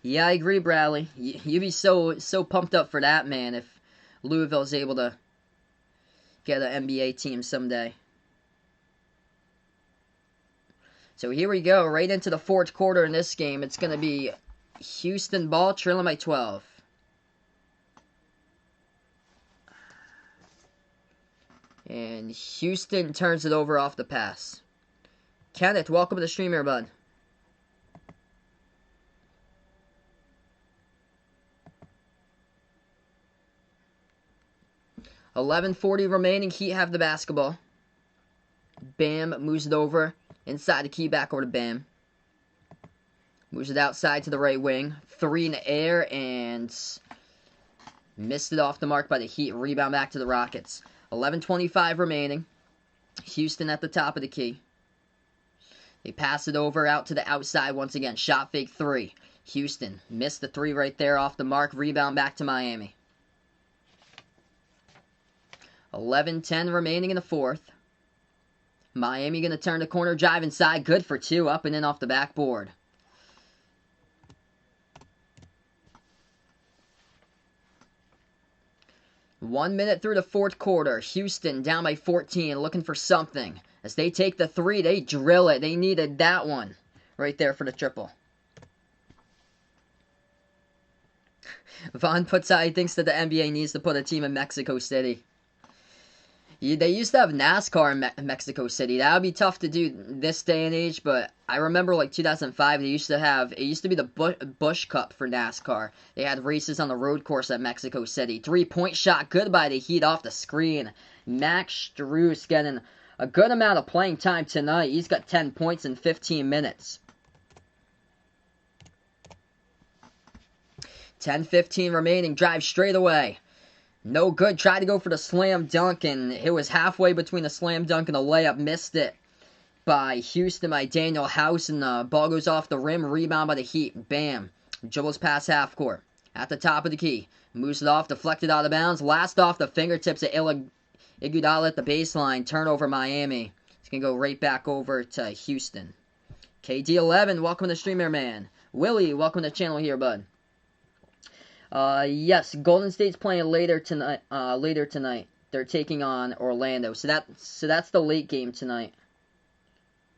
Yeah, I agree, Bradley. You'd be so pumped up for that, man, if Louisville's able to get an NBA team someday. So here we go, right into the fourth quarter in this game. It's going to be Houston ball, trailing by 12. And Houston turns it over off the pass. Kenneth, welcome to the stream here, bud. $11:40 remaining. Heat have the basketball. Bam moves it over inside the key, back over to Bam. Moves it outside to the right wing. Three in the air and missed it off the mark by the Heat. Rebound back to the Rockets. 11:25 remaining. Houston at the top of the key. They pass it over out to the outside once again. Shot fake three. Houston missed the three right there off the mark. Rebound back to Miami. 11:10 remaining in the fourth. Miami going to turn the corner, drive inside. Good for two. Up and in off the backboard. One minute through the fourth quarter. Houston down by 14, looking for something. As they take the three, they drill it. They needed that one right there for the triple. Vaughn puts out, he thinks that the NBA needs to put a team in Mexico City. They used to have NASCAR in Mexico City. That would be tough to do this day and age, but I remember like 2005, it used to be the Busch Cup for NASCAR. They had races on the road course at Mexico City. 3-point shot, good by the Heat off the screen. Max Strus getting a good amount of playing time tonight. He's got 10 points in 15 minutes. 10:15 remaining, drive straight away. No good. Tried to go for the slam dunk, and it was halfway between the slam dunk and the layup. Missed it by Houston, by Daniel House, and the ball goes off the rim. Rebound by the Heat. Bam. Dribbles past half court. At the top of the key. Moves it off, deflected out of bounds. Last off the fingertips of Iguodala at the baseline. Turnover Miami. It's going to go right back over to Houston. KD11, welcome to the stream here, man. Willie, welcome to the channel here, bud. Yes, Golden State's playing later tonight. They're taking on Orlando. So that's the late game tonight.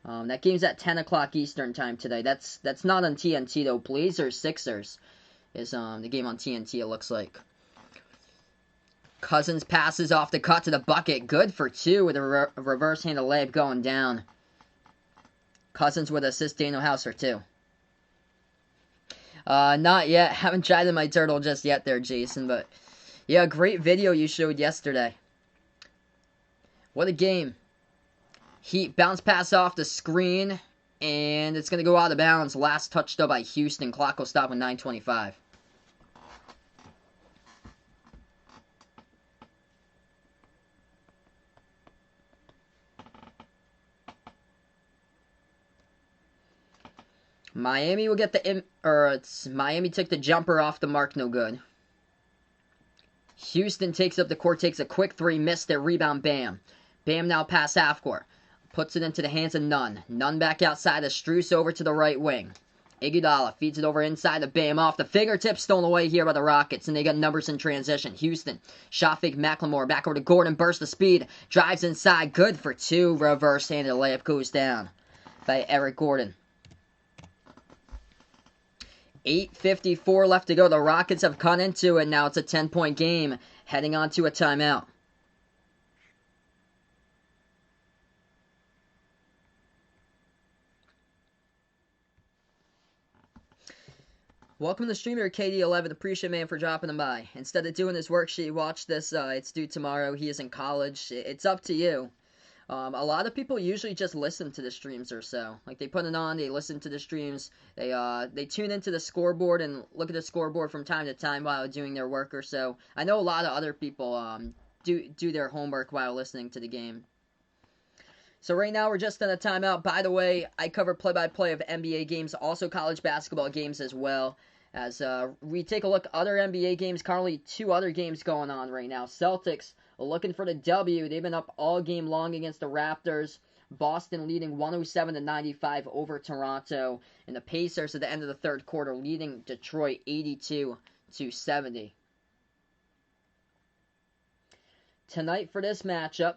That game's at 10 o'clock Eastern time today. That's not on TNT though. Blazers Sixers is the game on TNT. It looks like. Cousins passes off the cut to the bucket. Good for two with a reverse handle layup going down. Cousins with assist Daniel House for two. Not yet. Haven't tried in my turtle just yet there, Jason. But, yeah, great video you showed yesterday. What a game. Heat bounce pass off the screen. And it's going to go out of bounds. Last touched up by Houston. Clock will stop with 9:25. Miami will get Miami took the jumper off the mark, no good. Houston takes up the court, takes a quick three, missed it, rebound, Bam. Bam now past half court. Puts it into the hands of Nunn. Nunn back outside, of Strus over to the right wing. Iguodala feeds it over inside of Bam off the fingertips, stolen away here by the Rockets, and they got numbers in transition. Houston, shot fake McLemore, back over to Gordon, burst of speed, drives inside, good for two, reverse-handed layup goes down by Eric Gordon. 8:54 left to go. The Rockets have cut into it. Now it's a 10-point game. Heading on to a timeout. Welcome to the streamer, KD11. Appreciate, man, for dropping them by. Instead of doing this worksheet, watch this. It's due tomorrow. He is in college. It's up to you. A lot of people usually just listen to the streams or so. Like, they put it on, they listen to the streams, they tune into the scoreboard and look at the scoreboard from time to time while doing their work or so. I know a lot of other people do their homework while listening to the game. So right now we're just in a timeout. By the way, I cover play-by-play of NBA games, also college basketball games as well. As we take a look at other NBA games, currently two other games going on right now. Celtics looking for the W. They've been up all game long against the Raptors. Boston leading 107-95 over Toronto. And the Pacers at the end of the third quarter leading Detroit 82-70. Tonight for this matchup,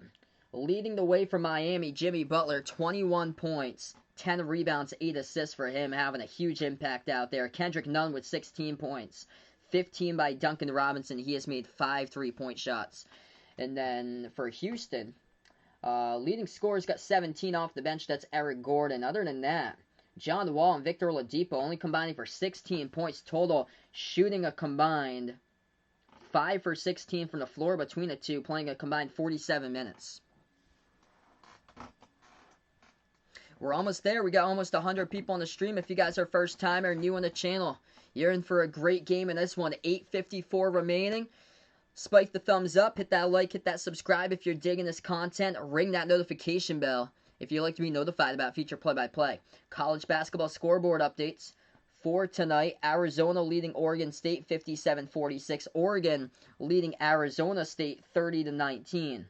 leading the way for Miami, Jimmy Butler, 21 points, 10 rebounds, 8 assists for him, having a huge impact out there. Kendrick Nunn with 16 points, 15 by Duncan Robinson. He has made 5 3-point shots. And then for Houston, leading scorers got 17 off the bench. That's Eric Gordon. Other than that, John Wall and Victor Oladipo only combining for 16 points total, shooting a combined 5 for 16 from the floor between the two, playing a combined 47 minutes. We're almost there. We got almost 100 people on the stream. If you guys are first time or new on the channel, you're in for a great game in this one. 8:54 remaining. Spike the thumbs up, hit that like, hit that subscribe if you're digging this content, ring that notification bell if you'd like to be notified about future play-by-play. College basketball scoreboard updates for tonight. Arizona leading Oregon State 57-46. Oregon leading Arizona State 30-19.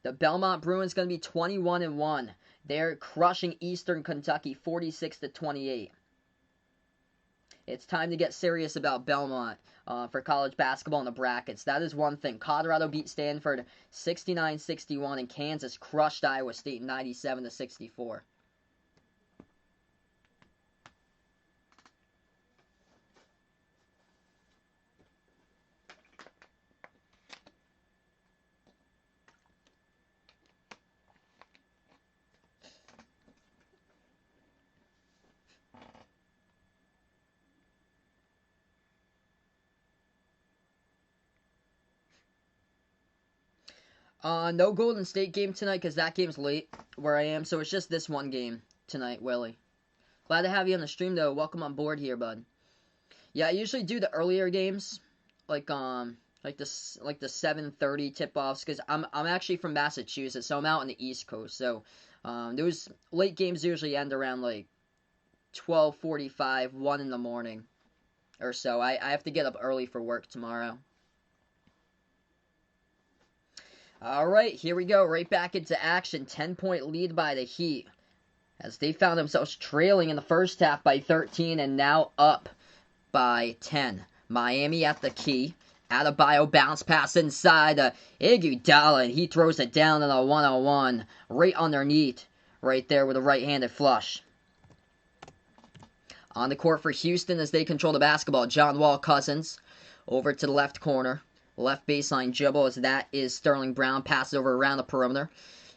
The Belmont Bruins going to be 21-1. They're crushing Eastern Kentucky 46-28. It's time to get serious about Belmont for college basketball in the brackets. That is one thing. Colorado beat Stanford 69-61, and Kansas crushed Iowa State 97-64. No Golden State game tonight because that game's late where I am, so it's just this one game tonight, Willie. Glad to have you on the stream, though. Welcome on board here, bud. Yeah, I usually do the earlier games, like the 7:30 tip-offs, because I'm actually from Massachusetts, so I'm out on the East Coast. So those late games usually end around like 12:45, 1 in the morning, or so. I have to get up early for work tomorrow. Alright, here we go. Right back into action. 10-point lead by the Heat, as they found themselves trailing in the first half by 13 and now up by 10. Miami at the key. Adebayo bounce pass inside. Iguodala, and he throws it down in a 1-on-1. Right underneath. Right there with a right-handed flush. On the court for Houston as they control the basketball. John Wall, Cousins. Over to the left corner. Left baseline dribble as that is Sterling Brown. Passes over around the perimeter.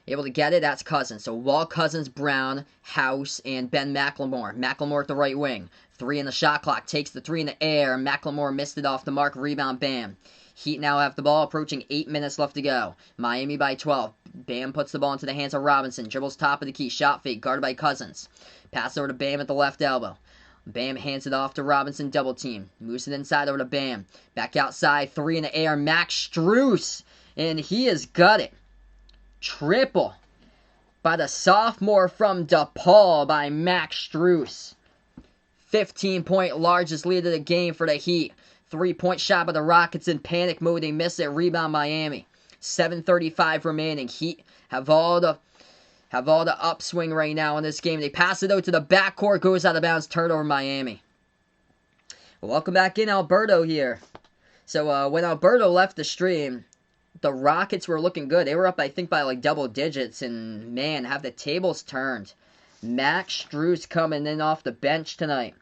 Able to get it, that's Cousins. So Wall, Cousins, Brown, House, and Ben McLemore. McLemore at the right wing. 3 in the shot clock. Takes the 3 in the air. McLemore missed it off the mark. Rebound, Bam. Heat now have the ball. Approaching 8 minutes left to go. Miami by 12. Bam puts the ball into the hands of Robinson. Dribbles top of the key. Shot fake. Guarded by Cousins. Pass over to Bam at the left elbow. Bam hands it off to Robinson, double team. Moves it inside over to Bam. Back outside, 3 in the air. Max Strus, and he has got it. Triple by the sophomore from DePaul by Max Strus. 15-point largest lead of the game for the Heat. 3-point shot by the Rockets in panic mode. They miss it. Rebound Miami. 7:35 remaining. Heat have all the upswing right now in this game. They pass it out to the backcourt, goes out of bounds, turnover Miami. Welcome back in, Alberto here. So when Alberto left the stream, the Rockets were looking good. They were up, I think, by like double digits, and man, have the tables turned. Max Strus coming in off the bench tonight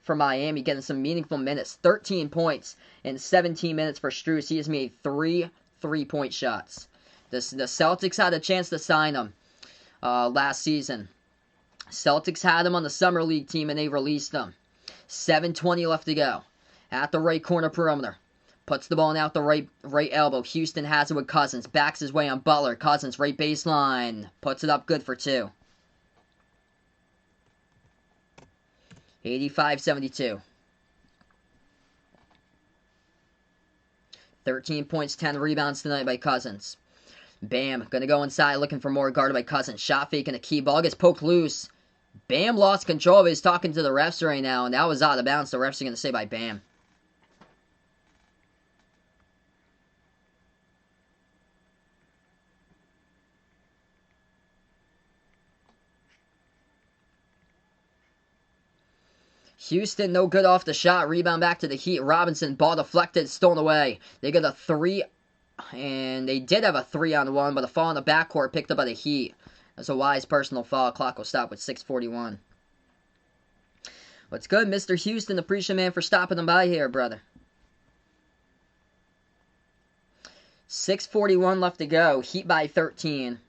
for Miami, getting some meaningful minutes. 13 points in 17 minutes for Strus. He has made 3 3-point shots. The Celtics had a chance to sign him last season. Celtics had him on the Summer League team and they released him. 7:20 left to go. At the right corner perimeter. Puts the ball out the right elbow. Houston has it with Cousins. Backs his way on Butler. Cousins right baseline. Puts it up good for 2. 85-72. 13 points, 10 rebounds tonight by Cousins. Bam, gonna go inside looking for more, guarded by Cousins. Shot fake and a key. Ball gets poked loose. Bam lost control of it. He's talking to the refs right now, and that was out of bounds. The refs are gonna say by Bam. Houston, no good off the shot. Rebound back to the Heat. Robinson, ball deflected, stolen away. They get a 3, and they did have a 3-on-1, but a foul in the backcourt picked up by the Heat. That's a wise personal foul. Clock will stop with 6:41. What's good, Mr. Houston? Appreciate, man, for stopping them by here, brother. 6:41 left to go. Heat by 13.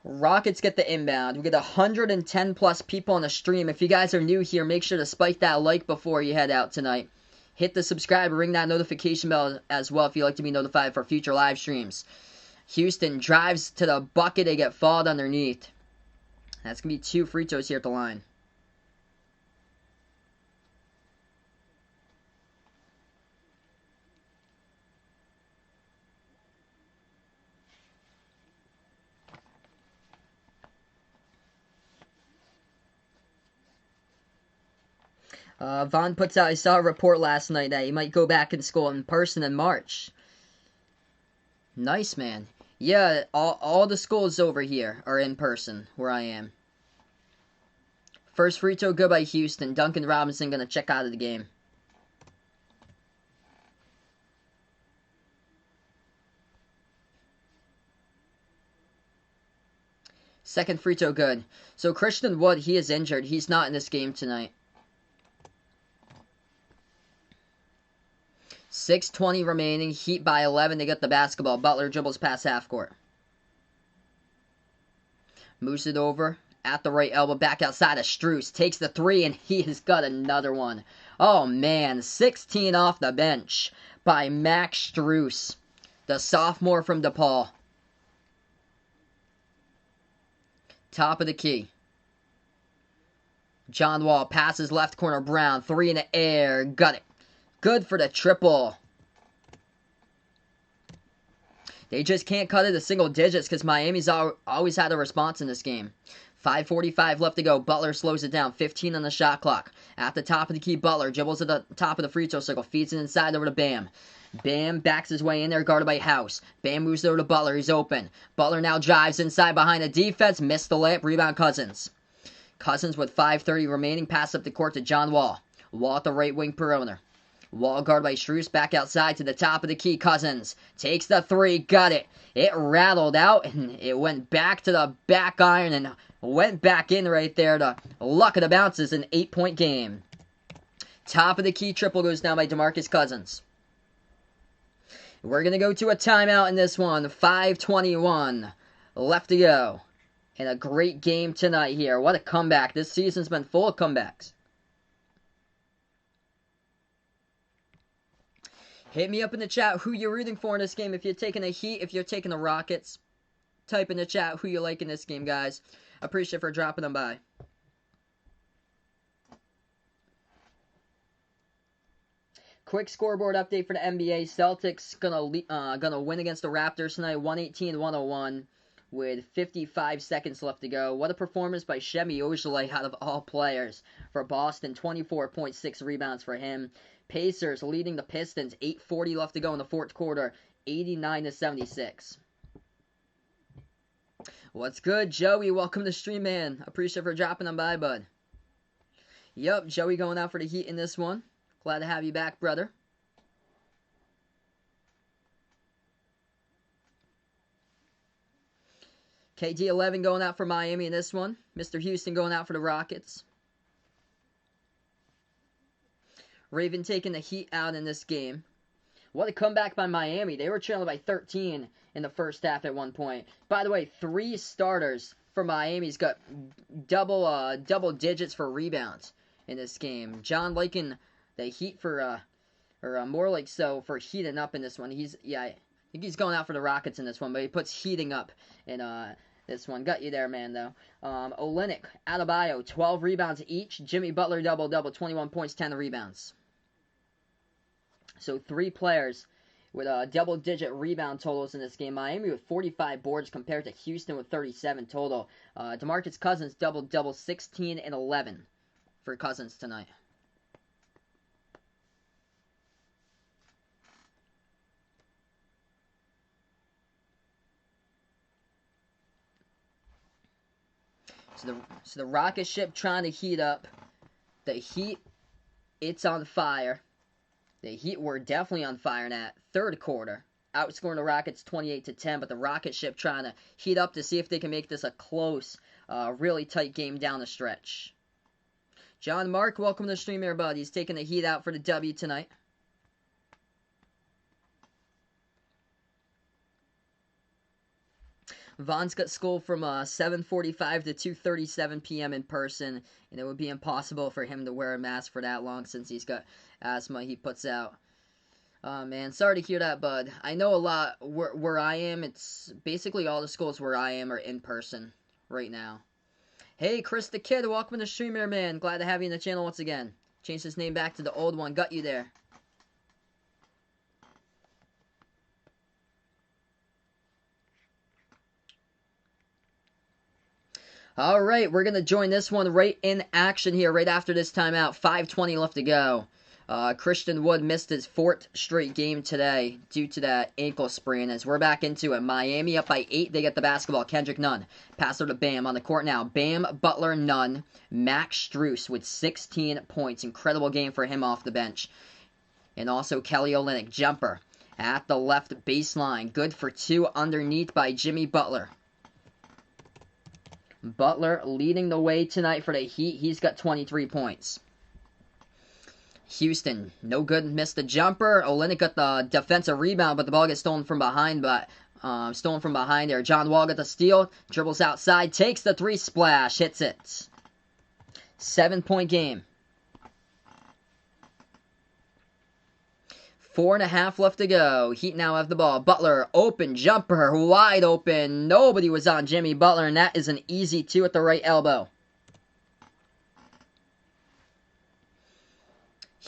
Rockets get the inbound. We get 110 plus people on the stream. If you guys are new here, make sure to spike that like before you head out tonight. Hit the subscribe, ring that notification bell as well if you'd like to be notified for future live streams. Houston drives to the bucket. They get fouled underneath. That's going to be 2 free throws here at the line. Vaughn puts out, I saw a report last night that he might go back in school in person in March. Nice, man. Yeah, all the schools over here are in person, where I am. First free throw good by Houston. Duncan Robinson going to check out of the game. Second free throw good. So Christian Wood, he is injured. He's not in this game tonight. 6:20 remaining. Heat by 11. They get the basketball. Butler dribbles past half court. Moves it over at the right elbow. Back outside of Strus. Takes the 3, and he has got another one. Oh, man. 16 off the bench by Max Strus, the sophomore from DePaul. Top of the key. John Wall passes left corner. Brown. 3 in the air. Got it. Good for the triple. They just can't cut it to single digits because Miami's always had a response in this game. 5:45 left to go. Butler slows it down. 15 on the shot clock. At the top of the key, Butler dribbles to the top of the free throw circle. Feeds it inside over to Bam. Bam backs his way in there, guarded by House. Bam moves over to Butler. He's open. Butler now drives inside behind the defense. Missed the layup. Rebound Cousins. Cousins with 5:30 remaining. Pass up the court to John Wall. Wall at the right wing perimeter. Wall guard by Strus, back outside to the top of the key. Cousins takes the 3, got it. It rattled out, and it went back to the back iron and went back in right there. The luck of the bounces, an 8-point game. Top of the key triple goes down by DeMarcus Cousins. We're going to go to a timeout in this one. 5:21 left to go. And a great game tonight here. What a comeback. This season's been full of comebacks. Hit me up in the chat who you're rooting for in this game. If you're taking the Heat, if you're taking the Rockets, type in the chat who you like in this game, guys. Appreciate for dropping them by. Quick scoreboard update for the NBA. Celtics gonna win against the Raptors tonight, 118-101, with 55 seconds left to go. What a performance by Semi Ojeleye out of all players for Boston. 24.6 rebounds for him. Pacers leading the Pistons. 8:40 left to go in the fourth quarter. 89-76. What's good, Joey? Welcome to the stream, man. Appreciate for dropping them by, bud. Yup, Joey going out for the Heat in this one. Glad to have you back, brother. KD11 going out for Miami in this one. Mr. Houston going out for the Rockets. Raven taking the Heat out in this game. What a comeback by Miami. They were trailing by 13 in the first half at one point. By the way, 3 starters for Miami's got double digits for rebounds in this game. John liking the Heat for more like so for heating up in this one. I think he's going out for the Rockets in this one, but he puts heating up in this one. Got you there, man, though. Olynyk, Adebayo, 12 rebounds each. Jimmy Butler double-double, 21 points, 10 rebounds. So 3 players with double-digit rebound totals in this game. Miami with 45 boards compared to Houston with 37 total. DeMarcus Cousins double-double, 16 and 11 for Cousins tonight. So the rocket ship trying to heat up. The Heat, it's on fire. The Heat were definitely on fire in that third quarter. Outscoring the Rockets 28-10, but the rocket ship trying to heat up to see if they can make this a close, really tight game down the stretch. John Mark, welcome to the stream here, bud. He's taking the Heat out for the W tonight. Vaughn's got school from 7:45 to 2:37 p.m. in person, and it would be impossible for him to wear a mask for that long since he's got asthma he puts out. Oh, man, sorry to hear that, bud. I know a lot where I am. It's basically all the schools where I am are in person right now. Hey, Chris the Kid, welcome to the stream here, man. Glad to have you in the channel once again. Changed his name back to the old one. Got you there. All right, we're going to join this one right in action here, right after this timeout. 5:20 left to go. Christian Wood missed his 4th straight game today due to that ankle sprain. As we're back into it, Miami up by 8. They get the basketball. Kendrick Nunn. Passer to Bam on the court now. Bam, Butler, Nunn. Max Strus with 16 points. Incredible game for him off the bench. And also Kelly Olynyk. Jumper at the left baseline. Good for 2 underneath by Jimmy Butler. Butler leading the way tonight for the Heat. He's got 23 points. Houston, no good, missed the jumper. Olynyk got the defensive rebound, but the ball gets stolen from behind. Stolen from behind there. John Wall got the steal, dribbles outside, takes the 3, splash, hits it. 7-point game. 4.5 left to go. Heat now have the ball. Butler, open jumper, wide open. Nobody was on Jimmy Butler, and that is an easy 2 at the right elbow.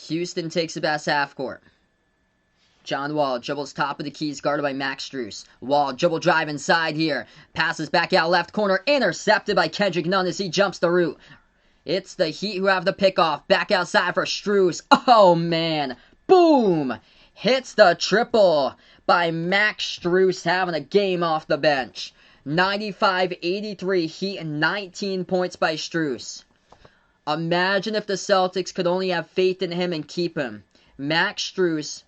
Houston takes the best half court. John Wall dribbles top of the keys, guarded by Max Strus. Wall dribble drive inside here. Passes back out left corner, intercepted by Kendrick Nunn as he jumps the route. It's the Heat who have the pickoff. Back outside for Strus. Oh, man. Boom! Hits the triple by Max Strus, having a game off the bench. 95-83 Heat and 19 points by Strus. Imagine if the Celtics could only have faith in him and keep him. Max Strus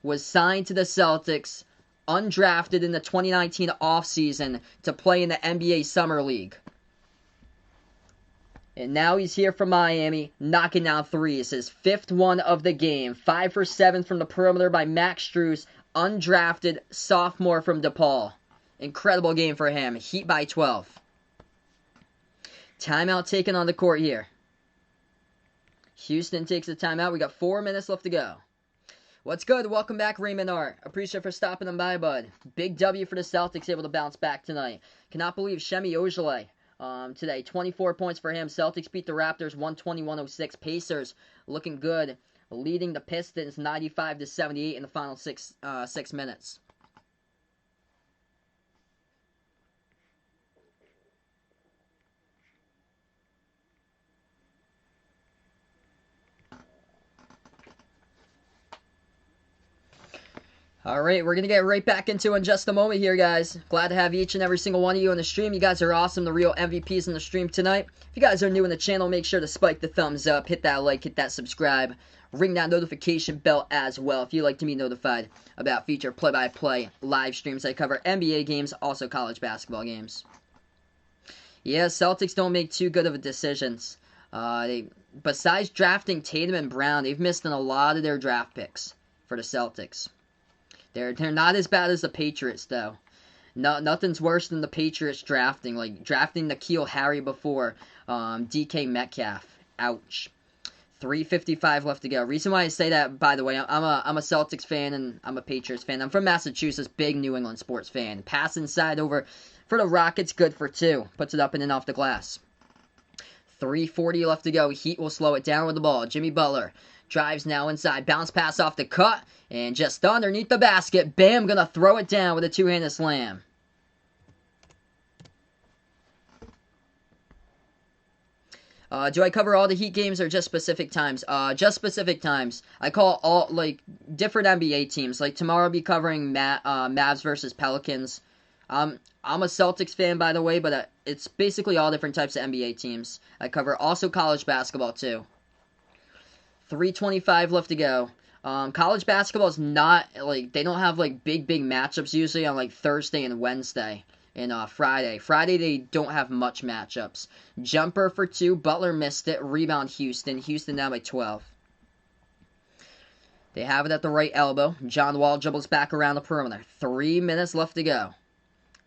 was signed to the Celtics, undrafted in the 2019 offseason to play in the NBA Summer League. And now he's here from Miami, knocking down threes. His 5th one of the game. 5 for 7 from the perimeter by Max Strus, undrafted sophomore from DePaul. Incredible game for him. Heat by 12. Timeout taken on the court here. Houston takes the timeout. We got 4 minutes left to go. What's good? Welcome back, Raymond Art. Appreciate for stopping them by, bud. Big W for the Celtics, able to bounce back tonight. Cannot believe Semi Ojeleye today. 24 points for him. Celtics beat the Raptors 120-106. Pacers looking good, leading the Pistons 95-78 in the final 6 minutes. Alright, we're going to get right back into it in just a moment here, guys. Glad to have each and every single one of you on the stream. You guys are awesome, the real MVPs in the stream tonight. If you guys are new in the channel, make sure to spike the thumbs up, hit that like, hit that subscribe, ring that notification bell as well if you'd like to be notified about future play-by-play live streams. I cover NBA games, also college basketball games. Yeah, Celtics don't make too good of decisions. Besides drafting Tatum and Brown, they've missed on a lot of their draft picks for the Celtics. They're not as bad as the Patriots, though. Nothing's worse than the Patriots drafting. Like, drafting N'Keal Harry before DK Metcalf. Ouch. 3:55 left to go. Reason why I say that, by the way, I'm a Celtics fan and I'm a Patriots fan. I'm from Massachusetts, big New England sports fan. Pass inside over for the Rockets, good for 2. Puts it up in and off the glass. 3:40 left to go. Heat will slow it down with the ball. Jimmy Butler drives now inside. Bounce pass off the cut. And just underneath the basket. Bam, gonna throw it down with a 2-handed slam. Do I cover all the Heat games or just specific times? Just specific times. I call all, like, different NBA teams. Like, tomorrow I'll be covering Mavs versus Pelicans. I'm a Celtics fan, by the way, but it's basically all different types of NBA teams. I cover also college basketball too. 3:25 left to go. College basketball is not, like, they don't have, like, big matchups usually on, like, Thursday and Wednesday and Friday. Friday, they don't have much matchups. Jumper for 2. Butler missed it. Rebound, Houston. Houston down by 12. They have it at the right elbow. John Wall dribbles back around the perimeter. 3 minutes left to go.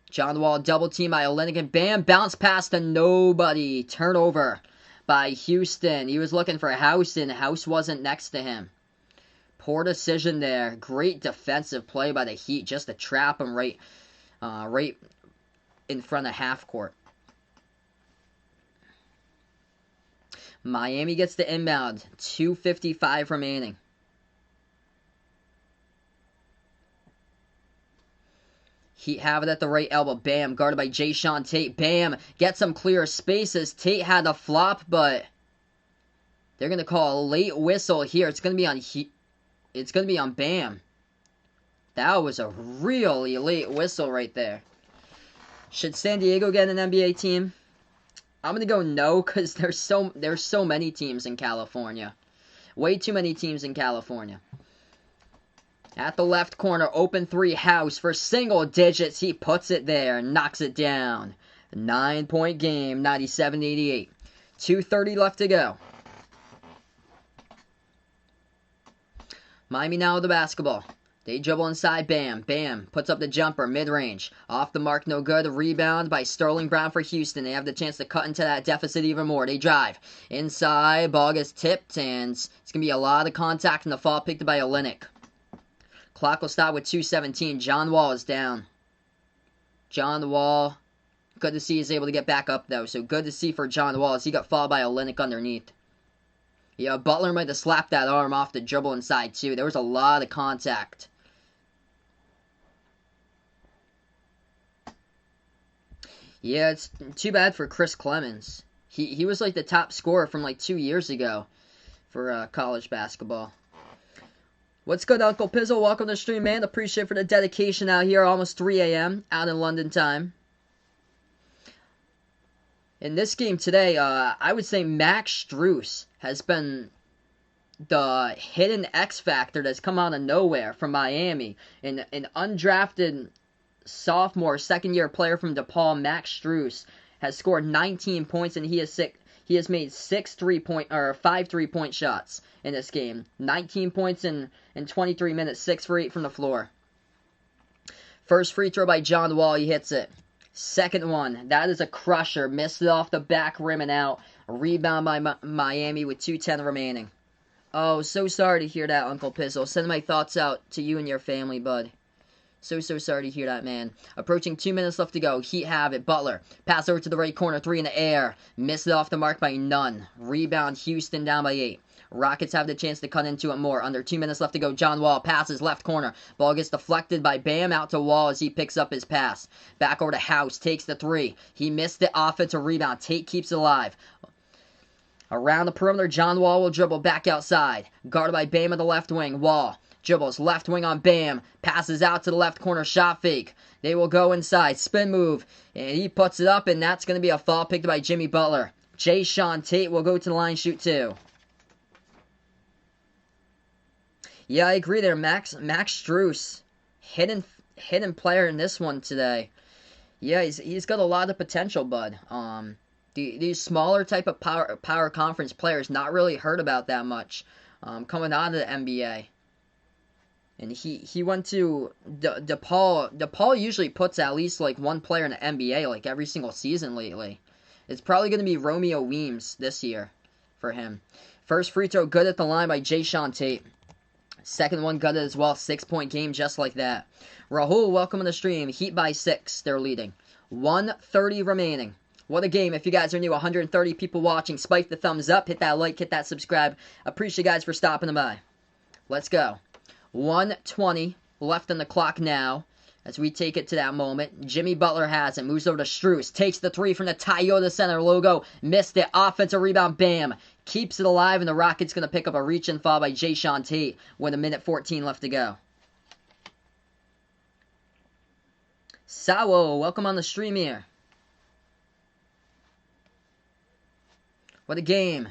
John Wall double team by Olynyk, and bam, bounce pass to nobody. Turnover by Houston. He was looking for House, and House wasn't next to him. Poor decision there. Great defensive play by the Heat just to trap him right in front of half court. Miami gets the inbound. 2:55 remaining. Heat have it at the right elbow. Bam, guarded by Jae'Sean Tate. Bam, gets some clear spaces. Tate had the flop, but they're going to call a late whistle here. It's going to be on Bam. That was a really late whistle right there. Should San Diego get an NBA team? I'm going to go no, because there's so many teams in California. Way too many teams in California. At the left corner, open 3, House for single digits. He puts it there, knocks it down. 9-point game, 97-88. 2:30 left to go. Miami now with the basketball. They dribble inside, Bam. Bam puts up the jumper, mid-range. Off the mark, no good. Rebound by Sterling Brown for Houston. They have the chance to cut into that deficit even more. They drive. Inside, ball gets tipped, and it's going to be a lot of contact in the fall, picked by Olynyk. Clock will stop with 2:17. John Wall is down. John Wall, good to see he's able to get back up, though. So good to see for John Wall as he got fouled by Olynyk underneath. Yeah, Butler might have slapped that arm off the dribble inside, too. There was a lot of contact. Yeah, it's too bad for Chris Clemens. He was like the top scorer from like 2 years ago for college basketball. What's good, Uncle Pizzle? Welcome to the stream, man. Appreciate for the dedication out here. Almost 3 a.m. out in London time. In this game today, I would say Max Strus has been the hidden X factor that's come out of nowhere from Miami. An undrafted sophomore, second-year player from DePaul, Max Strus, has scored 19 points, and he has made 5 3-point shots in this game. 19 points in 23 minutes, 6 for 8 from the floor. First free throw by John Wall, he hits it. Second one, that is a crusher. Missed it off the back rim and out. A rebound by Miami with 2:10 remaining. Oh, so sorry to hear that, Uncle Pizzle. Send my thoughts out to you and your family, bud. So sorry to hear that, man. Approaching 2 minutes left to go. Heat have it. Butler. Pass over to the right corner. 3 in the air. Missed it off the mark by none. Rebound. Houston down by 8. Rockets have the chance to cut into it more. Under 2 minutes left to go. John Wall passes left corner. Ball gets deflected by Bam out to Wall as he picks up his pass. Back over to House. Takes the 3. He missed the offensive rebound. Tate keeps it alive. Around the perimeter, John Wall will dribble back outside. Guarded by Bam on the left wing. Wall dribbles left wing on Bam. Passes out to the left corner. Shot fake. They will go inside. Spin move. And he puts it up, and that's going to be a foul picked by Jimmy Butler. Jae'Sean Tate will go to the line, shoot 2. Yeah, I agree there. Max Strus. Hidden player in this one today. Yeah, he's got a lot of potential, bud. These smaller type of power conference players not really heard about that much coming out of the NBA. And he went to DePaul. DePaul usually puts at least like one player in the NBA like every single season lately. It's probably going to be Romeo Weems this year for him. First free throw good at the line by Jae'Sean Tate. Second one gutted as well. 6-point game just like that. Rahul, welcome to the stream. Heat by 6. They're leading. 1:30 remaining. What a game. If you guys are new, 130 people watching. Spike the thumbs up. Hit that like. Hit that subscribe. Appreciate you guys for stopping by. Let's go. 1:20 left on the clock now as we take it to that moment. Jimmy Butler has it. Moves over to Strus. Takes the 3 from the Toyota Center logo. Missed it. Offensive rebound. Bam. Keeps it alive, and the Rockets going to pick up a reach and foul by Jae'Sean Tate with 1:14 left to go. Sawo, welcome on the stream here. What a game.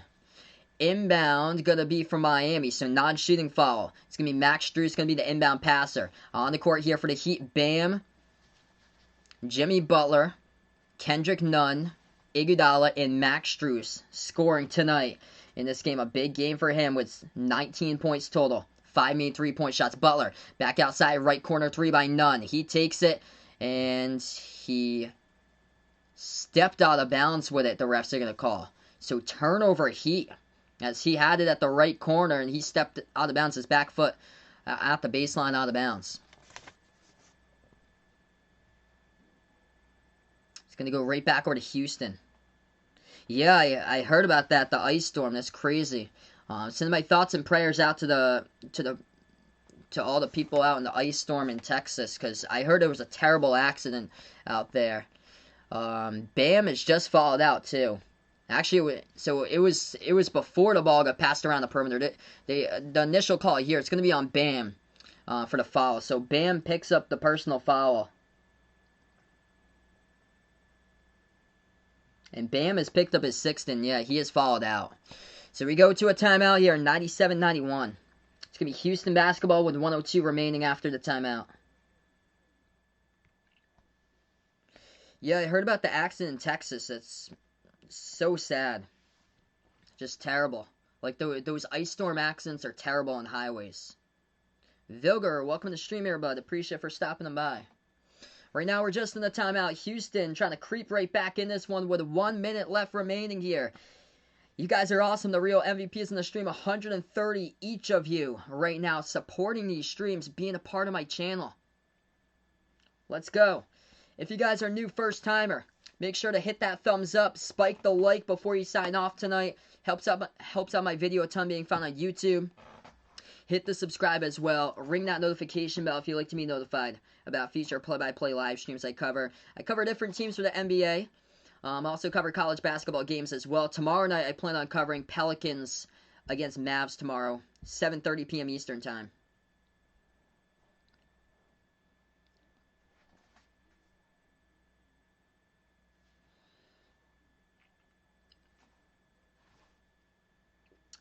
Inbound going to be from Miami, so non-shooting foul. It's going to be Max Strus going to be the inbound passer. On the court here for the Heat, Bam, Jimmy Butler, Kendrick Nunn, Iguodala, and Max Strus scoring tonight in this game. A big game for him with 19 points total. 5 made 3-point shots. Butler back outside, right corner 3 by Nunn. He takes it, and he stepped out of bounds with it, the refs are going to call. So turnover Heat, as he had it at the right corner, and he stepped out of bounds, his back foot at the baseline out of bounds. It's going to go right back over to Houston. Yeah, I heard about that, the ice storm. That's crazy. Send my thoughts and prayers out to all the people out in the ice storm in Texas, because I heard there was a terrible accident out there. Bam has just fouled out too. Actually, so it was before the ball got passed around the perimeter. The initial call here, it's going to be on Bam for the foul. So Bam picks up the personal foul. And Bam has picked up his sixth, and yeah, he has fouled out. So we go to a timeout here, 97-91. It's going to be Houston basketball with 1:02 remaining after the timeout. Yeah, I heard about the accident in Texas. It's so sad. Just terrible. Like, those ice storm accidents are terrible on highways. Vilger, welcome to the stream here, bud. Appreciate it for stopping by. Right now, we're just in the timeout. Houston trying to creep right back in this one with 1 minute left remaining here. You guys are awesome. The real MVPs in the stream. 130 each of you right now supporting these streams, being a part of my channel. Let's go. If you guys are new first timer, make sure to hit that thumbs up. Spike the like before you sign off tonight. Helps out my video a ton being found on YouTube. Hit the subscribe as well. Ring that notification bell if you'd like to be notified about future play-by-play live streams I cover. I cover different teams for the NBA. Also cover college basketball games as well. Tomorrow night, I plan on covering Pelicans against Mavs tomorrow, 7:30 p.m. Eastern Time.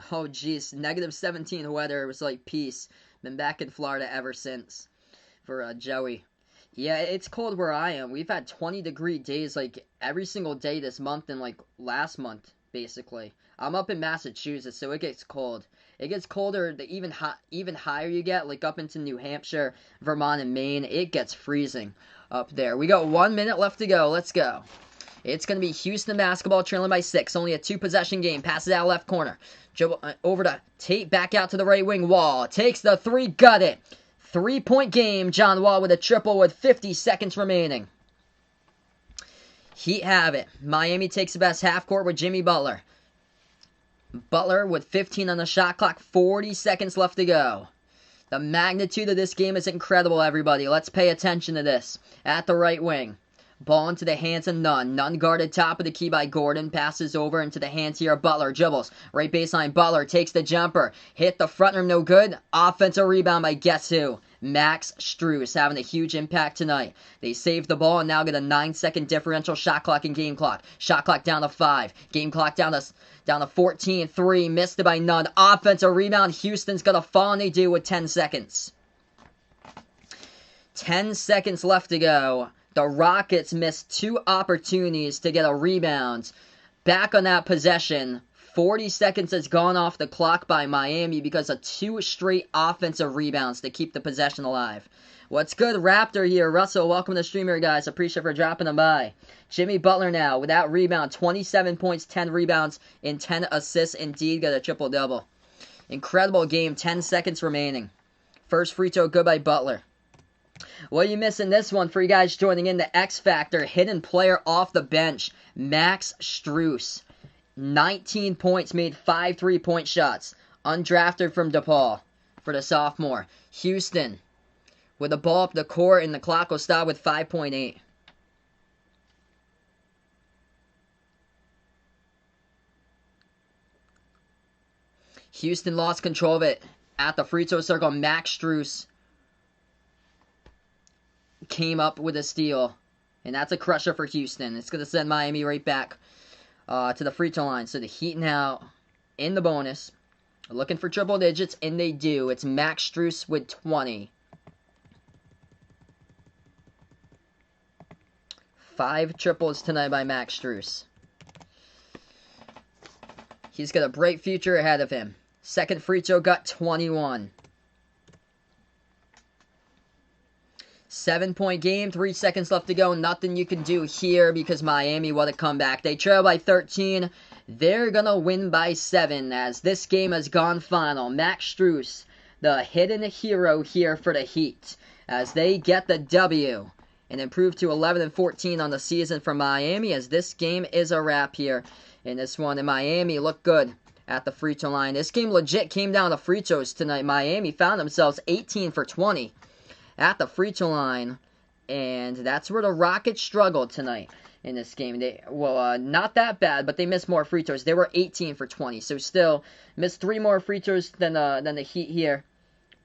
Oh, jeez. -17 weather. It was like peace. Been back in Florida ever since for Joey. Yeah, it's cold where I am. We've had 20-degree days like every single day this month and like last month, basically. I'm up in Massachusetts, so it gets cold. It gets colder the even higher you get, like up into New Hampshire, Vermont, and Maine. It gets freezing up there. We got 1 minute left to go. Let's go. It's going to be Houston basketball trailing by 6. Only a 2-possession game. Passes out left corner. Over to Tate. Back out to the right wing. Wall. Takes the 3. Got it. 3-point game. John Wall with a triple with 50 seconds remaining. Heat have it. Miami takes the best half court with Jimmy Butler. Butler with 15 on the shot clock. 40 seconds left to go. The magnitude of this game is incredible, everybody. Let's pay attention to this. At the right wing. Ball into the hands of Nunn. Nunn guarded top of the key by Gordon. Passes over into the hands here of Butler. Dribbles. Right baseline. Butler takes the jumper. Hit the front rim. No good. Offensive rebound by guess who? Max Strus having a huge impact tonight. They saved the ball and now get a 9-second differential shot clock and game clock. Shot clock down to 5. Game clock down to 14. 3. Missed it by Nunn. Offensive rebound. Houston's going to fall and they do with 10 seconds. 10 seconds left to go. The Rockets missed 2 opportunities to get a rebound. Back on that possession. 40 seconds has gone off the clock by Miami because of 2 straight offensive rebounds to keep the possession alive. What's good, Raptor here? Russell, welcome to the stream here, guys. Appreciate for dropping them by. Jimmy Butler now, without rebound, 27 points, 10 rebounds, and 10 assists. Indeed, got a triple-double. Incredible game, 10 seconds remaining. First free throw, good by Butler. What are you missing this one for you guys joining in? The X Factor, hidden player off the bench, Max Strus. 19 points, made 5 3-point shots. Undrafted from DePaul for the sophomore. Houston with the ball up the court, and the clock will stop with 5.8. Houston lost control of it at the free throw circle. Max Strus came up with a steal, and that's a crusher for Houston. It's going to send Miami right back to the free throw line. So the Heat now in the bonus, looking for triple digits, and they do. It's Max Strus with 20. 5 triples tonight by Max Strus. He's got a bright future ahead of him. Second free throw got 21. 7-point game, 3 seconds left to go. Nothing you can do here because Miami, what a comeback. They trail by 13. They're going to win by 7 as this game has gone final. Max Strus, the hidden hero here for the Heat, as they get the W and improve to 11-14 on the season for Miami, as this game is a wrap here. And this one in Miami looked good at the free throw line. This game legit came down to free throws tonight. Miami found themselves 18 for 20 at the free throw line, and that's where the Rockets struggled tonight in this game. They not that bad, but they missed more free throws. They were 18 for 20, so still missed 3 more free throws than the Heat here.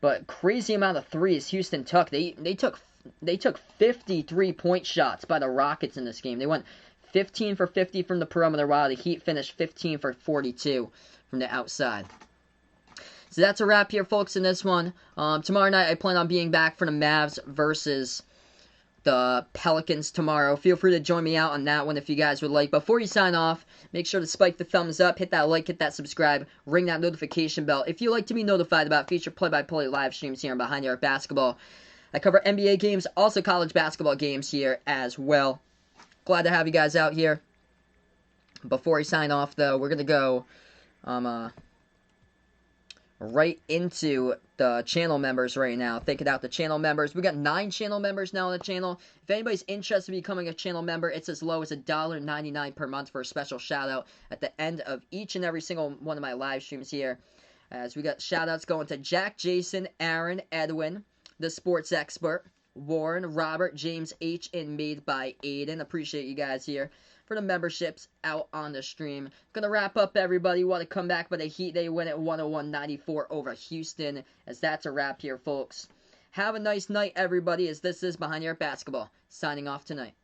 But crazy amount of threes Houston took. They took 53 point shots by the Rockets in this game. They went 15 for 50 from the perimeter, while the Heat finished 15 for 42 from the outside. So that's a wrap here, folks, in this one. Tomorrow night, I plan on being back for the Mavs versus the Pelicans tomorrow. Feel free to join me out on that one if you guys would like. Before you sign off, make sure to spike the thumbs up, hit that like, hit that subscribe, ring that notification bell. If you like to be notified about future play-by-play live streams here on Behind the Arc Basketball, I cover NBA games, also college basketball games here as well. Glad to have you guys out here. Before we sign off, though, we're going to go right into the channel members right now. Thinking out the channel members. We got 9 channel members now on the channel. If anybody's interested in becoming a channel member, it's as low as $1.99 per month for a special shout out at the end of each and every single one of my live streams here. As we got shout outs going to Jack, Jason, Aaron, Edwin, the sports expert, Warren, Robert, James H, and made by Aiden. Appreciate you guys here for the memberships out on the stream. Gonna wrap up, everybody. Want to come back, but the Heat, they win at 101-94 over Houston, as that's a wrap here, folks. Have a nice night, everybody, as this is Behind the Arc Basketball, signing off tonight.